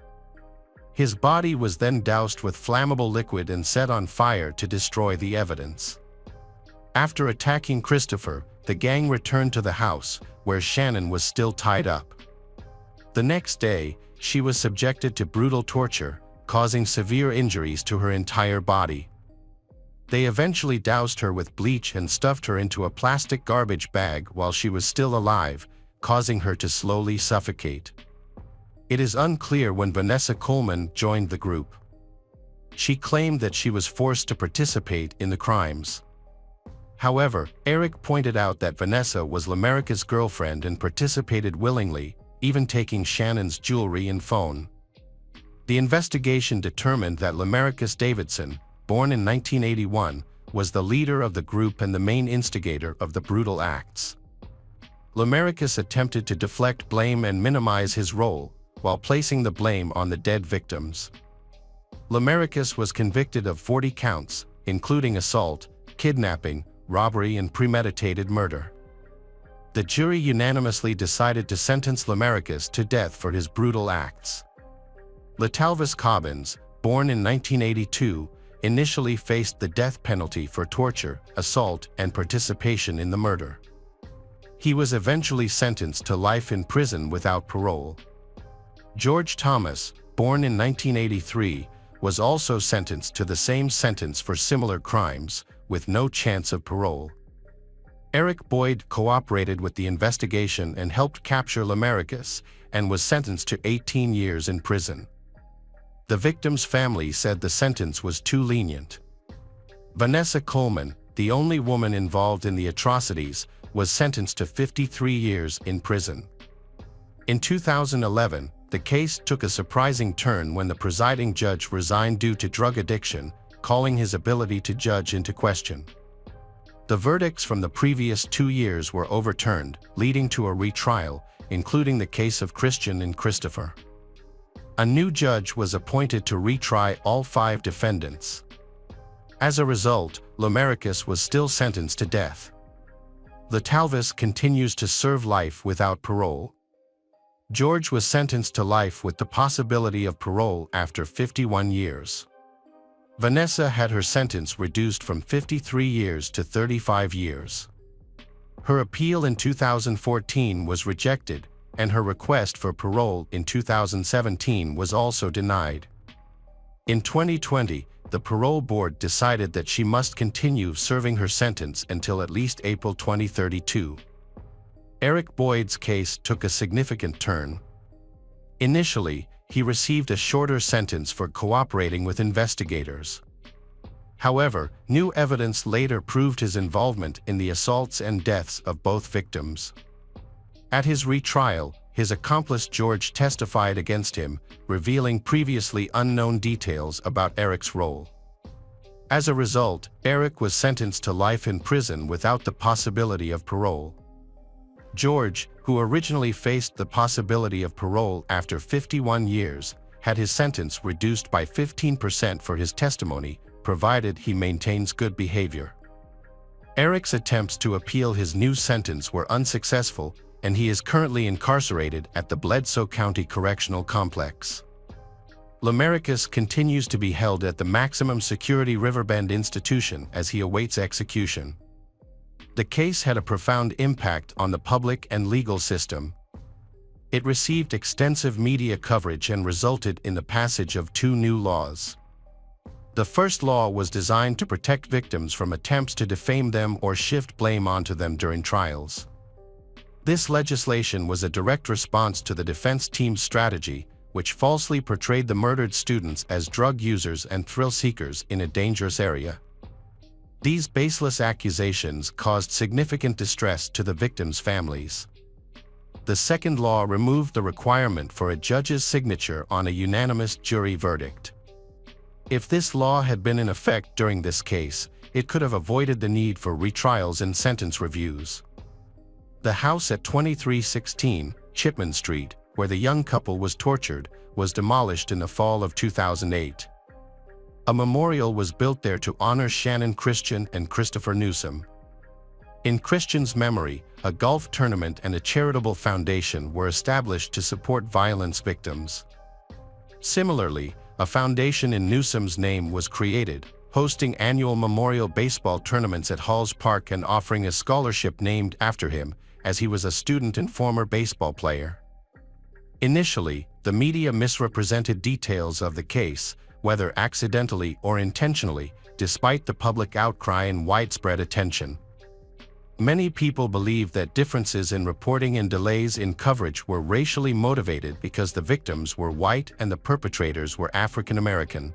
His body was then doused with flammable liquid and set on fire to destroy the evidence. After attacking Christopher, the gang returned to the house, where Shannon was still tied up. The next day, she was subjected to brutal torture, causing severe injuries to her entire body. They eventually doused her with bleach and stuffed her into a plastic garbage bag while she was still alive, causing her to slowly suffocate. It is unclear when Vanessa Coleman joined the group. She claimed that she was forced to participate in the crimes. However, Eric pointed out that Vanessa was Lamerica's girlfriend and participated willingly, even taking Shannon's jewelry and phone. The investigation determined that Lamarcus Davidson, born in 1981, was the leader of the group and the main instigator of the brutal acts. Lamarcus attempted to deflect blame and minimize his role, while placing the blame on the dead victims. Lamarcus was convicted of 40 counts, including assault, kidnapping, robbery, and premeditated murder. The jury unanimously decided to sentence Lamarcus to death for his brutal acts. Latalvis Cobbins, born in 1982, initially faced the death penalty for torture, assault, and participation in the murder. He was eventually sentenced to life in prison without parole. George Thomas, born in 1983, was also sentenced to the same sentence for similar crimes, with no chance of parole. Eric Boyd cooperated with the investigation and helped capture Lamarcus, and was sentenced to 18 years in prison. The victim's family said the sentence was too lenient. Vanessa Coleman, the only woman involved in the atrocities, was sentenced to 53 years in prison. In 2011, the case took a surprising turn when the presiding judge resigned due to drug addiction, calling his ability to judge into question. The verdicts from the previous 2 years were overturned, leading to a retrial, including the case of Christian and Christopher. A new judge was appointed to retry all 5 defendants. As a result, Lamarcus was still sentenced to death. Latalvis continues to serve life without parole. George was sentenced to life with the possibility of parole after 51 years. Vanessa had her sentence reduced from 53 years to 35 years. Her appeal in 2014 was rejected, and her request for parole in 2017 was also denied. In 2020, the parole board decided that she must continue serving her sentence until at least April 2032. Eric Boyd's case took a significant turn. Initially, he received a shorter sentence for cooperating with investigators. However, new evidence later proved his involvement in the assaults and deaths of both victims. At his retrial, his accomplice George testified against him, revealing previously unknown details about Eric's role. As a result, Eric was sentenced to life in prison without the possibility of parole. George, who originally faced the possibility of parole after 51 years, had his sentence reduced by 15% for his testimony, provided he maintains good behavior. Eric's attempts to appeal his new sentence were unsuccessful, and he is currently incarcerated at the Bledsoe County Correctional Complex. Lamarcus continues to be held at the maximum security Riverbend institution as he awaits execution. The case had a profound impact on the public and legal system. It received extensive media coverage and resulted in the passage of 2 new laws. The first law was designed to protect victims from attempts to defame them or shift blame onto them during trials. This legislation was a direct response to the defense team's strategy, which falsely portrayed the murdered students as drug users and thrill seekers in a dangerous area. These baseless accusations caused significant distress to the victims' families. The second law removed the requirement for a judge's signature on a unanimous jury verdict. If this law had been in effect during this case, it could have avoided the need for retrials and sentence reviews. The house at 2316 Chipman Street, where the young couple was tortured, was demolished in the fall of 2008. A memorial was built there to honor Shannon Christian and Christopher Newsom. In Christian's memory, a golf tournament and a charitable foundation were established to support violence victims. Similarly, a foundation in Newsom's name was created, hosting annual memorial baseball tournaments at Halls Park and offering a scholarship named after him, as he was a student and former baseball player. Initially, the media misrepresented details of the case, whether accidentally or intentionally, despite the public outcry and widespread attention. Many people believe that differences in reporting and delays in coverage were racially motivated because the victims were white and the perpetrators were African American.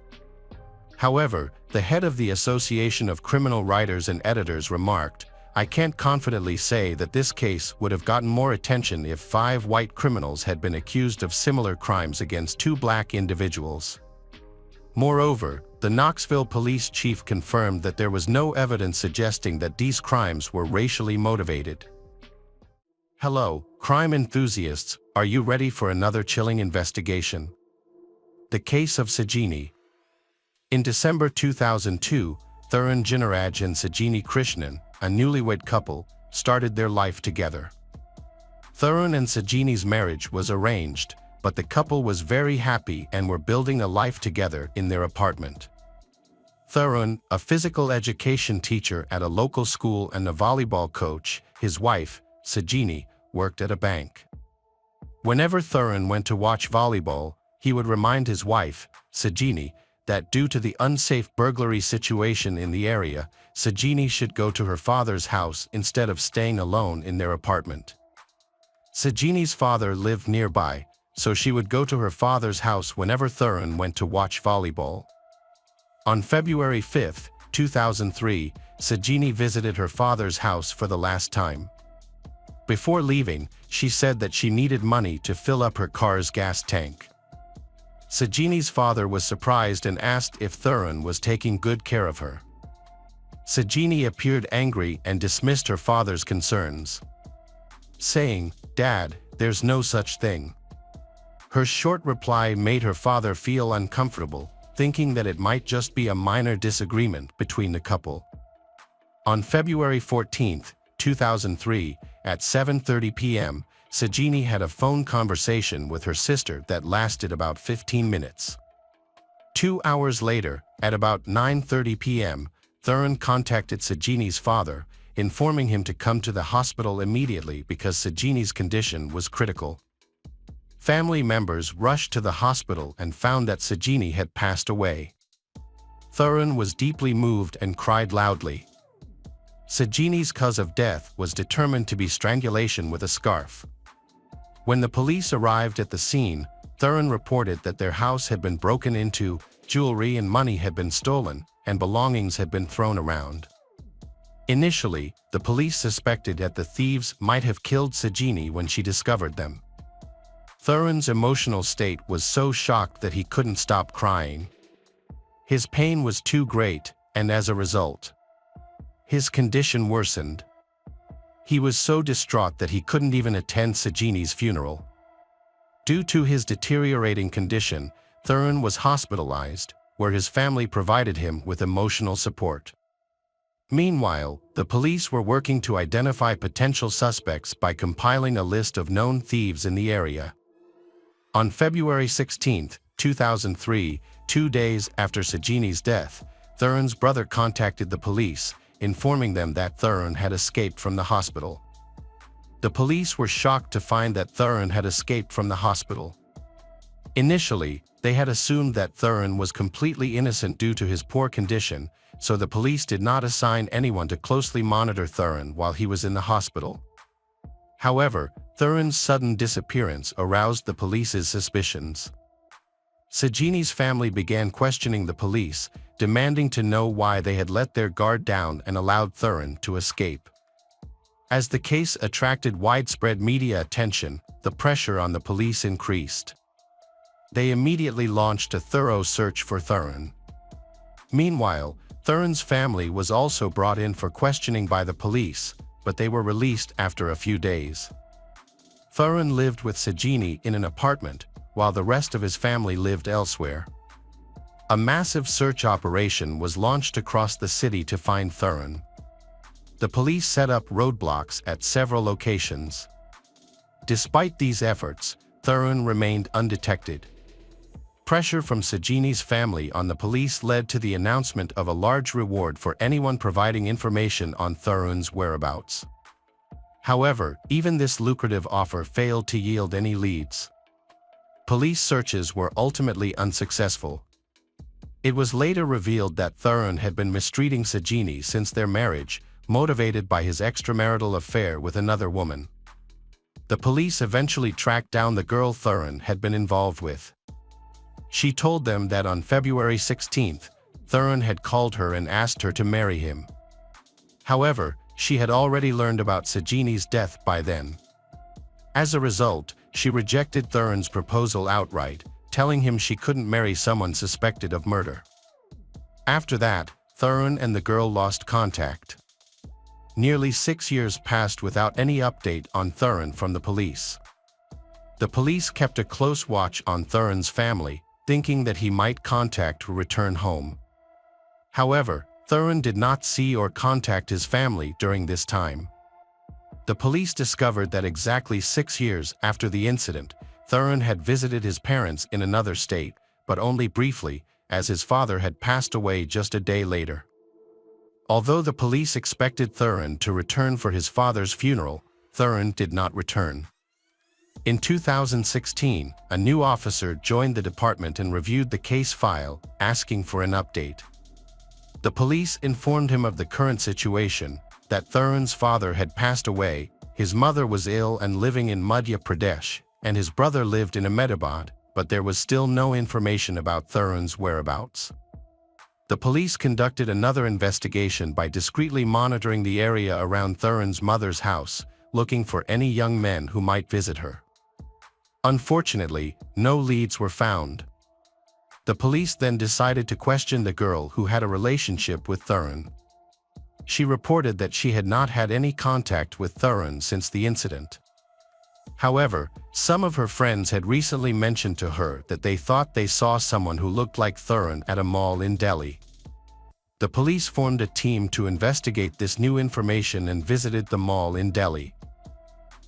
However, the head of the Association of Criminal Writers and Editors remarked, "I can't confidently say that this case would have gotten more attention if 5 white criminals had been accused of similar crimes against 2 black individuals." Moreover, the Knoxville police chief confirmed that there was no evidence suggesting that these crimes were racially motivated. Hello, crime enthusiasts, are you ready for another chilling investigation? The case of Jimie. In December 2002, Tahan and Jimie Krishnan, a newlywed couple, started their life together. Tahan and Jimie's marriage was arranged, but the couple was very happy and were building a life together in their apartment. Tahan, a physical education teacher at a local school and a volleyball coach, his wife, Jimie, worked at a bank. Whenever Tahan went to watch volleyball, he would remind his wife, Jimie, that due to the unsafe burglary situation in the area, Jimie should go to her father's house instead of staying alone in their apartment. Jimie's father lived nearby, so she would go to her father's house whenever Tahan went to watch volleyball. On February 5, 2003, Jimie visited her father's house for the last time. Before leaving, she said that she needed money to fill up her car's gas tank. Jimie's father was surprised and asked if Tahan was taking good care of her. Jimie appeared angry and dismissed her father's concerns, saying, "Dad, there's no such thing." Her short reply made her father feel uncomfortable, thinking that it might just be a minor disagreement between the couple. On February 14, 2003, at 7:30 p.m., Jimie had a phone conversation with her sister that lasted about 15 minutes. 2 hours later, at about 9:30 p.m., Tahan contacted Jimie's father, informing him to come to the hospital immediately because Jimie's condition was critical. Family members rushed to the hospital and found that Jimie had passed away. Tahan was deeply moved and cried loudly. Jimie's cause of death was determined to be strangulation with a scarf. When the police arrived at the scene, Tahan reported that their house had been broken into, jewelry and money had been stolen, and belongings had been thrown around. Initially, the police suspected that the thieves might have killed Jimie when she discovered them. Tahan's emotional state was so shocked that he couldn't stop crying. His pain was too great, and as a result, his condition worsened. He was so distraught that he couldn't even attend Jimie's funeral. Due to his deteriorating condition, Tahan was hospitalized, where his family provided him with emotional support. Meanwhile, the police were working to identify potential suspects by compiling a list of known thieves in the area. On February 16, 2003, 2 days after Jimie's death, Tahan's brother contacted the police, informing them that Tahan had escaped from the hospital. The police were shocked to find that Tahan had escaped from the hospital. Initially, they had assumed that Tahan was completely innocent due to his poor condition, so the police did not assign anyone to closely monitor Tahan while he was in the hospital. However, Tahan's sudden disappearance aroused the police's suspicions. Jimie's family began questioning the police, demanding to know why they had let their guard down and allowed Tahan to escape. As the case attracted widespread media attention, the pressure on the police increased. They immediately launched a thorough search for Tahan. Meanwhile, Tahan's family was also brought in for questioning by the police, but they were released after a few days. Tahan lived with Jimie in an apartment, while the rest of his family lived elsewhere. A massive search operation was launched across the city to find Tahan. The police set up roadblocks at several locations. Despite these efforts, Tahan remained undetected. Pressure from Jimie's family on the police led to the announcement of a large reward for anyone providing information on Tahan's whereabouts. However, even this lucrative offer failed to yield any leads. Police searches were ultimately unsuccessful. It was later revealed that Tahan had been mistreating Jimie since their marriage, motivated by his extramarital affair with another woman. The police eventually tracked down the girl Tahan had been involved with. She told them that on February 16, Tahan had called her and asked her to marry him. However, she had already learned about Jimie's death by then. As a result, she rejected Tahan's proposal outright, telling him she couldn't marry someone suspected of murder. After that, Tahan and the girl lost contact. Nearly 6 years passed without any update on Tahan from the police. The police kept a close watch on Tahan's family, thinking that he might contact or return home. However, Tahan did not see or contact his family during this time. The police discovered that exactly 6 years after the incident, Tahan had visited his parents in another state, but only briefly, as his father had passed away just a day later. Although the police expected Tahan to return for his father's funeral, Tahan did not return. In 2016, a new officer joined the department and reviewed the case file, asking for an update. The police informed him of the current situation, that Tahan's father had passed away, his mother was ill and living in Madhya Pradesh, and his brother lived in Ahmedabad, but there was still no information about Tahan's whereabouts. The police conducted another investigation by discreetly monitoring the area around Tahan's mother's house, looking for any young men who might visit her. Unfortunately, no leads were found. The police then decided to question the girl who had a relationship with Tahan. She reported that she had not had any contact with Tahan since the incident. However, some of her friends had recently mentioned to her that they thought they saw someone who looked like Tahan at a mall in Delhi. The police formed a team to investigate this new information and visited the mall in Delhi.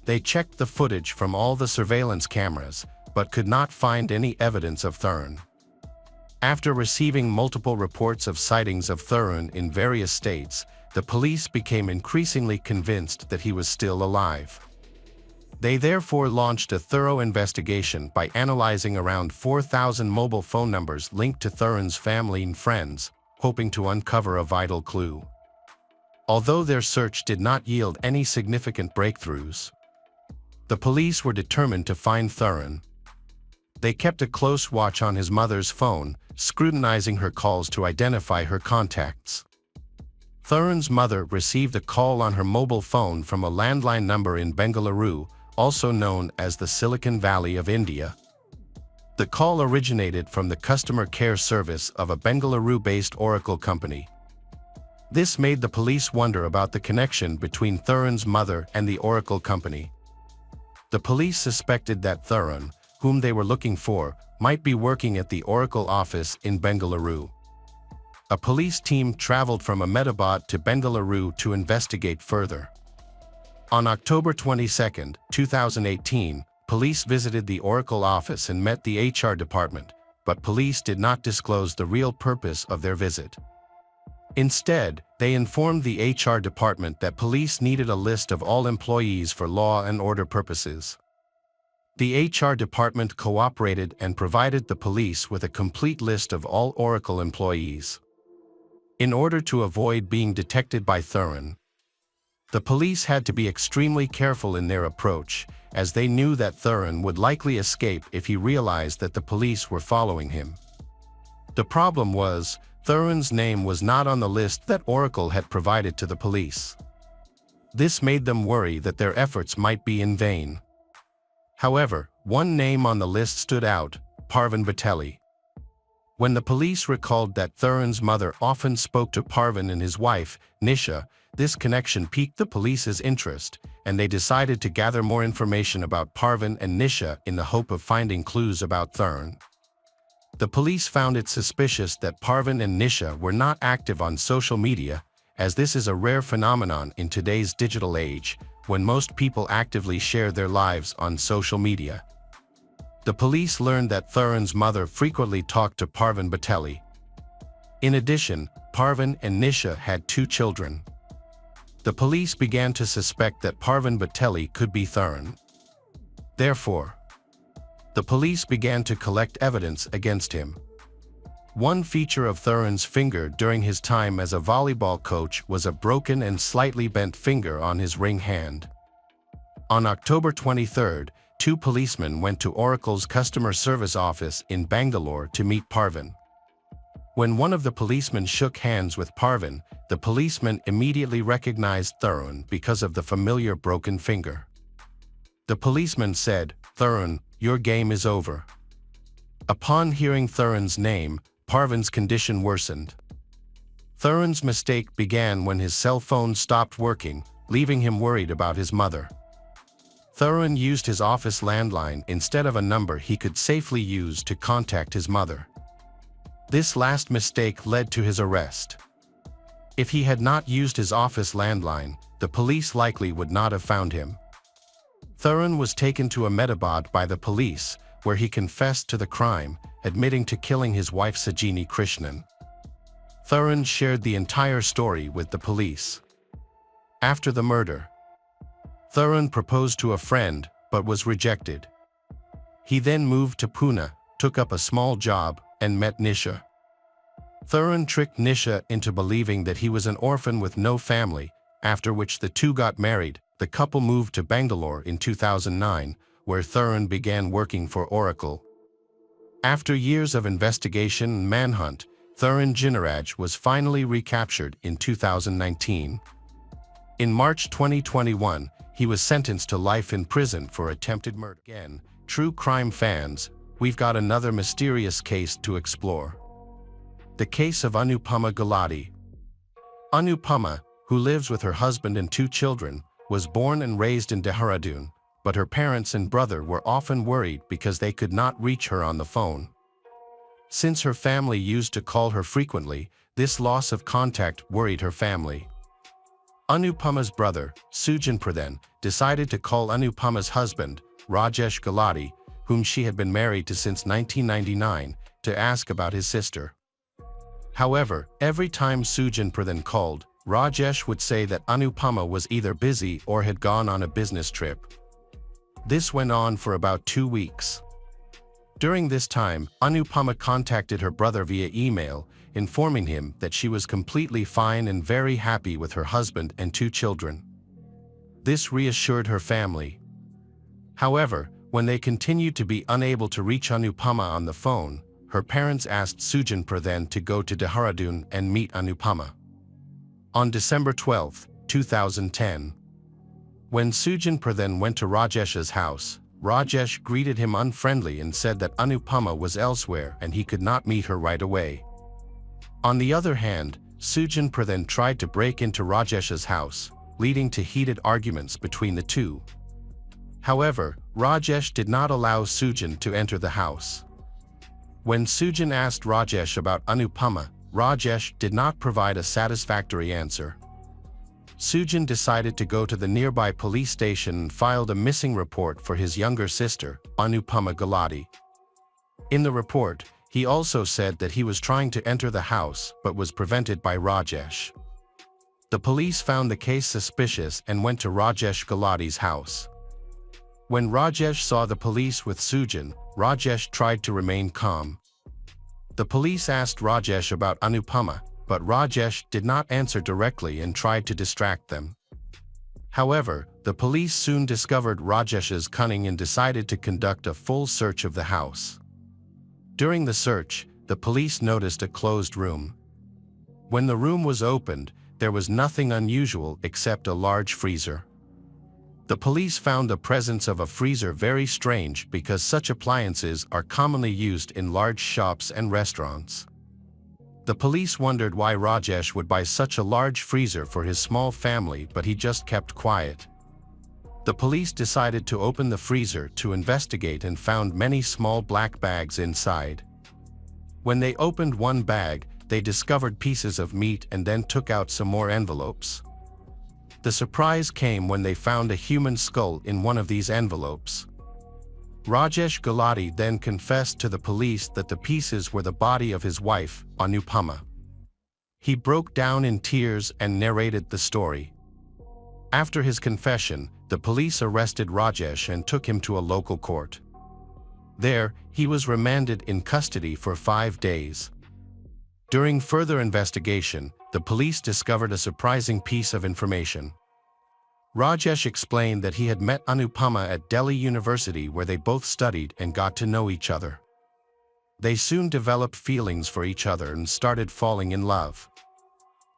They checked the footage from all the surveillance cameras, but could not find any evidence of Tahan. After receiving multiple reports of sightings of Tahan in various states, the police became increasingly convinced that he was still alive. They therefore launched a thorough investigation by analyzing around 4,000 mobile phone numbers linked to Tahan's family and friends, hoping to uncover a vital clue. Although their search did not yield any significant breakthroughs, the police were determined to find Tahan. They kept a close watch on his mother's phone, scrutinizing her calls to identify her contacts. Tahan's mother received a call on her mobile phone from a landline number in Bengaluru, also known as the Silicon Valley of India. The call originated from the customer care service of a Bengaluru-based Oracle company. This made the police wonder about the connection between Tahan's mother and the Oracle company. The police suspected that Tahan, whom they were looking for, might be working at the Oracle office in Bengaluru. A police team traveled from Ahmedabad to Bengaluru to investigate further. On October 22, 2018, police visited the Oracle office and met the HR department, but police did not disclose the real purpose of their visit. Instead, they informed the HR department that police needed a list of all employees for law and order purposes. The HR department cooperated and provided the police with a complete list of all Oracle employees. In order to avoid being detected by Tahan, the police had to be extremely careful in their approach, as they knew that Tahan would likely escape if he realized that the police were following him. The problem was, Tahan's name was not on the list that Oracle had provided to the police. This made them worry that their efforts might be in vain. However, one name on the list stood out, Parvin Batelli. When the police recalled that Tahan's mother often spoke to Parvin and his wife, Nisha, this connection piqued the police's interest, and they decided to gather more information about Parvin and Nisha in the hope of finding clues about Tahan. The police found it suspicious that Parvin and Nisha were not active on social media, as this is a rare phenomenon in today's digital age, when most people actively share their lives on social media. The police learned that Thurin's mother frequently talked to Parvin Batelli. In addition, Parvin and Nisha had 2 children. The police began to suspect that Parvin Batelli could be Thurin. Therefore, the police began to collect evidence against him. One feature of Thurin's finger during his time as a volleyball coach was a broken and slightly bent finger on his ring hand. On October 23, 2 policemen went to Oracle's customer service office in Bangalore to meet Parvin. When one of the policemen shook hands with Parvin, the policeman immediately recognized Thurin because of the familiar broken finger. The policeman said, "Thurin, your game is over." Upon hearing Thurin's name, Parvin's condition worsened. Thurin's mistake began when his cell phone stopped working, leaving him worried about his mother. Thurin used his office landline instead of a number he could safely use to contact his mother. This last mistake led to his arrest. If he had not used his office landline, the police likely would not have found him. Thurin was taken to Ahmedabad by the police, where he confessed to the crime, admitting to killing his wife Sajini Krishnan. Thurin shared the entire story with the police. After the murder, Thurin proposed to a friend, but was rejected. He then moved to Pune, took up a small job, and met Nisha. Thurin tricked Nisha into believing that he was an orphan with no family, after which the 2 got married. The couple moved to Bangalore in 2009, where Thurin began working for Oracle. After years of investigation and manhunt, Thurin Jinaraj was finally recaptured in 2019. In March 2021, he was sentenced to life in prison for attempted murder. Again, true crime fans, we've got another mysterious case to explore. The case of Anupama Gulati. Anupama, who lives with her husband and 2 children, was born and raised in Dehradun, but her parents and brother were often worried because they could not reach her on the phone. Since her family used to call her frequently, this loss of contact worried her family. Anupama's brother, Sujan Pradhan, decided to call Anupama's husband, Rajesh Gulati, whom she had been married to since 1999, to ask about his sister. However, every time Sujan Pradhan called, Rajesh would say that Anupama was either busy or had gone on a business trip. This went on for about 2 weeks. During this time, Anupama contacted her brother via email, informing him that she was completely fine and very happy with her husband and 2 children. This reassured her family. However, when they continued to be unable to reach Anupama on the phone, her parents asked Sujan Pradhan to go to Dehradun and meet Anupama. On December 12, 2010, when Sujan Pradhan went to Rajesh's house, Rajesh greeted him unfriendly and said that Anupama was elsewhere and he could not meet her right away. On the other hand, Sujan Pradhan tried to break into Rajesh's house, leading to heated arguments between the 2. However, Rajesh did not allow Sujan to enter the house. When Sujan asked Rajesh about Anupama, Rajesh did not provide a satisfactory answer. Sujan decided to go to the nearby police station and filed a missing report for his younger sister, Anupama Gulati. In the report, he also said that he was trying to enter the house but was prevented by Rajesh. The police found the case suspicious and went to Rajesh Gulati's house. When Rajesh saw the police with Sujan, Rajesh tried to remain calm. The police asked Rajesh about Anupama, but Rajesh did not answer directly and tried to distract them. However, the police soon discovered Rajesh's cunning and decided to conduct a full search of the house. During the search, the police noticed a closed room. When the room was opened, there was nothing unusual except a large freezer. The police found the presence of a freezer very strange because such appliances are commonly used in large shops and restaurants. The police wondered why Rajesh would buy such a large freezer for his small family, but he just kept quiet. The police decided to open the freezer to investigate and found many small black bags inside. When they opened one bag, they discovered pieces of meat and then took out some more envelopes. The surprise came when they found a human skull in one of these envelopes. Rajesh Gulati then confessed to the police that the pieces were the body of his wife, Anupama. He broke down in tears and narrated the story. After his confession, the police arrested Rajesh and took him to a local court. There, he was remanded in custody for 5 days. During further investigation, the police discovered a surprising piece of information. Rajesh explained that he had met Anupama at Delhi University, where they both studied and got to know each other. They soon developed feelings for each other and started falling in love.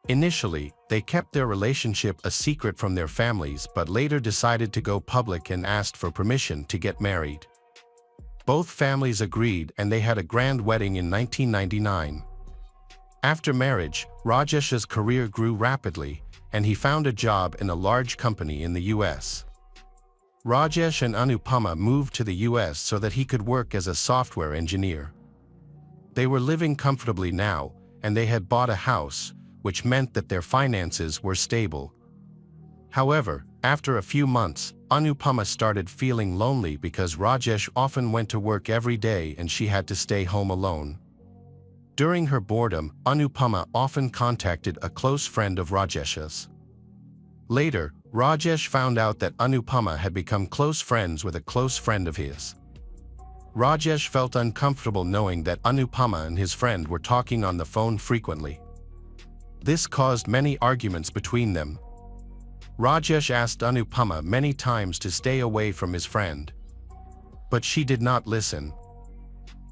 Initially, they kept their relationship a secret from their families, but later decided to go public and asked for permission to get married. Both families agreed and they had a grand wedding in 1999. After marriage, Rajesh's career grew rapidly, and he found a job in a large company in the US. Rajesh and Anupama moved to the US so that he could work as a software engineer. They were living comfortably now, and they had bought a house, which meant that their finances were stable. However, after a few months, Anupama started feeling lonely because Rajesh often went to work every day and she had to stay home alone. During her boredom, Anupama often contacted a close friend of Rajesh's. Later, Rajesh found out that Anupama had become close friends with a close friend of his. Rajesh felt uncomfortable knowing that Anupama and his friend were talking on the phone frequently. This caused many arguments between them. Rajesh asked Anupama many times to stay away from his friend, but she did not listen.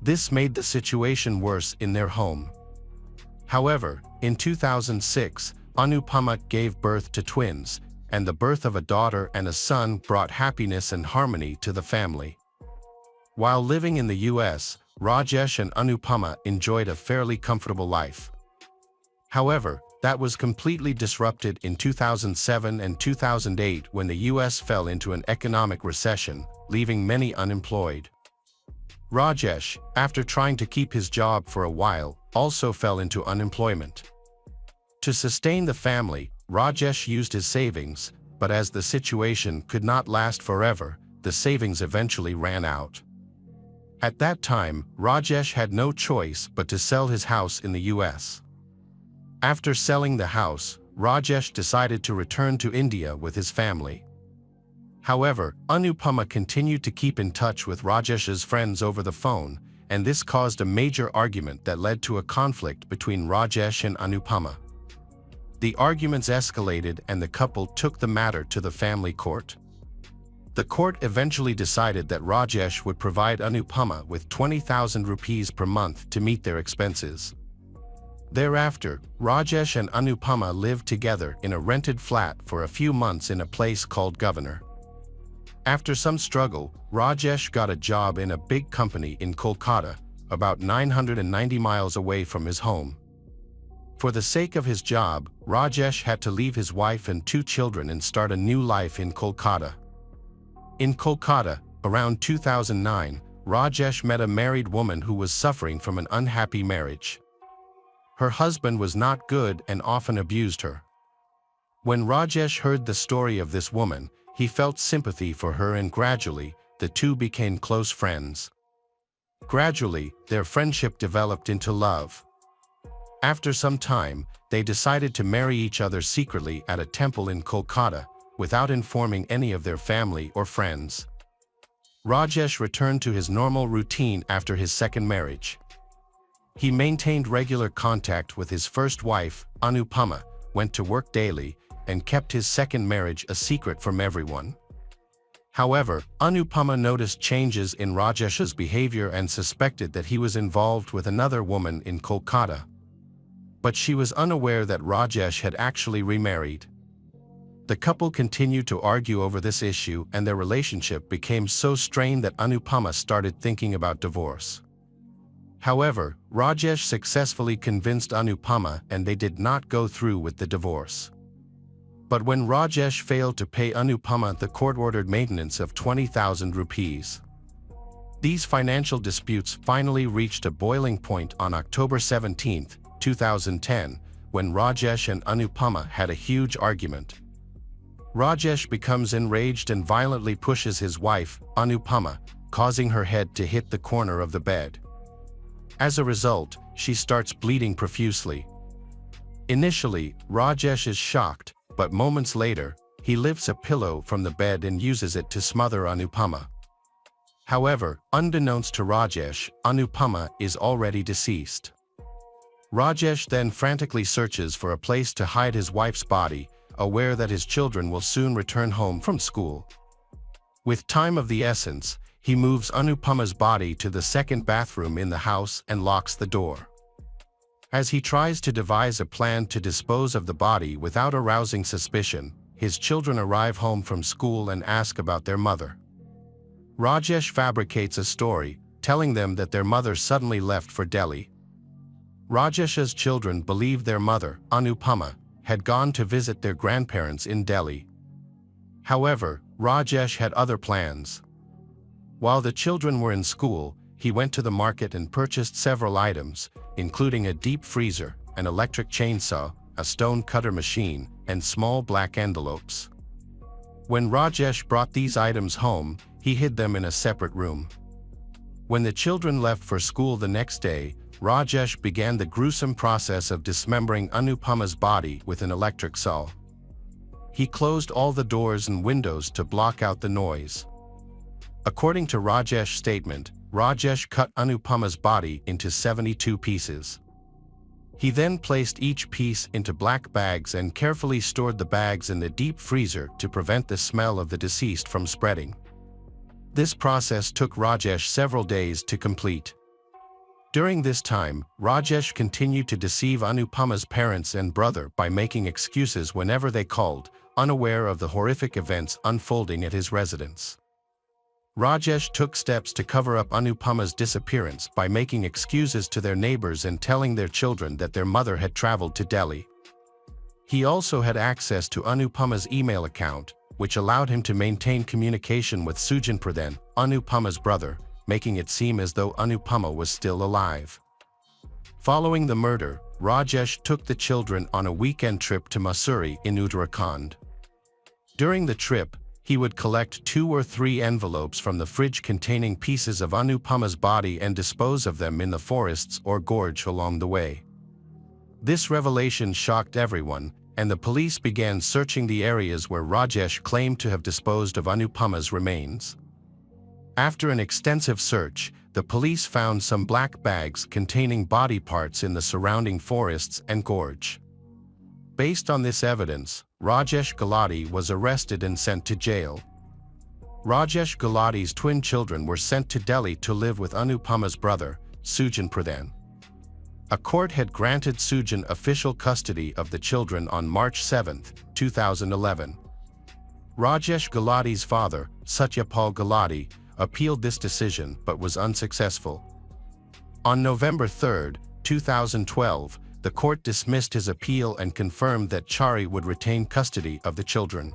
This made the situation worse in their home. However, in 2006, Anupama gave birth to twins, and the birth of a daughter and a son brought happiness and harmony to the family. While living in the US, Rajesh and Anupama enjoyed a fairly comfortable life. However, that was completely disrupted in 2007 and 2008 when the US fell into an economic recession, leaving many unemployed. Rajesh, after trying to keep his job for a while, also fell into unemployment. To sustain the family, Rajesh used his savings, but as the situation could not last forever, the savings eventually ran out. At that time, Rajesh had no choice but to sell his house in the US. After selling the house, Rajesh decided to return to India with his family. However, Anupama continued to keep in touch with Rajesh's friends over the phone, and this caused a major argument that led to a conflict between Rajesh and Anupama. The arguments escalated and the couple took the matter to the family court. The court eventually decided that Rajesh would provide Anupama with 20,000 rupees per month to meet their expenses. Thereafter, Rajesh and Anupama lived together in a rented flat for a few months in a place called Governor. After some struggle, Rajesh got a job in a big company in Kolkata, about 990 miles away from his home. For the sake of his job, Rajesh had to leave his wife and 2 children and start a new life in Kolkata. In Kolkata, around 2009, Rajesh met a married woman who was suffering from an unhappy marriage. Her husband was not good and often abused her. When Rajesh heard the story of this woman, he felt sympathy for her and gradually, the two became close friends. Gradually, their friendship developed into love. After some time, they decided to marry each other secretly at a temple in Kolkata, without informing any of their family or friends. Rajesh returned to his normal routine after his second marriage. He maintained regular contact with his first wife, Anupama, went to work daily, and kept his second marriage a secret from everyone. However, Anupama noticed changes in Rajesh's behavior and suspected that he was involved with another woman in Kolkata. But she was unaware that Rajesh had actually remarried. The couple continued to argue over this issue and their relationship became so strained that Anupama started thinking about divorce. However, Rajesh successfully convinced Anupama and they did not go through with the divorce. But when Rajesh failed to pay Anupama, the court ordered maintenance of 20,000 rupees. These financial disputes finally reached a boiling point on October 17, 2010, when Rajesh and Anupama had a huge argument. Rajesh becomes enraged and violently pushes his wife, Anupama, causing her head to hit the corner of the bed. As a result, she starts bleeding profusely. Initially, Rajesh is shocked, but moments later, he lifts a pillow from the bed and uses it to smother Anupama. However, unbeknownst to Rajesh, Anupama is already deceased. Rajesh then frantically searches for a place to hide his wife's body, aware that his children will soon return home from school. With time of the essence, he moves Anupama's body to the second bathroom in the house and locks the door. As he tries to devise a plan to dispose of the body without arousing suspicion, his children arrive home from school and ask about their mother. Rajesh fabricates a story, telling them that their mother suddenly left for Delhi. Rajesh's children believe their mother, Anupama, had gone to visit their grandparents in Delhi. However, Rajesh had other plans. While the children were in school, he went to the market and purchased several items, including a deep freezer, an electric chainsaw, a stone cutter machine, and small black envelopes. When Rajesh brought these items home, he hid them in a separate room. When the children left for school the next day, Rajesh began the gruesome process of dismembering Anupama's body with an electric saw. He closed all the doors and windows to block out the noise. According to Rajesh's statement, Rajesh cut Anupama's body into 72 pieces. He then placed each piece into black bags and carefully stored the bags in the deep freezer to prevent the smell of the deceased from spreading. This process took Rajesh several days to complete. During this time, Rajesh continued to deceive Anupama's parents and brother by making excuses whenever they called, unaware of the horrific events unfolding at his residence. Rajesh took steps to cover up Anupama's disappearance by making excuses to their neighbors and telling their children that their mother had traveled to Delhi. He also had access to Anupama's email account, which allowed him to maintain communication with Sujan Pradhan, Anupama's brother, making it seem as though Anupama was still alive. Following the murder, Rajesh took the children on a weekend trip to Mussoorie in Uttarakhand. During the trip, he would collect 2 or 3 envelopes from the fridge containing pieces of Anupama's body and dispose of them in the forests or gorge along the way. This revelation shocked everyone, and the police began searching the areas where Rajesh claimed to have disposed of Anupama's remains. After an extensive search, the police found some black bags containing body parts in the surrounding forests and gorge. Based on this evidence, Rajesh Gulati was arrested and sent to jail. Rajesh Gulati's twin children were sent to Delhi to live with Anupama's brother, Sujan Pradhan. A court had granted Sujan official custody of the children on March 7, 2011. Rajesh Gulati's father, Satyapal Gulati, appealed this decision but was unsuccessful. On November 3, 2012, the court dismissed his appeal and confirmed that Chari would retain custody of the children.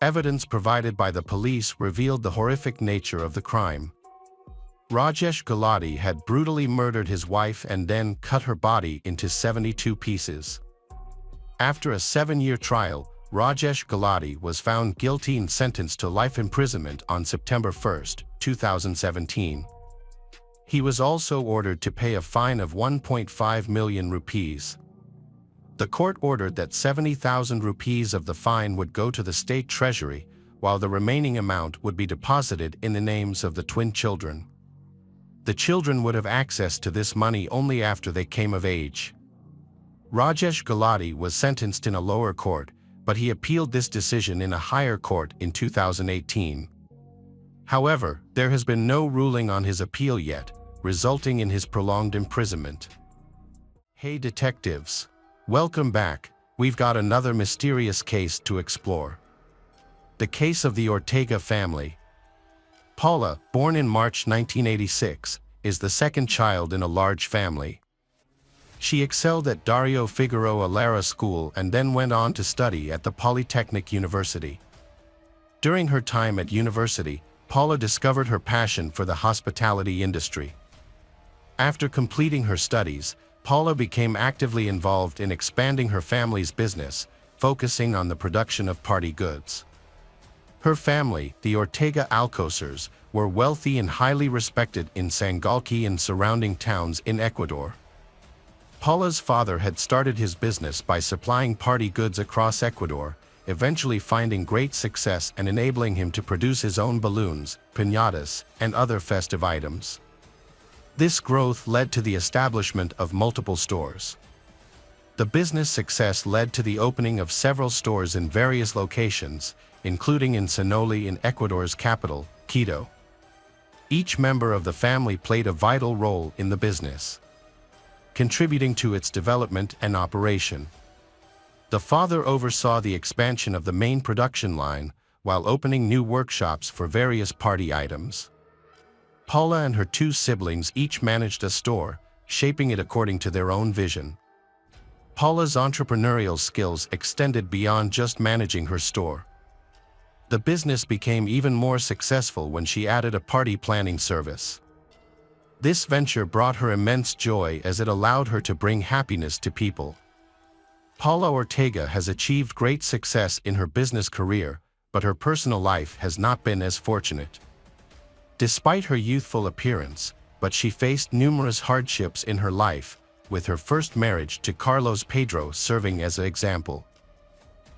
Evidence provided by the police revealed the horrific nature of the crime. Rajesh Gulati had brutally murdered his wife and then cut her body into 72 pieces. After a 7-year trial, Rajesh Gulati was found guilty and sentenced to life imprisonment on September 1, 2017. He was also ordered to pay a fine of 1.5 million rupees. The court ordered that 70,000 rupees of the fine would go to the state treasury, while the remaining amount would be deposited in the names of the twin children. The children would have access to this money only after they came of age. Rajesh Gulati was sentenced in a lower court, but he appealed this decision in a higher court in 2018. However, there has been no ruling on his appeal yet, resulting in his prolonged imprisonment. Hey detectives! Welcome back. We've got another mysterious case to explore. The case of the Ortega family. Paula, born in March 1986, is the second child in a large family. She excelled at Dario Figueroa Lara School and then went on to study at the Polytechnic University. During her time at university, Paula discovered her passion for the hospitality industry. After completing her studies, Paula became actively involved in expanding her family's business, focusing on the production of party goods. Her family, the Ortega Alcosers, were wealthy and highly respected in Sangalqui and surrounding towns in Ecuador. Paula's father had started his business by supplying party goods across Ecuador, eventually finding great success and enabling him to produce his own balloons, piñatas, and other festive items. This growth led to the establishment of multiple stores. The business success led to the opening of several stores in various locations, including in Sinoli in Ecuador's capital, Quito. Each member of the family played a vital role in the business, contributing to its development and operation. The father oversaw the expansion of the main production line, while opening new workshops for various party items. Paula and her two siblings each managed a store, shaping it according to their own vision. Paula's entrepreneurial skills extended beyond just managing her store. The business became even more successful when she added a party planning service. This venture brought her immense joy as it allowed her to bring happiness to people. Paula Ortega has achieved great success in her business career, but her personal life has not been as fortunate. Despite her youthful appearance, but she faced numerous hardships in her life, with her first marriage to Carlos Pedro serving as an example.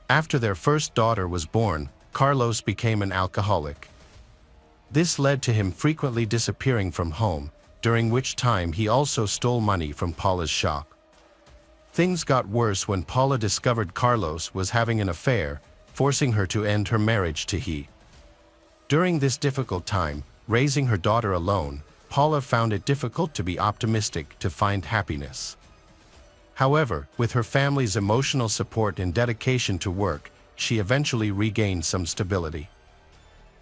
After their first daughter was born, Carlos became an alcoholic. This led to him frequently disappearing from home, during which time he also stole money from Paula's shop. Things got worse when Paula discovered Carlos was having an affair, forcing her to end her marriage to him. During this difficult time, raising her daughter alone, Paula found it difficult to be optimistic to find happiness. However, with her family's emotional support and dedication to work, she eventually regained some stability.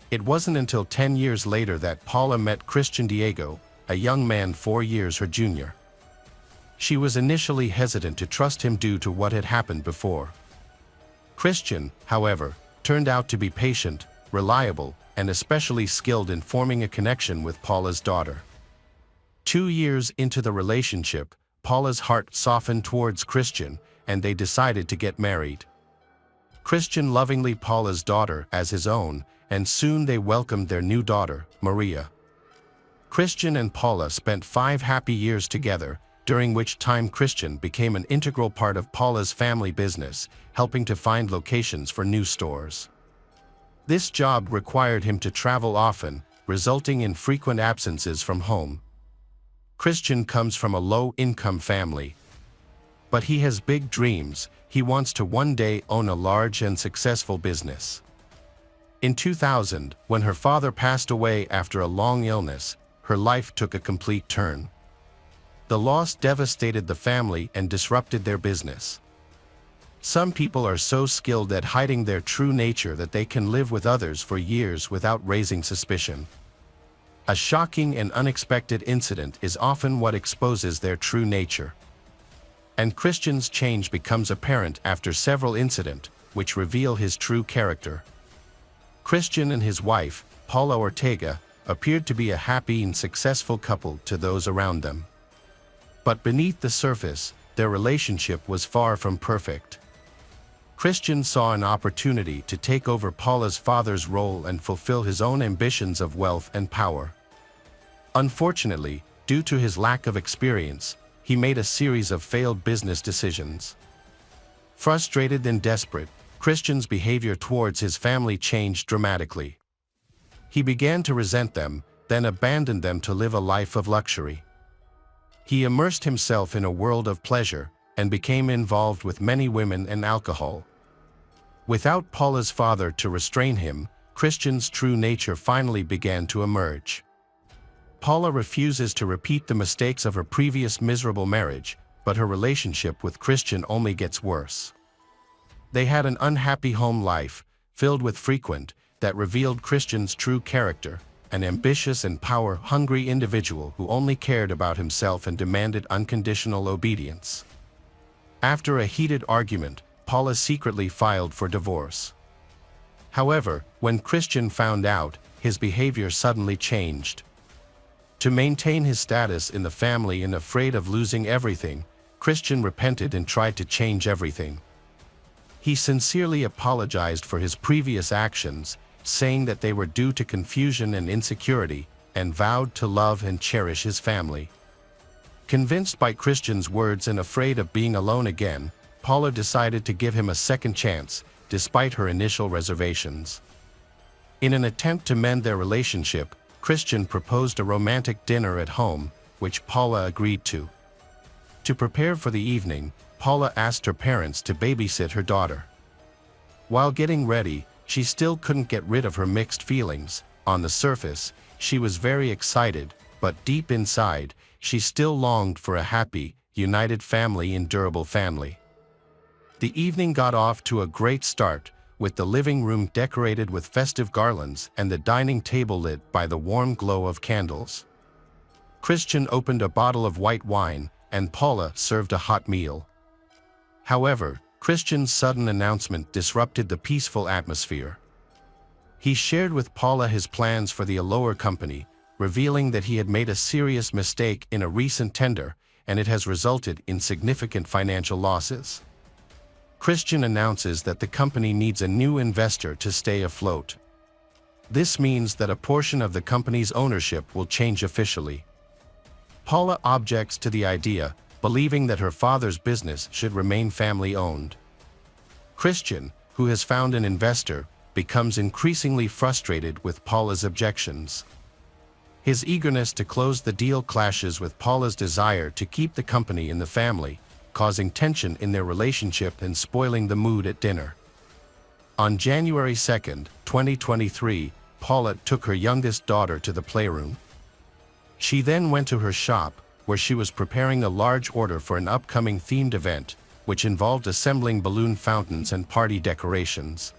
It wasn't until 10 years later that Paula met Christian Diego, a young man 4 years her junior. She was initially hesitant to trust him due to what had happened before. Christian, however, turned out to be patient, reliable, and especially skilled in forming a connection with Paula's daughter. 2 years into the relationship, Paula's heart softened towards Christian, and they decided to get married. Christian lovingly Paula's daughter as his own, and soon they welcomed their new daughter, Maria. Christian and Paula spent 5 happy years together, during which time Christian became an integral part of Paula's family business, helping to find locations for new stores. This job required him to travel often, resulting in frequent absences from home. Christian comes from a low-income family, but he has big dreams. He wants to one day own a large and successful business. In 2000, when her father passed away after a long illness, her life took a complete turn. The loss devastated the family and disrupted their business. Some people are so skilled at hiding their true nature that they can live with others for years without raising suspicion. A shocking and unexpected incident is often what exposes their true nature. And Christian's change becomes apparent after several incidents, which reveal his true character. Christian and his wife, Paula Ortega, appeared to be a happy and successful couple to those around them. But beneath the surface, their relationship was far from perfect. Christian saw an opportunity to take over Paula's father's role and fulfill his own ambitions of wealth and power. Unfortunately, due to his lack of experience, he made a series of failed business decisions. Frustrated and desperate, Christian's behavior towards his family changed dramatically. He began to resent them, then abandoned them to live a life of luxury. He immersed himself in a world of pleasure and became involved with many women and alcohol. Without Paula's father to restrain him, Christian's true nature finally began to emerge. Paula refuses to repeat the mistakes of her previous miserable marriage, but her relationship with Christian only gets worse. They had an unhappy home life, filled with frequent, that revealed Christian's true character, an ambitious and power-hungry individual who only cared about himself and demanded unconditional obedience. After a heated argument, Paula secretly filed for divorce. However, when Christian found out, his behavior suddenly changed. To maintain his status in the family and afraid of losing everything, Christian repented and tried to change everything. He sincerely apologized for his previous actions, saying that they were due to confusion and insecurity, and vowed to love and cherish his family. Convinced by Christian's words and afraid of being alone again, Paula decided to give him a second chance, despite her initial reservations. In an attempt to mend their relationship, Christian proposed a romantic dinner at home, which Paula agreed to. To prepare for the evening, Paula asked her parents to babysit her daughter. While getting ready, she still couldn't get rid of her mixed feelings. On the surface, she was very excited, but deep inside, she still longed for a happy, united family and durable family. The evening got off to a great start, with the living room decorated with festive garlands and the dining table lit by the warm glow of candles. Christian opened a bottle of white wine, and Paula served a hot meal. However, Christian's sudden announcement disrupted the peaceful atmosphere. He shared with Paula his plans for the Allure company, revealing that he had made a serious mistake in a recent tender, and it has resulted in significant financial losses. Christian announces that the company needs a new investor to stay afloat. This means that a portion of the company's ownership will change officially. Paula objects to the idea, believing that her father's business should remain family-owned. Christian, who has found an investor, becomes increasingly frustrated with Paula's objections. His eagerness to close the deal clashes with Paula's desire to keep the company in the family, causing tension in their relationship and spoiling the mood at dinner. On January 2, 2023, Paula took her youngest daughter to the playroom. She then went to her shop, where she was preparing a large order for an upcoming themed event, which involved assembling balloon fountains and party decorations.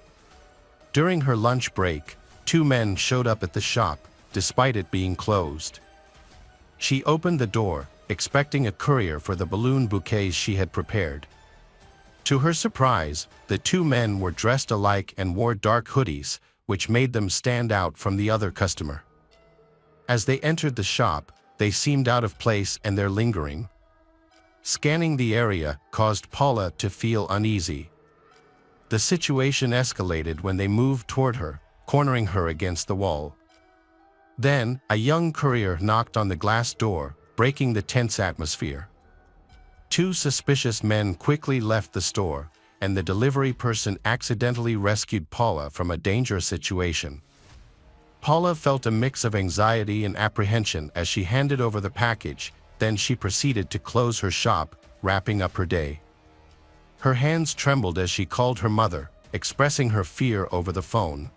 During her lunch break, 2 men showed up at the shop, despite it being closed. She opened the door, expecting a courier for the balloon bouquets she had prepared. To her surprise, the 2 men were dressed alike and wore dark hoodies, which made them stand out from the other customer. As they entered the shop, they seemed out of place and they're lingering. Scanning the area caused Paula to feel uneasy. The situation escalated when they moved toward her, cornering her against the wall. Then, a young courier knocked on the glass door, breaking the tense atmosphere. 2 suspicious men quickly left the store, and the delivery person accidentally rescued Paula from a dangerous situation. Paula felt a mix of anxiety and apprehension as she handed over the package, then she proceeded to close her shop, wrapping up her day. Her hands trembled as she called her mother, expressing her fear over the phone.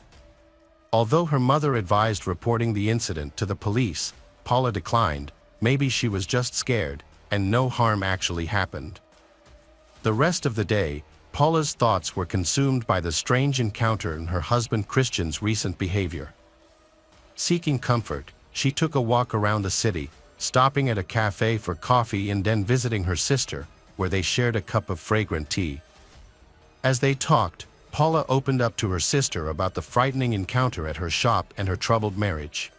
Although her mother advised reporting the incident to the police, Paula declined. Maybe she was just scared, and no harm actually happened. The rest of the day, Paula's thoughts were consumed by the strange encounter and her husband Christian's recent behavior. Seeking comfort, she took a walk around the city, stopping at a cafe for coffee and then visiting her sister, where they shared a cup of fragrant tea. As they talked, Paula opened up to her sister about the frightening encounter at her shop and her troubled marriage.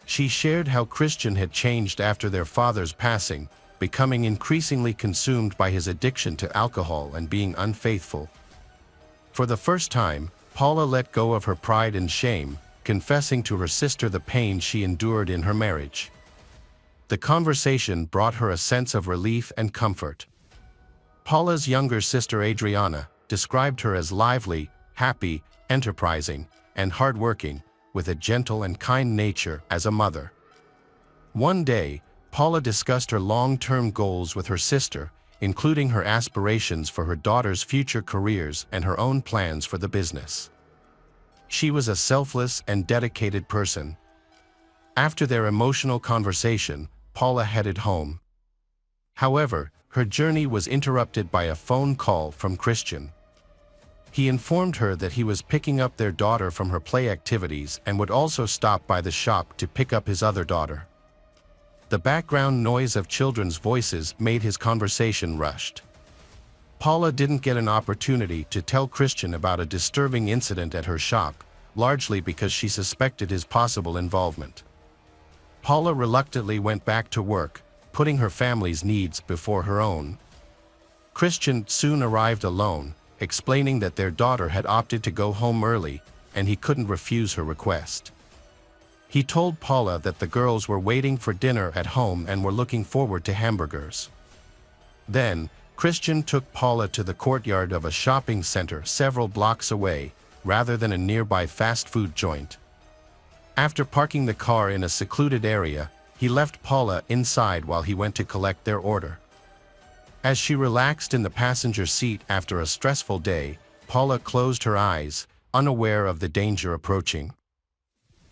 She shared how Christian had changed after their father's passing, becoming increasingly consumed by his addiction to alcohol and being unfaithful. For the first time, Paula let go of her pride and shame, confessing to her sister the pain she endured in her marriage. The conversation brought her a sense of relief and comfort. Paula's younger sister Adriana described her as lively, happy, enterprising, and hardworking, with a gentle and kind nature as a mother. One day, Paula discussed her long-term goals with her sister, including her aspirations for her daughter's future careers and her own plans for the business. She was a selfless and dedicated person. After their emotional conversation, Paula headed home. However, her journey was interrupted by a phone call from Christian. He informed her that he was picking up their daughter from her play activities and would also stop by the shop to pick up his other daughter. The background noise of children's voices made his conversation rushed. Paula didn't get an opportunity to tell Christian about a disturbing incident at her shop, largely because she suspected his possible involvement. Paula reluctantly went back to work, putting her family's needs before her own. Christian soon arrived alone, explaining that their daughter had opted to go home early, and he couldn't refuse her request. He told Paula that the girls were waiting for dinner at home and were looking forward to hamburgers. Then, Christian took Paula to the courtyard of a shopping center several blocks away, rather than a nearby fast food joint. After parking the car in a secluded area, he left Paula inside while he went to collect their order. As she relaxed in the passenger seat after a stressful day, Paula closed her eyes, unaware of the danger approaching.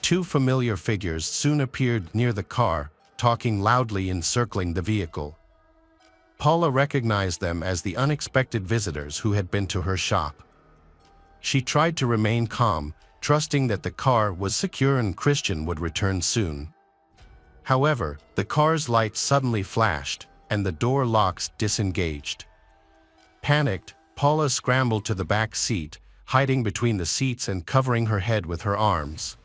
Two familiar figures soon appeared near the car, talking loudly and circling the vehicle. Paula recognized them as the unexpected visitors who had been to her shop. She tried to remain calm, trusting that the car was secure and Christian would return soon. However, the car's lights suddenly flashed, and the door locks disengaged. Panicked, Paula scrambled to the back seat, hiding between the seats and covering her head with her arms.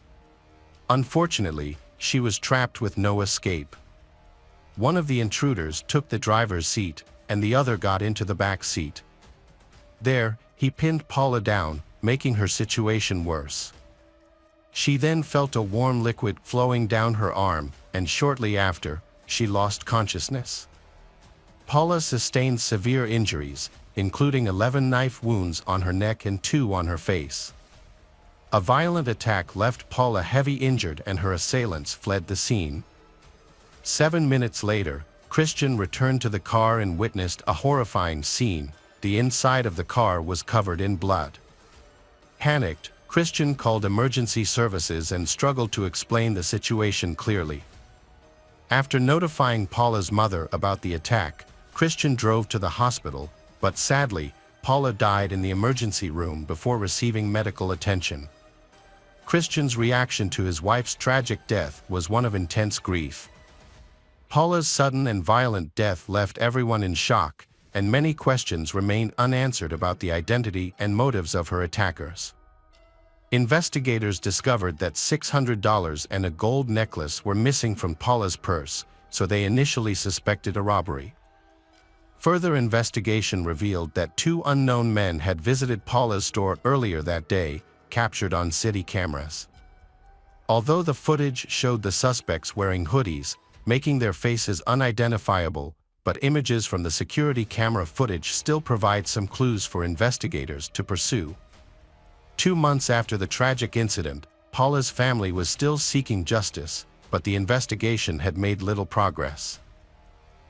Unfortunately, she was trapped with no escape. One of the intruders took the driver's seat, and the other got into the back seat. There, he pinned Paula down, making her situation worse. She then felt a warm liquid flowing down her arm, and shortly after, she lost consciousness. Paula sustained severe injuries, including 11 knife wounds on her neck and 2 on her face. A violent attack left Paula heavily injured and her assailants fled the scene. 7 minutes later, Christian returned to the car and witnessed a horrifying scene. The inside of the car was covered in blood. Panicked, Christian called emergency services and struggled to explain the situation clearly. After notifying Paula's mother about the attack, Christian drove to the hospital, but sadly, Paula died in the emergency room before receiving medical attention. Christian's reaction to his wife's tragic death was one of intense grief. Paula's sudden and violent death left everyone in shock, and many questions remain unanswered about the identity and motives of her attackers. Investigators discovered that $600 and a gold necklace were missing from Paula's purse, so they initially suspected a robbery. Further investigation revealed that 2 unknown men had visited Paula's store earlier that day, captured on city cameras. Although the footage showed the suspects wearing hoodies, making their faces unidentifiable, but images from the security camera footage still provide some clues for investigators to pursue. 2 months after the tragic incident, Paula's family was still seeking justice, but the investigation had made little progress.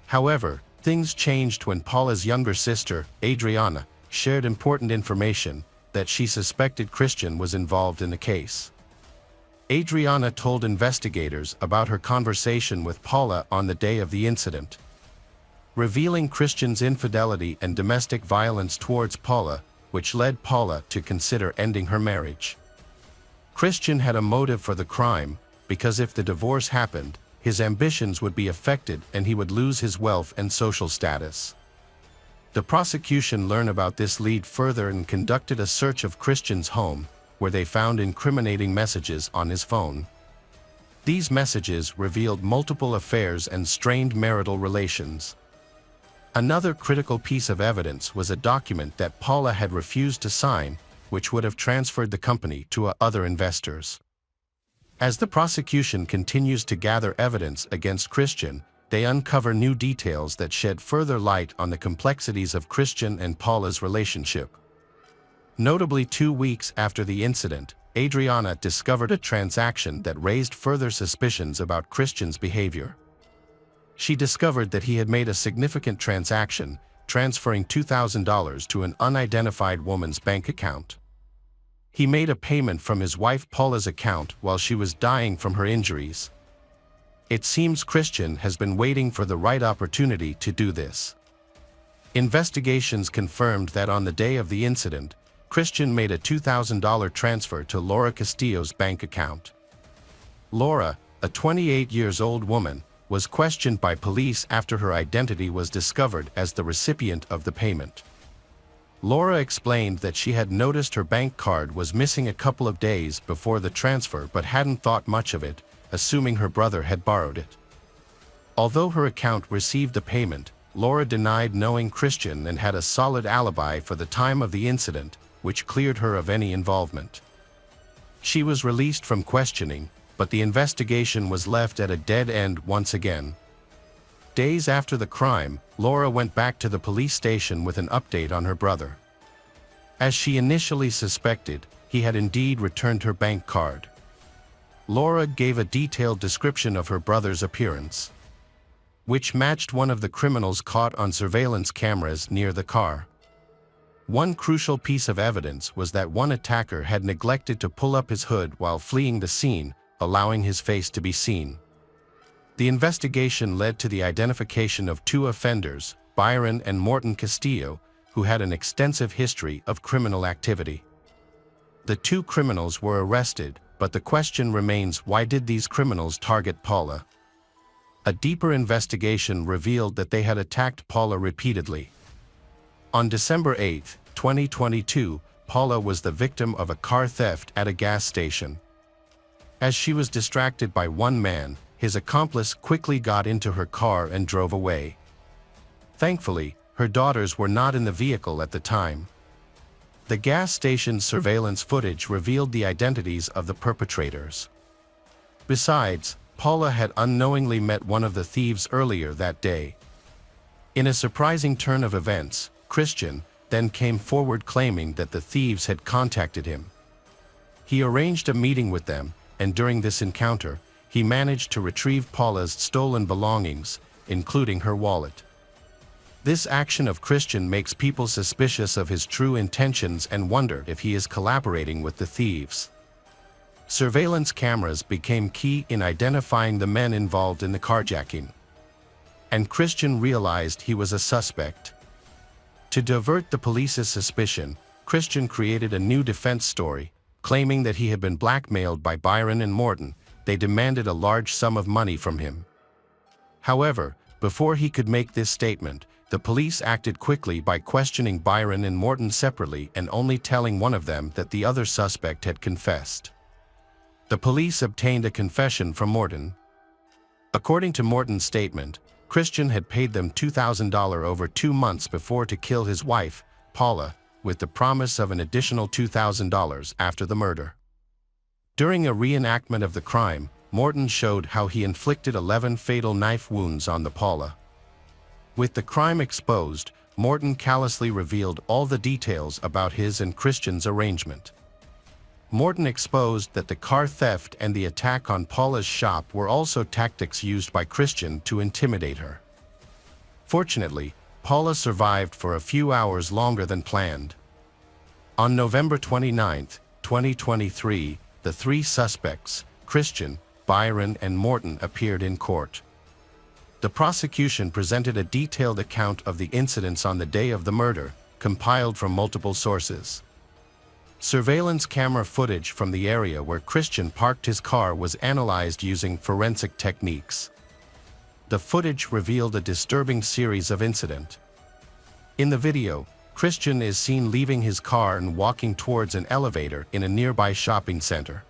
However, things changed when Paula's younger sister, Adriana, shared important information that she suspected Christian was involved in the case. Adriana told investigators about her conversation with Paula on the day of the incident. Revealing Christian's infidelity and domestic violence towards Paula, which led Paula to consider ending her marriage. Christian had a motive for the crime, because if the divorce happened, his ambitions would be affected and he would lose his wealth and social status. The prosecution learned about this lead further and conducted a search of Christian's home, where they found incriminating messages on his phone. These messages revealed multiple affairs and strained marital relations. Another critical piece of evidence was a document that Paula had refused to sign, which would have transferred the company to other investors. As the prosecution continues to gather evidence against Christian, they uncover new details that shed further light on the complexities of Christian and Paula's relationship. Notably, 2 weeks after the incident, Adriana discovered a transaction that raised further suspicions about Christian's behavior. She discovered that he had made a significant transaction, transferring $2,000 to an unidentified woman's bank account. He made a payment from his wife Paula's account while she was dying from her injuries. It seems Christian has been waiting for the right opportunity to do this. Investigations confirmed that on the day of the incident, Christian made a $2,000 transfer to Laura Castillo's bank account. Laura, a 28-year-old woman, was questioned by police after her identity was discovered as the recipient of the payment. Laura explained that she had noticed her bank card was missing a couple of days before the transfer but hadn't thought much of it, assuming her brother had borrowed it. Although her account received a payment, Laura denied knowing Christian and had a solid alibi for the time of the incident, which cleared her of any involvement. She was released from questioning, but the investigation was left at a dead end once again. Days after the crime, Laura went back to the police station with an update on her brother. As she initially suspected, he had indeed returned her bank card. Laura gave a detailed description of her brother's appearance, which matched one of the criminals caught on surveillance cameras near the car. One crucial piece of evidence was that one attacker had neglected to pull up his hood while fleeing the scene, allowing his face to be seen. The investigation led to the identification of two offenders, Byron and Morton Castillo, who had an extensive history of criminal activity. The two criminals were arrested, but the question remains, why did these criminals target Paula? A deeper investigation revealed that they had attacked Paula repeatedly. On December 8, 2022, Paula was the victim of a car theft at a gas station. As she was distracted by one man, his accomplice quickly got into her car and drove away. Thankfully, her daughters were not in the vehicle at the time. The gas station's surveillance footage revealed the identities of the perpetrators. Besides, Paula had unknowingly met one of the thieves earlier that day. In a surprising turn of events, Christian then came forward claiming that the thieves had contacted him. He arranged a meeting with them, and during this encounter, he managed to retrieve Paula's stolen belongings, including her wallet. This action of Christian makes people suspicious of his true intentions and wonder if he is collaborating with the thieves. Surveillance cameras became key in identifying the men involved in the carjacking, and Christian realized he was a suspect. To divert the police's suspicion, Christian created a new defense story, claiming that he had been blackmailed by Byron and Morton. They demanded a large sum of money from him. However, before he could make this statement, the police acted quickly by questioning Byron and Morton separately and only telling one of them that the other suspect had confessed. The police obtained a confession from Morton. According to Morton's statement, Christian had paid them $2,000 over 2 months before to kill his wife, Paula, with the promise of an additional $2,000 after the murder. During a reenactment of the crime, Morton showed how he inflicted 11 fatal knife wounds on the Paula. With the crime exposed, Morton callously revealed all the details about his and Christian's arrangement. Morton exposed that the car theft and the attack on Paula's shop were also tactics used by Christian to intimidate her. Fortunately, Paula survived for a few hours longer than planned. On November 29, 2023, the three suspects, Christian, Byron, and Morton, appeared in court. The prosecution presented a detailed account of the incidents on the day of the murder, compiled from multiple sources. Surveillance camera footage from the area where Christian parked his car was analyzed using forensic techniques. The footage revealed a disturbing series of incidents. In the video, Christian is seen leaving his car and walking towards an elevator in a nearby shopping center.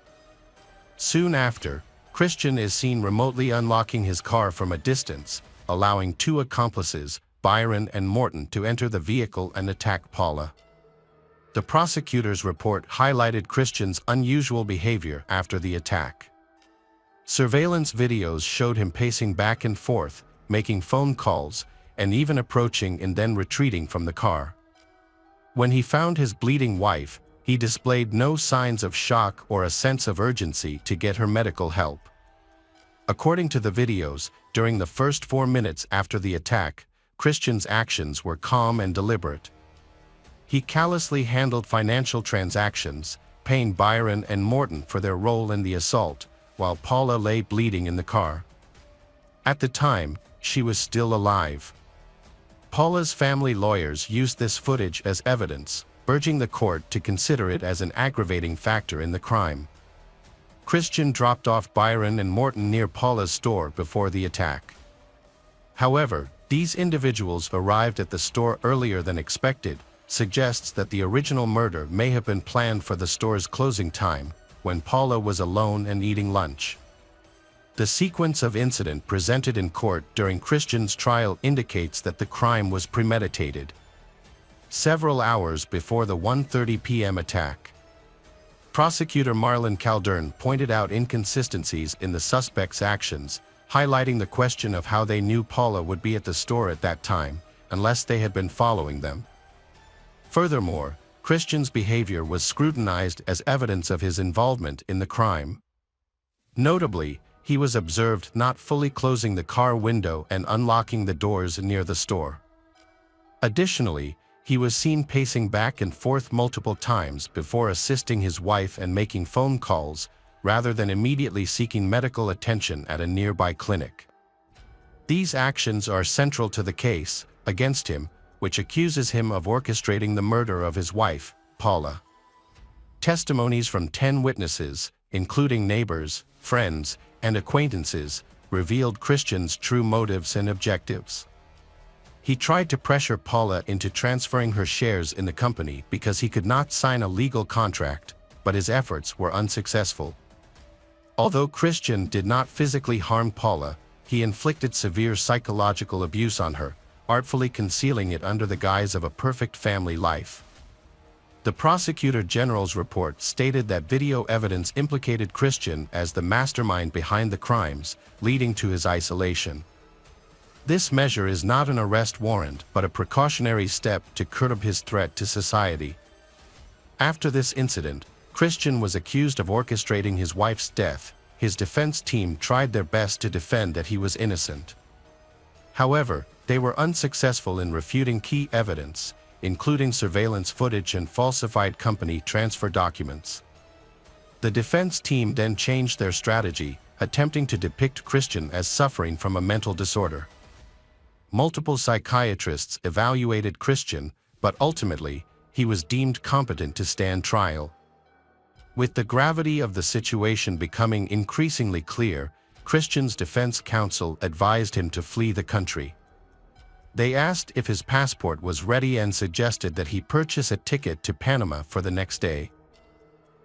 Soon after, Christian is seen remotely unlocking his car from a distance, allowing two accomplices, Byron and Morton, to enter the vehicle and attack Paula. The prosecutor's report highlighted Christian's unusual behavior after the attack. Surveillance videos showed him pacing back and forth, making phone calls, and even approaching and then retreating from the car. When he found his bleeding wife, he displayed no signs of shock or a sense of urgency to get her medical help. According to the videos, during the first 4 minutes after the attack, Christian's actions were calm and deliberate. He callously handled financial transactions, paying Byron and Morton for their role in the assault, while Paula lay bleeding in the car. At the time, she was still alive. Paula's family lawyers used this footage as evidence, urging the court to consider it as an aggravating factor in the crime. Christian dropped off Byron and Morton near Paula's store before the attack. However, these individuals arrived at the store earlier than expected, suggests that the original murder may have been planned for the store's closing time, when Paula was alone and eating lunch. The sequence of incidents presented in court during Christian's trial indicates that the crime was premeditated. Several hours before the 1:30 p.m. attack, prosecutor Marlon Calderon pointed out inconsistencies in the suspects' actions, highlighting the question of how they knew Paula would be at the store at that time, unless they had been following them. Furthermore, Christian's behavior was scrutinized as evidence of his involvement in the crime. Notably, he was observed not fully closing the car window and unlocking the doors near the store. Additionally, he was seen pacing back and forth multiple times before assisting his wife and making phone calls, rather than immediately seeking medical attention at a nearby clinic. These actions are central to the case against him, which accuses him of orchestrating the murder of his wife, Paula. Testimonies from 10 witnesses, including neighbors, friends, and acquaintances, revealed Christian's true motives and objectives. He tried to pressure Paula into transferring her shares in the company because he could not sign a legal contract, but his efforts were unsuccessful. Although Christian did not physically harm Paula, he inflicted severe psychological abuse on her, artfully concealing it under the guise of a perfect family life. The Prosecutor General's report stated that video evidence implicated Christian as the mastermind behind the crimes, leading to his isolation. This measure is not an arrest warrant but a precautionary step to curb his threat to society. After this incident, Christian was accused of orchestrating his wife's death. His defense team tried their best to defend that he was innocent. However, they were unsuccessful in refuting key evidence, including surveillance footage and falsified company transfer documents. The defense team then changed their strategy, attempting to depict Christian as suffering from a mental disorder. Multiple psychiatrists evaluated Christian, but ultimately, he was deemed competent to stand trial. With the gravity of the situation becoming increasingly clear, Christian's defense counsel advised him to flee the country. They asked if his passport was ready and suggested that he purchase a ticket to Panama for the next day.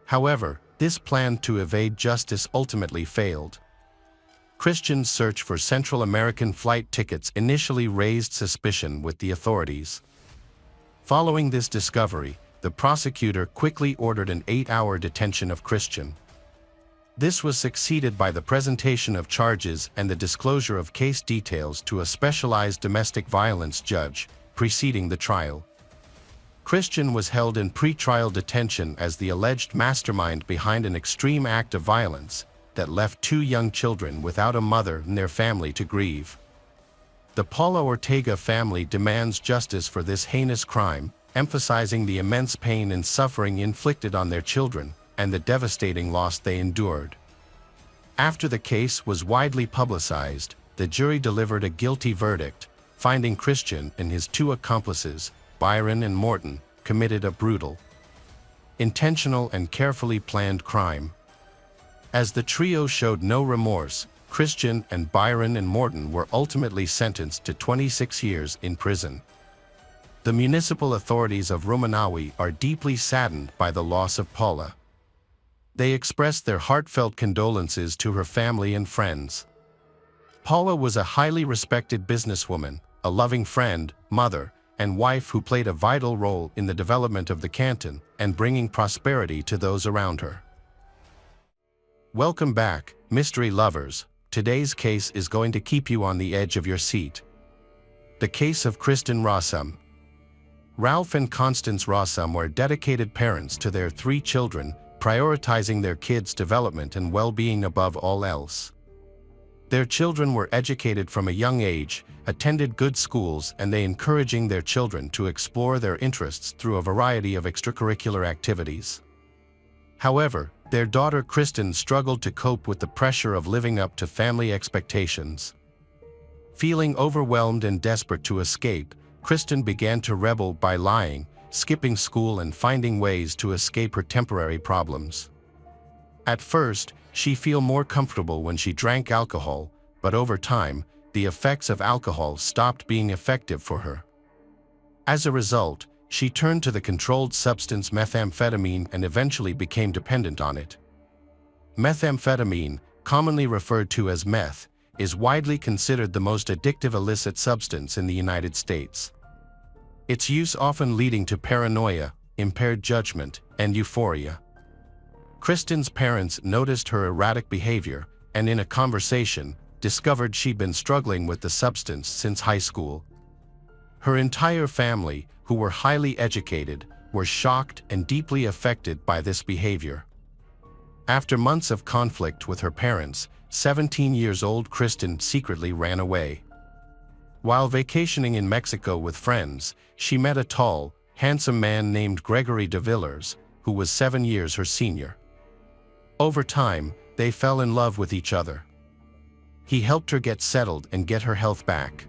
However, this plan to evade justice ultimately failed. Christian's search for Central American flight tickets initially raised suspicion with the authorities. Following this discovery, the prosecutor quickly ordered an 8-hour detention of Christian. This was succeeded by the presentation of charges and the disclosure of case details to a specialized domestic violence judge, preceding the trial. Christian was held in pre-trial detention as the alleged mastermind behind an extreme act of violence that left 2 young children without a mother and their family to grieve. The Paula Ortega family demands justice for this heinous crime, emphasizing the immense pain and suffering inflicted on their children and the devastating loss they endured. After the case was widely publicized, the jury delivered a guilty verdict, finding Christian and his 2 accomplices, Byron and Morton, committed a brutal, intentional and carefully planned crime. As the trio showed no remorse, Christian and Byron and Morton were ultimately sentenced to 26 years in prison. The municipal authorities of Ruminawi are deeply saddened by the loss of Paula. They expressed their heartfelt condolences to her family and friends. Paula was a highly respected businesswoman, a loving friend, mother, and wife who played a vital role in the development of the canton and bringing prosperity to those around her. Welcome back, mystery lovers. Today's case is going to keep you on the edge of your seat. The case of Kristen Rossum. Ralph and Constance Rossum were dedicated parents to their 3 children, prioritizing their kids' development and well-being above all else. Their children were educated from a young age, attended good schools, and they encouraging their children to explore their interests through a variety of extracurricular activities. However, their daughter Kristen struggled to cope with the pressure of living up to family expectations. Feeling overwhelmed and desperate to escape, Kristen began to rebel by lying, skipping school and finding ways to escape her temporary problems. At first, she felt more comfortable when she drank alcohol, but over time, the effects of alcohol stopped being effective for her. As a result, she turned to the controlled substance methamphetamine and eventually became dependent on it. Methamphetamine, commonly referred to as meth, is widely considered the most addictive illicit substance in the United States. Its use often leading to paranoia, impaired judgment, and euphoria. Kristen's parents noticed her erratic behavior and, in a conversation, discovered she'd been struggling with the substance since high school. Her entire family, who were highly educated, were shocked and deeply affected by this behavior. After months of conflict with her parents, 17-year-old Kristen secretly ran away. While vacationing in Mexico with friends, she met a tall, handsome man named Gregory DeVillers, who was 7 years her senior. Over time, they fell in love with each other. He helped her get settled and get her health back.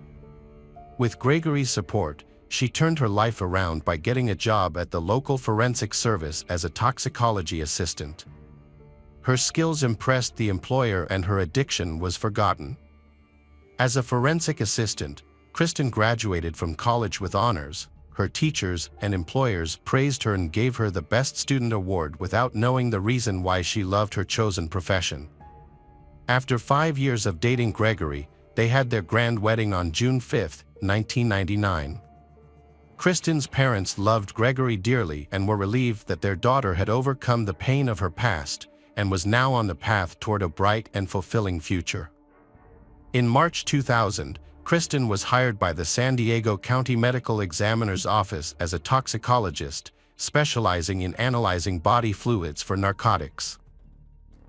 With Gregory's support, she turned her life around by getting a job at the local forensic service as a toxicology assistant. Her skills impressed the employer and her addiction was forgotten. As a forensic assistant, Kristen graduated from college with honors. Her teachers and employers praised her and gave her the Best Student Award without knowing the reason why she loved her chosen profession. After 5 years of dating Gregory, they had their grand wedding on June 5, 1999. Kristen's parents loved Gregory dearly and were relieved that their daughter had overcome the pain of her past and was now on the path toward a bright and fulfilling future. In March 2000, Kristen was hired by the San Diego County Medical Examiner's Office as a toxicologist, specializing in analyzing body fluids for narcotics.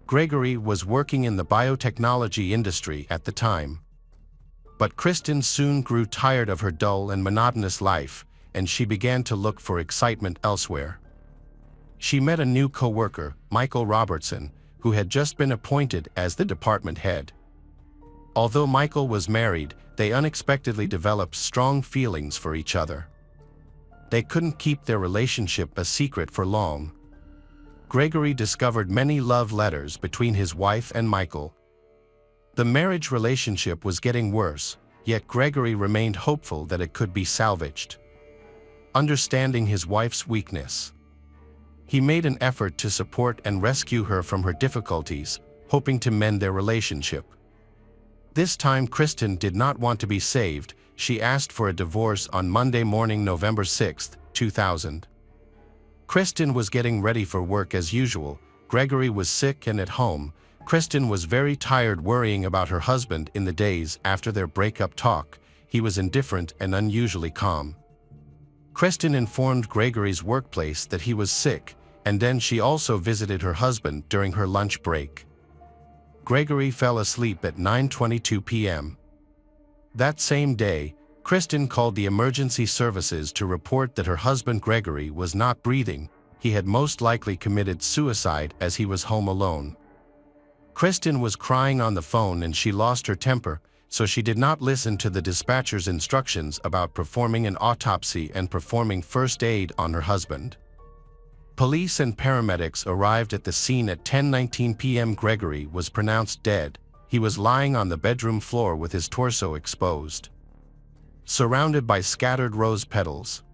Gregory was working in the biotechnology industry at the time. But Kristen soon grew tired of her dull and monotonous life, and she began to look for excitement elsewhere. She met a new co-worker, Michael Robertson, who had just been appointed as the department head. Although Michael was married, they unexpectedly developed strong feelings for each other. They couldn't keep their relationship a secret for long. Gregory discovered many love letters between his wife and Michael. The marriage relationship was getting worse, yet Gregory remained hopeful that it could be salvaged. Understanding his wife's weakness, he made an effort to support and rescue her from her difficulties, hoping to mend their relationship. This time Kristen did not want to be saved. She asked for a divorce on Monday morning, November 6, 2000. Kristen was getting ready for work as usual. Gregory was sick and at home. Kristen was very tired worrying about her husband. In the days after their breakup talk, he was indifferent and unusually calm. Kristen informed Gregory's workplace that he was sick, and then she also visited her husband during her lunch break. Gregory fell asleep at 9:22 p.m. That same day, Kristen called the emergency services to report that her husband Gregory was not breathing. He had most likely committed suicide as he was home alone. Kristen was crying on the phone and she lost her temper, so she did not listen to the dispatcher's instructions about performing an autopsy and performing first aid on her husband. Police and paramedics arrived at the scene at 10:19 p.m. Gregory was pronounced dead. He was lying on the bedroom floor with his torso exposed, surrounded by scattered rose petals.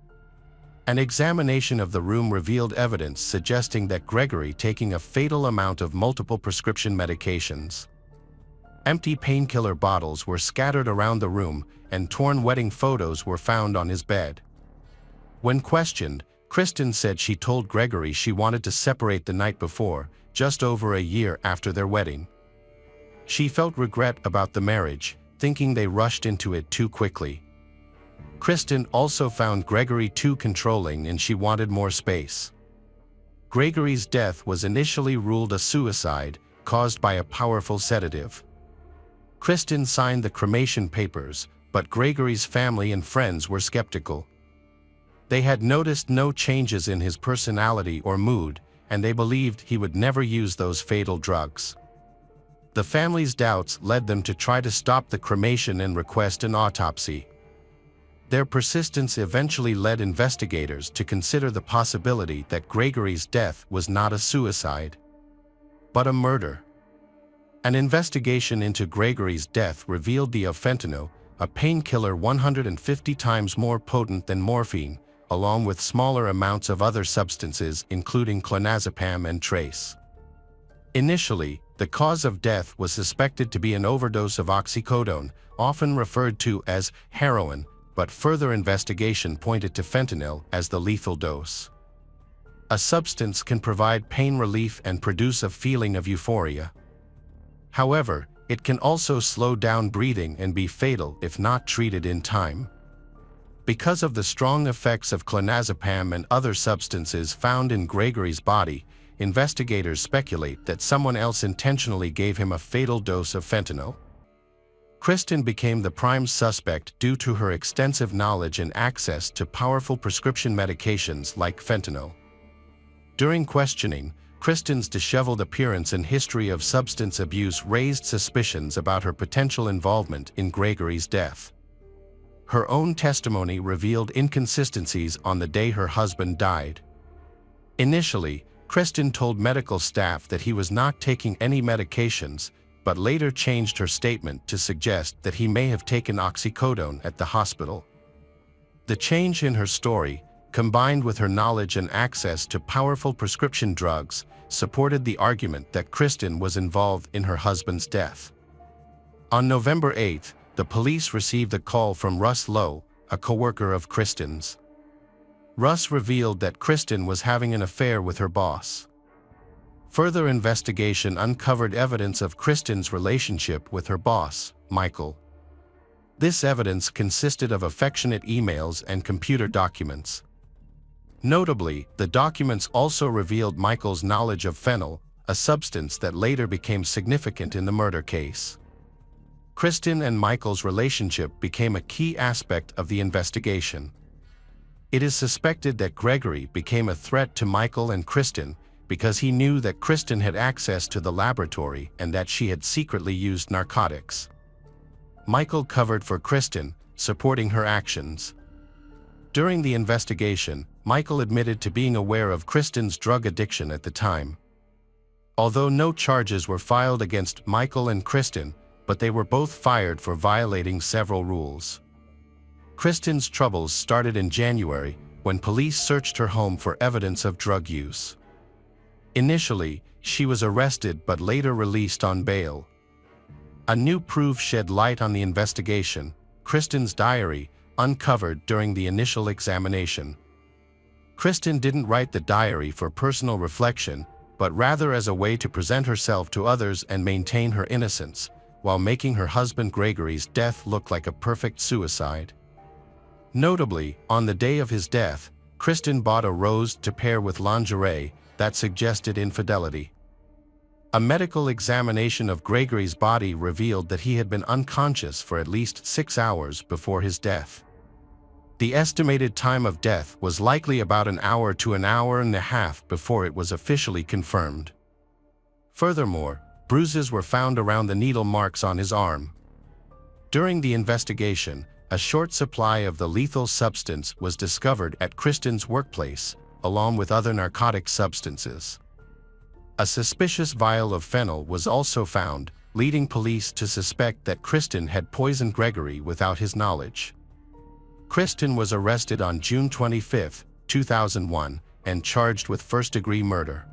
An examination of the room revealed evidence suggesting that Gregory taking a fatal amount of multiple prescription medications. Empty painkiller bottles were scattered around the room, and torn wedding photos were found on his bed. When questioned, Kristen said she told Gregory she wanted to separate the night before, just over a year after their wedding. She felt regret about the marriage, thinking they rushed into it too quickly. Kristen also found Gregory too controlling and she wanted more space. Gregory's death was initially ruled a suicide, caused by a powerful sedative. Kristen signed the cremation papers, but Gregory's family and friends were skeptical. They had noticed no changes in his personality or mood, and they believed he would never use those fatal drugs. The family's doubts led them to try to stop the cremation and request an autopsy. Their persistence eventually led investigators to consider the possibility that Gregory's death was not a suicide, but a murder. An investigation into Gregory's death revealed the fentanyl, a painkiller 150 times more potent than morphine, along with smaller amounts of other substances including clonazepam and trace. Initially, the cause of death was suspected to be an overdose of oxycodone, often referred to as heroin, but further investigation pointed to fentanyl as the lethal dose. A substance can provide pain relief and produce a feeling of euphoria. However, it can also slow down breathing and be fatal if not treated in time. Because of the strong effects of clonazepam and other substances found in Gregory's body, investigators speculate that someone else intentionally gave him a fatal dose of fentanyl. Kristen became the prime suspect due to her extensive knowledge and access to powerful prescription medications like fentanyl. During questioning, Kristen's disheveled appearance and history of substance abuse raised suspicions about her potential involvement in Gregory's death. Her own testimony revealed inconsistencies on the day her husband died. Initially, Kristen told medical staff that he was not taking any medications, but later changed her statement to suggest that he may have taken oxycodone at the hospital. The change in her story, combined with her knowledge and access to powerful prescription drugs, supported the argument that Kristen was involved in her husband's death. On November 8, the police received a call from Russ Lowe, a coworker of Kristen's. Russ revealed that Kristen was having an affair with her boss. Further investigation uncovered evidence of Kristen's relationship with her boss, Michael. This evidence consisted of affectionate emails and computer documents. Notably, the documents also revealed Michael's knowledge of phenyl, a substance that later became significant in the murder case. Kristen and Michael's relationship became a key aspect of the investigation. It is suspected that Gregory became a threat to Michael and Kristen because he knew that Kristen had access to the laboratory and that she had secretly used narcotics. Michael covered for Kristen, supporting her actions. During the investigation, Michael admitted to being aware of Kristen's drug addiction at the time. Although no charges were filed against Michael and Kristen, but they were both fired for violating several rules. Kristen's troubles started in January, when police searched her home for evidence of drug use. Initially, she was arrested but later released on bail. A new proof shed light on the investigation: Kristen's diary, uncovered during the initial examination. Kristen didn't write the diary for personal reflection, but rather as a way to present herself to others and maintain her innocence, while making her husband Gregory's death look like a perfect suicide. Notably, on the day of his death, Kristen bought a rose to pair with lingerie that suggested infidelity. A medical examination of Gregory's body revealed that he had been unconscious for at least 6 hours before his death. The estimated time of death was likely about an hour to an hour and a half before it was officially confirmed. Furthermore, bruises were found around the needle marks on his arm. During the investigation, a short supply of the lethal substance was discovered at Kristen's workplace, along with other narcotic substances. A suspicious vial of phenyl was also found, leading police to suspect that Kristen had poisoned Gregory without his knowledge. Kristen was arrested on June 25, 2001, and charged with first-degree murder.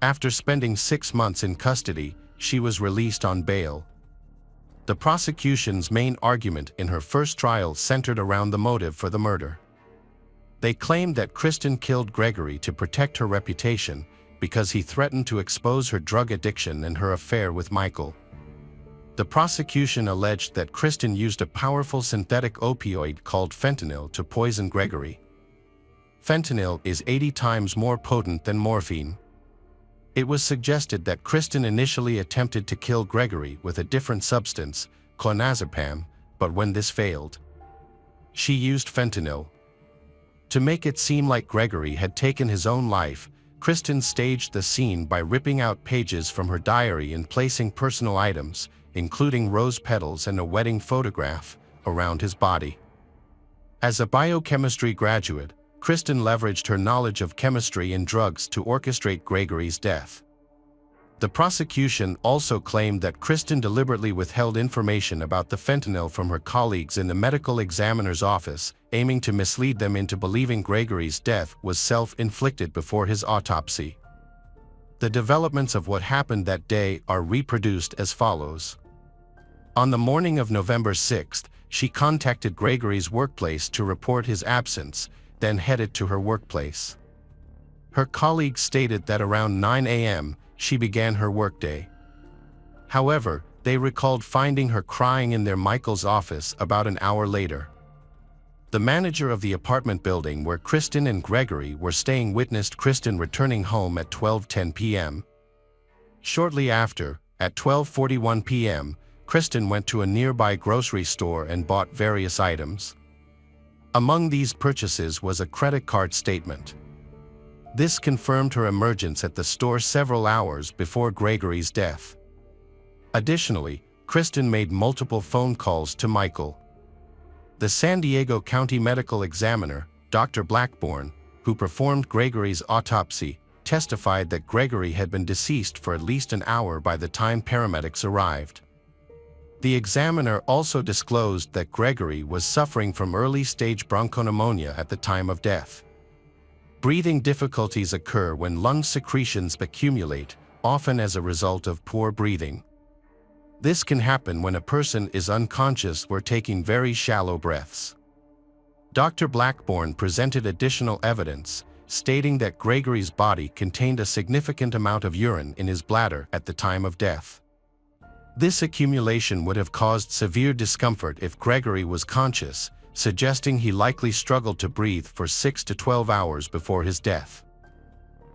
After spending 6 months in custody, she was released on bail. The prosecution's main argument in her first trial centered around the motive for the murder. They claimed that Kristen killed Gregory to protect her reputation because he threatened to expose her drug addiction and her affair with Michael. The prosecution alleged that Kristen used a powerful synthetic opioid called fentanyl to poison Gregory. Fentanyl is 80 times more potent than morphine. It was suggested that Kristen initially attempted to kill Gregory with a different substance, clonazepam, but when this failed, she used fentanyl. To make it seem like Gregory had taken his own life, Kristen staged the scene by ripping out pages from her diary and placing personal items, including rose petals and a wedding photograph, around his body. As a biochemistry graduate, Kristen leveraged her knowledge of chemistry and drugs to orchestrate Gregory's death. The prosecution also claimed that Kristen deliberately withheld information about the fentanyl from her colleagues in the medical examiner's office, aiming to mislead them into believing Gregory's death was self-inflicted before his autopsy. The developments of what happened that day are reproduced as follows. On the morning of November 6th, she contacted Gregory's workplace to report his absence, then headed to her workplace. Her colleagues stated that around 9 a.m., she began her workday. However, they recalled finding her crying in their Michael's office about an hour later. The manager of the apartment building where Kristen and Gregory were staying witnessed Kristen returning home at 12:10 p.m. Shortly after, at 12:41 p.m., Kristen went to a nearby grocery store and bought various items. Among these purchases was a credit card statement. This confirmed her emergence at the store several hours before Gregory's death. Additionally, Kristen made multiple phone calls to Michael. The San Diego County Medical Examiner, Dr. Blackburn, who performed Gregory's autopsy, testified that Gregory had been deceased for at least an hour by the time paramedics arrived. The examiner also disclosed that Gregory was suffering from early-stage bronchopneumonia at the time of death. Breathing difficulties occur when lung secretions accumulate, often as a result of poor breathing. This can happen when a person is unconscious or taking very shallow breaths. Dr. Blackburn presented additional evidence, stating that Gregory's body contained a significant amount of urine in his bladder at the time of death. This accumulation would have caused severe discomfort if Gregory was conscious, suggesting he likely struggled to breathe for 6 to 12 hours before his death.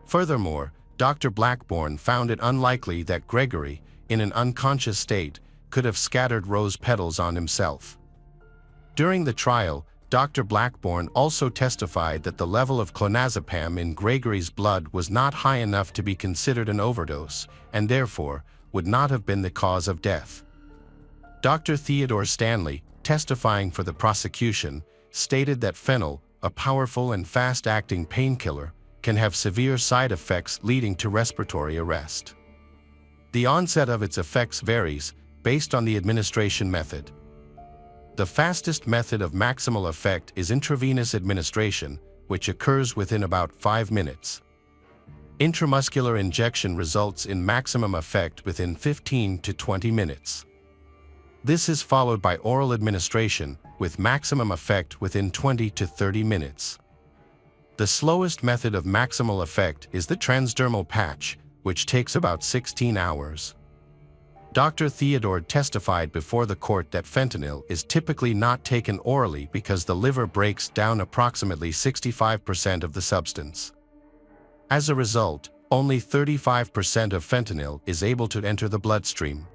Furthermore, Dr. Blackburn found it unlikely that Gregory, in an unconscious state, could have scattered rose petals on himself. During the trial, Dr. Blackburn also testified that the level of clonazepam in Gregory's blood was not high enough to be considered an overdose, and therefore, would not have been the cause of death. Dr. Theodore Stanley, testifying for the prosecution, stated that fentanyl, a powerful and fast-acting painkiller, can have severe side effects leading to respiratory arrest. The onset of its effects varies, based on the administration method. The fastest method of maximal effect is intravenous administration, which occurs within about 5 minutes. Intramuscular injection results in maximum effect within 15 to 20 minutes. This is followed by oral administration, with maximum effect within 20 to 30 minutes. The slowest method of maximal effect is the transdermal patch, which takes about 16 hours. Dr. Theodore testified before the court that fentanyl is typically not taken orally because the liver breaks down approximately 65% of the substance. As a result, only 35% of fentanyl is able to enter the bloodstream.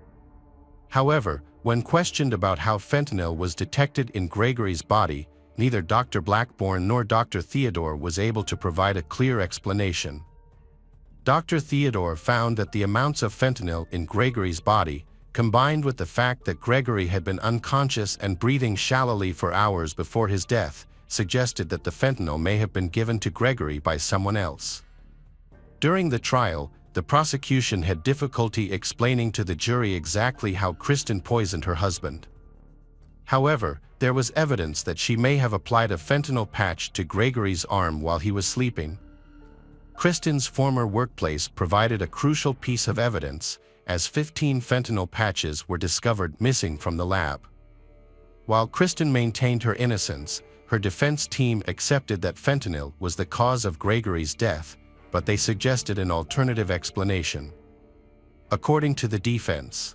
However, when questioned about how fentanyl was detected in Gregory's body, neither Dr. Blackburn nor Dr. Theodore was able to provide a clear explanation. Dr. Theodore found that the amounts of fentanyl in Gregory's body, combined with the fact that Gregory had been unconscious and breathing shallowly for hours before his death, suggested that the fentanyl may have been given to Gregory by someone else. During the trial, the prosecution had difficulty explaining to the jury exactly how Kristen poisoned her husband. However, there was evidence that she may have applied a fentanyl patch to Gregory's arm while he was sleeping. Kristen's former workplace provided a crucial piece of evidence, as 15 fentanyl patches were discovered missing from the lab. While Kristen maintained her innocence, her defense team accepted that fentanyl was the cause of Gregory's death, but they suggested an alternative explanation. According to the defense,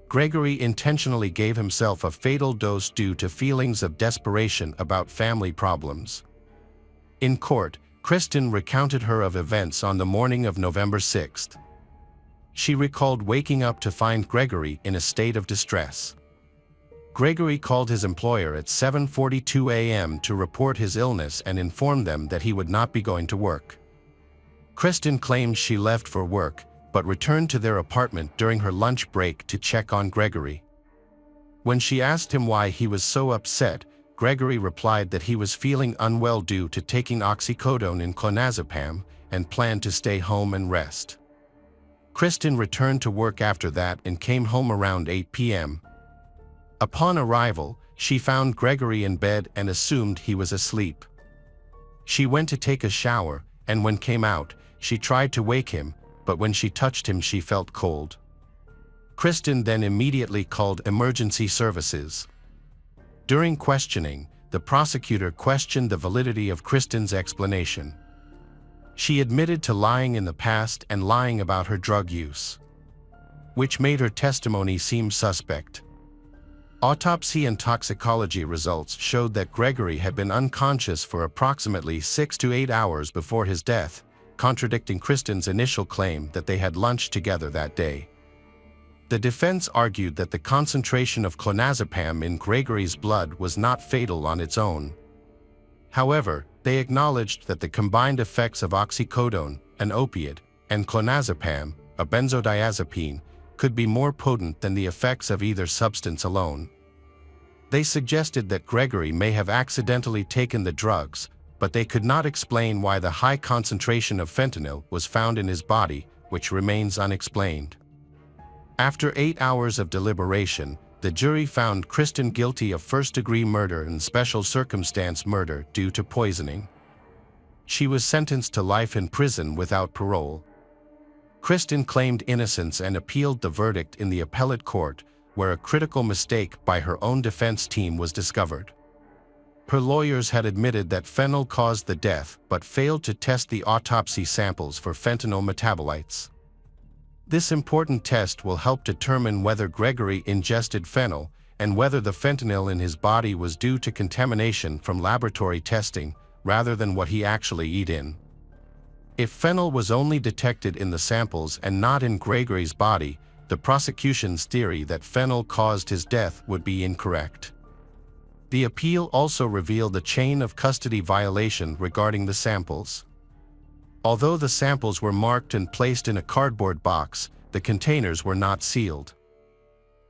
Gregory intentionally gave himself a fatal dose due to feelings of desperation about family problems. In court, Kristen recounted her of events on the morning of November 6th. She recalled waking up to find Gregory in a state of distress. Gregory called his employer at 7:42 a.m. to report his illness and informed them that he would not be going to work. Kristen claimed she left for work, but returned to their apartment during her lunch break to check on Gregory. When she asked him why he was so upset, Gregory replied that he was feeling unwell due to taking oxycodone and clonazepam and planned to stay home and rest. Kristen returned to work after that and came home around 8 p.m. Upon arrival, she found Gregory in bed and assumed he was asleep. She went to take a shower, and when came out, she tried to wake him, but when she touched him she felt cold. Kristen then immediately called emergency services. During questioning, the prosecutor questioned the validity of Kristen's explanation. She admitted to lying in the past and lying about her drug use, which made her testimony seem suspect. Autopsy and toxicology results showed that Gregory had been unconscious for approximately 6 to 8 hours before his death, contradicting Kristen's initial claim that they had lunch together that day. The defense argued that the concentration of clonazepam in Gregory's blood was not fatal on its own. However, they acknowledged that the combined effects of oxycodone, an opiate, and clonazepam, a benzodiazepine, could be more potent than the effects of either substance alone. They suggested that Gregory may have accidentally taken the drugs, but they could not explain why the high concentration of fentanyl was found in his body, which remains unexplained. After 8 hours of deliberation, the jury found Kristen guilty of first-degree murder and special circumstance murder due to poisoning. She was sentenced to life in prison without parole. Kristen claimed innocence and appealed the verdict in the appellate court, where a critical mistake by her own defense team was discovered. Her lawyers had admitted that fentanyl caused the death but failed to test the autopsy samples for fentanyl metabolites. This important test will help determine whether Gregory ingested fentanyl and whether the fentanyl in his body was due to contamination from laboratory testing rather than what he actually ate in. If fentanyl was only detected in the samples and not in Gregory's body, the prosecution's theory that fentanyl caused his death would be incorrect. The appeal also revealed a chain of custody violation regarding the samples. Although the samples were marked and placed in a cardboard box, the containers were not sealed.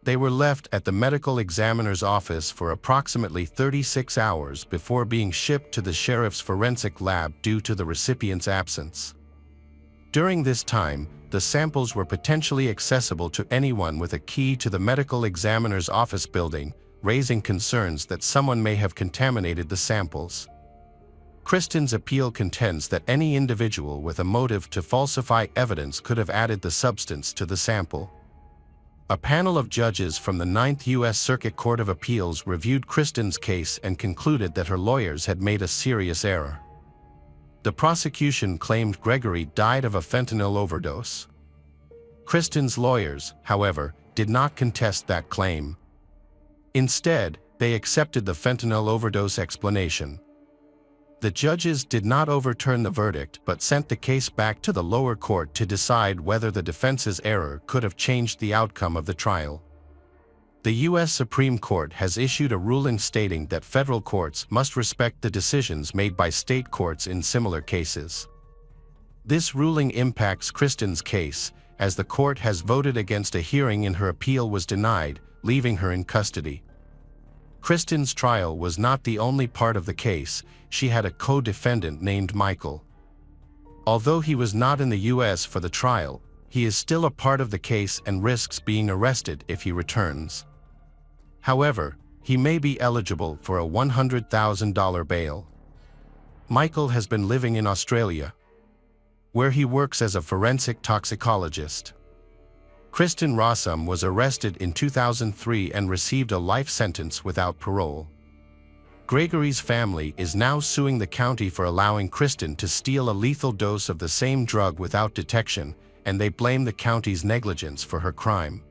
They were left at the medical examiner's office for approximately 36 hours before being shipped to the sheriff's forensic lab due to the recipient's absence. During this time, the samples were potentially accessible to anyone with a key to the medical examiner's office building, raising concerns that someone may have contaminated the samples. Kristen's appeal contends that any individual with a motive to falsify evidence could have added the substance to the sample. A panel of judges from the 9th U.S. Circuit Court of Appeals reviewed Kristen's case and concluded that her lawyers had made a serious error. The prosecution claimed Gregory died of a fentanyl overdose. Kristen's lawyers, however, did not contest that claim. Instead, they accepted the fentanyl overdose explanation. The judges did not overturn the verdict but sent the case back to the lower court to decide whether the defense's error could have changed the outcome of the trial. The U.S. Supreme Court has issued a ruling stating that federal courts must respect the decisions made by state courts in similar cases. This ruling impacts Kristen's case, as the court has voted against a hearing and her appeal was denied, leaving her in custody. Kristen's trial was not the only part of the case. She had a co-defendant named Michael. Although he was not in the U.S. for the trial, he is still a part of the case and risks being arrested if he returns. However, he may be eligible for a $100,000 bail. Michael has been living in Australia, where he works as a forensic toxicologist. Kristen Rossum was arrested in 2003 and received a life sentence without parole. Gregory's family is now suing the county for allowing Kristen to steal a lethal dose of the same drug without detection, and they blame the county's negligence for her crime.